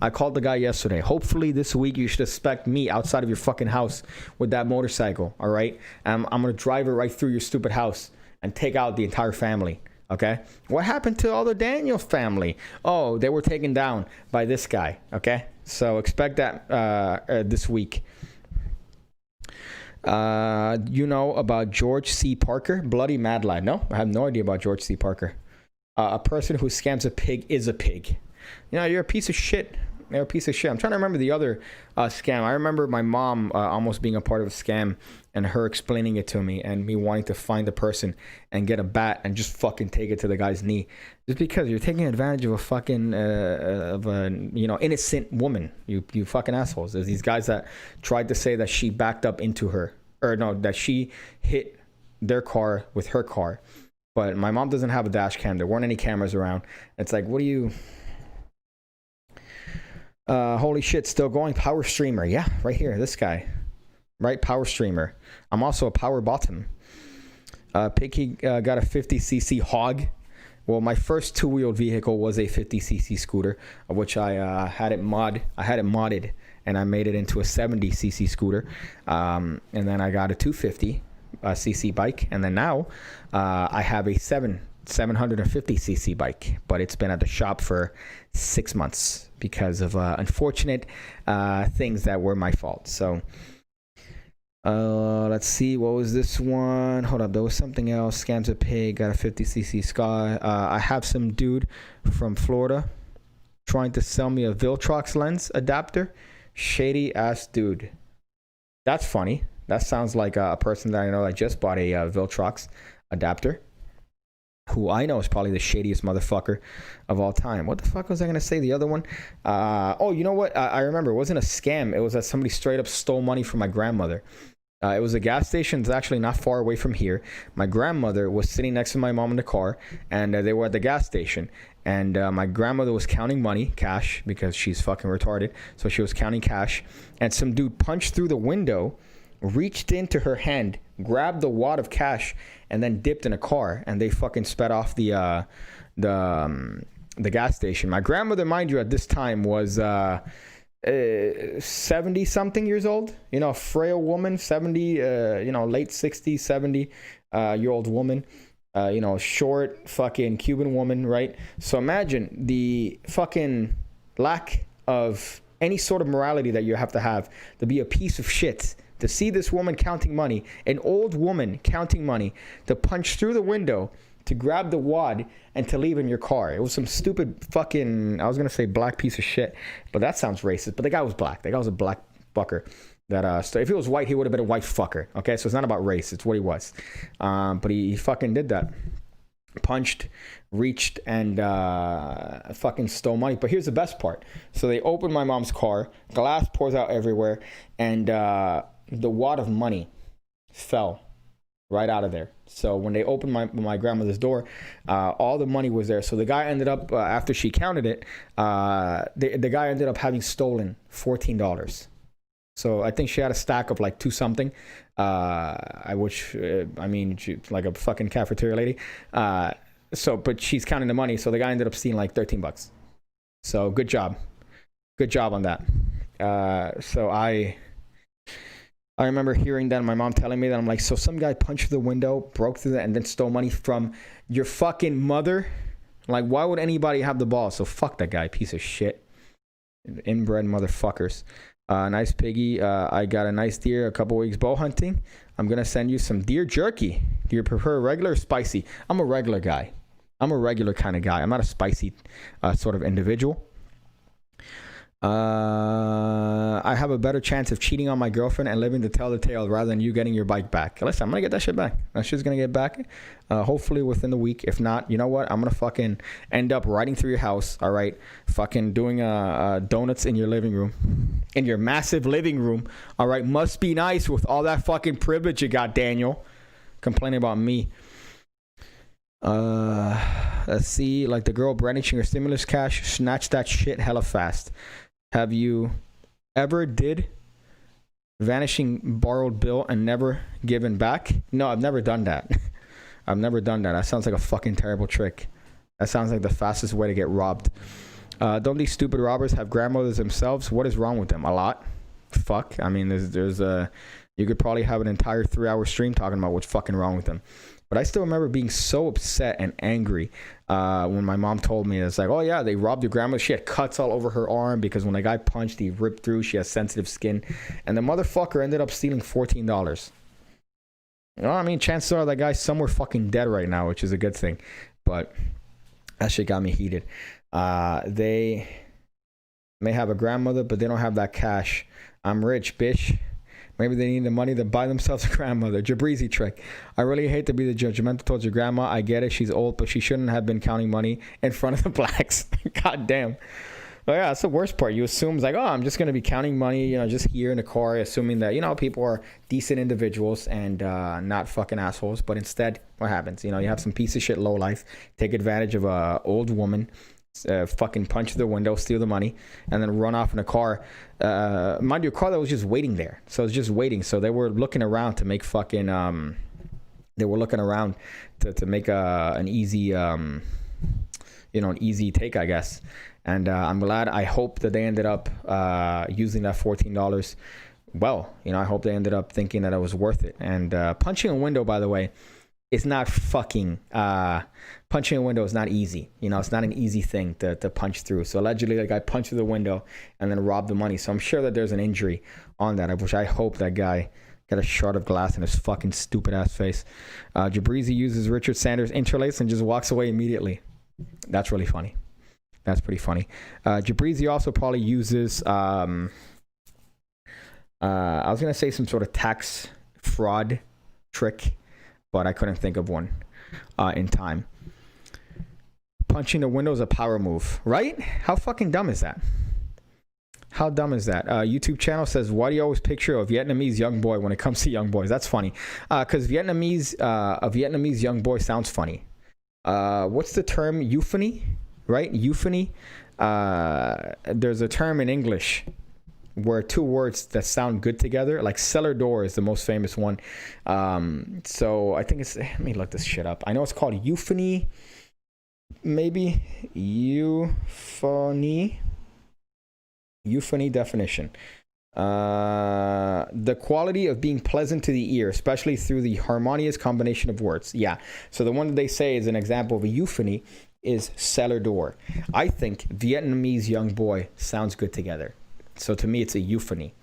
I called the guy yesterday. Hopefully this week you should expect me outside of your fucking house with that motorcycle. All right. I'm gonna drive it right through your stupid house and take out the entire family. Okay. What happened to all the Daniel family? Oh, they were taken down by this guy. Okay. So expect that this week. You know about George C. Parker? Bloody mad lad. No, I have no idea about George C. Parker. A person who scams a pig is a pig. You know, you're a piece of shit. You're a piece of shit. I'm trying to remember the other scam. I remember my mom almost being a part of a scam and her explaining it to me and me wanting to find the person and get a bat and just fucking take it to the guy's knee. Just because you're taking advantage of a fucking, innocent woman. You fucking assholes. There's these guys that tried to say that she backed up into her. Or no, that she hit their car with her car. But my mom doesn't have a dash cam. There weren't any cameras around. It's like, what do you... holy shit, still going. Power streamer. Yeah, right here. This guy. Right, power streamer. I'm also a power bottom. Pigcake got a 50cc hog. Well, my first two-wheeled vehicle was a 50cc scooter, of which I had it modded, and I made it into a 70cc scooter. And then I got a 250cc bike, and then now I have a 750cc bike, but it's been at the shop for 6 months because of unfortunate things that were my fault. So let's see, what was this one? Hold up, there was something else. Scams a pig, got a 50cc Sky. I have some dude from Florida trying to sell me a Viltrox lens adapter. Shady ass dude. That's funny. That sounds like a person that I know that just bought a Viltrox adapter, who I know is probably the shadiest motherfucker of all time. What the fuck was I going to say? The other one? Oh, you know what? I remember. It wasn't a scam. It was that somebody straight up stole money from my grandmother. It was a gas station that's actually not far away from here. My grandmother was sitting next to my mom in the car, and they were at the gas station. And my grandmother was counting money, cash, because she's fucking retarded. So she was counting cash. And some dude punched through the window, reached into her hand, grabbed the wad of cash, and then dipped in a car. And they fucking sped off the gas station. My grandmother, mind you, at this time was 70 something years old, you know, a frail woman, 70, late 60s, 70 year old woman, short fucking Cuban woman, right? So imagine the fucking lack of any sort of morality that you have to be a piece of shit, to see this woman counting money, an old woman counting money, to punch through the window, to grab the wad, and to leave in your car. It was some stupid fucking, I was going to say black piece of shit, but that sounds racist. But the guy was black. The guy was a black fucker. So if he was white, he would have been a white fucker. Okay, so it's not about race. It's what he was. But he fucking did that. Punched, reached, and fucking stole money. But here's the best part. So they opened my mom's car. Glass pours out everywhere. And the wad of money fell right out of there. So when they opened my grandmother's door, all the money was there. So the guy ended up, after she counted it, the guy ended up having stolen $14. So I think she had a stack of like 2 something. She's like a fucking cafeteria lady. But she's counting the money. So the guy ended up stealing like $13. So good job on that. So I remember hearing that and my mom telling me that. I'm like, so some guy punched through the window, broke through that, and then stole money from your fucking mother? Like, why would anybody have the balls? So fuck that guy, piece of shit. Inbred motherfuckers. Nice piggy. I got a nice deer a couple weeks bow hunting. I'm going to send you some deer jerky. Do you prefer regular or spicy? I'm a regular guy. I'm a regular kind of guy. I'm not a spicy sort of individual. I have a better chance of cheating on my girlfriend and living to tell the tale rather than you getting your bike back. Listen, I'm gonna get that shit back. That shit's gonna get back hopefully within the week. If not, you know what, I'm gonna fucking end up riding through your house, all right, fucking doing donuts in your living room, in your massive living room, all right. Must be nice with all that fucking privilege you got, Daniel, complaining about me. Let's see, like the girl brandishing her stimulus cash, snatch that shit hella fast. Have you ever did vanishing borrowed bill and never given back? No, I've never done that. I've never done that. That sounds like a fucking terrible trick. That sounds like the fastest way to get robbed. Don't these stupid robbers have grandmothers themselves? What is wrong with them? A lot. Fuck. I mean, there's you could probably have an entire 3-hour stream talking about what's fucking wrong with them. But I still remember being so upset and angry when my mom told me, it's like, oh yeah, they robbed your grandma. She had cuts all over her arm because when the guy punched, he ripped through. She has sensitive skin. And the motherfucker ended up stealing $14. You know what I mean? Chances are that guy's somewhere fucking dead right now, which is a good thing. But that shit got me heated. They may have a grandmother, but they don't have that cash. I'm rich, bitch. Maybe they need the money to buy themselves a grandmother. Jabrizi trick. I really hate to be the judgmental towards your grandma. I get it. She's old, but she shouldn't have been counting money in front of the blacks. God damn. Oh, yeah, that's the worst part. You assume, it's like, oh, I'm just going to be counting money, you know, just here in the car, assuming that, you know, people are decent individuals and not fucking assholes. But instead, what happens? You know, you have some piece of shit lowlife, take advantage of a old woman, fucking punch the window, steal the money, and then run off in a car. Mind you, a car that was just waiting there. So it's just waiting. So they were looking around to make fucking, they were looking around to make an easy, you know, an easy take, I guess. And I'm glad. I hope that they ended up using that $14 well. You know, I hope they ended up thinking that it was worth it. And punching a window, by the way, is not fucking... punching a window is not easy. You know, it's not an easy thing to punch through. So allegedly, the guy punched through the window and then robbed the money. So I'm sure that there's an injury on that, which I hope that guy got a shard of glass in his fucking stupid ass face. Jabrizi uses Richard Sanders interlace and just walks away immediately. That's really funny. That's pretty funny. Jabrizi also probably uses, I was going to say some sort of tax fraud trick, but I couldn't think of one in time. Punching the window is a power move, right? How fucking dumb is that? How dumb is that? YouTube channel says, why do you always picture a Vietnamese young boy when it comes to young boys? That's funny. Because a Vietnamese young boy sounds funny. What's the term? Euphony? Right? Euphony. There's a term in English where two words that sound good together, like cellar door is the most famous one. So I think it's, let me look this shit up. I know it's called euphony, maybe. Euphony definition. The quality of being pleasant to the ear, especially through the harmonious combination of words. Yeah. So the one that they say is an example of a euphony is cellar door. I think Vietnamese young boy sounds good together. So to me, it's a euphony.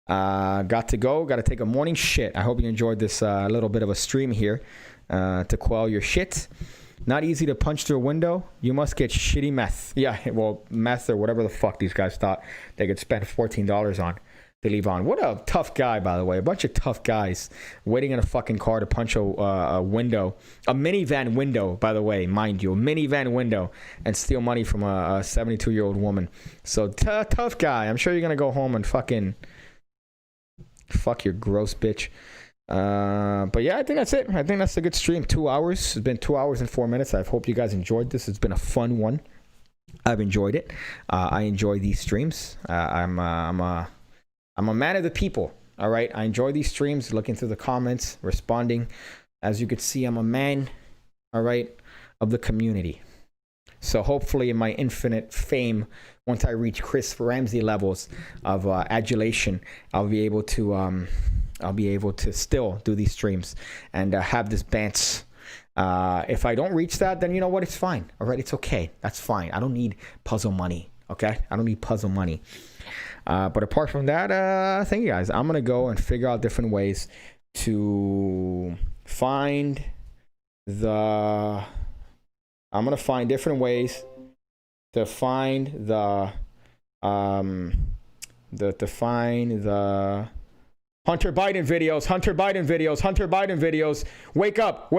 Got to go. Got to take a morning shit. I hope you enjoyed this little bit of a stream here to quell your shit. Not easy to punch through a window. You must get shitty meth. Yeah, well, meth or whatever the fuck these guys thought they could spend $14 on to leave on. What a tough guy, by the way. A bunch of tough guys waiting in a fucking car to punch a window. A minivan window, by the way, mind you. A minivan window and steal money from a 72-year-old woman. So tough guy. I'm sure you're going to go home and fucking fuck your gross bitch. But yeah, I think that's it. I think that's a good stream. 2 hours. It's been 2 hours and 4 minutes. I hope you guys enjoyed this. It's been a fun one. I've enjoyed it. I enjoy these streams. I'm a man of the people. All right. I enjoy these streams, looking through the comments, responding. As you can see, I'm a man, all right, of the community. So hopefully in my infinite fame, once I reach Chris Ramsey levels of adulation, I'll be able to still do these streams and have this bants. If I don't reach that, then you know what? It's fine. All right. It's okay. That's fine. I don't need puzzle money. Okay. I don't need puzzle money. But apart from that, thank you guys. I'm going to go and figure out different ways to find the... I'm going to find different ways to find the... Hunter Biden videos. Wake up.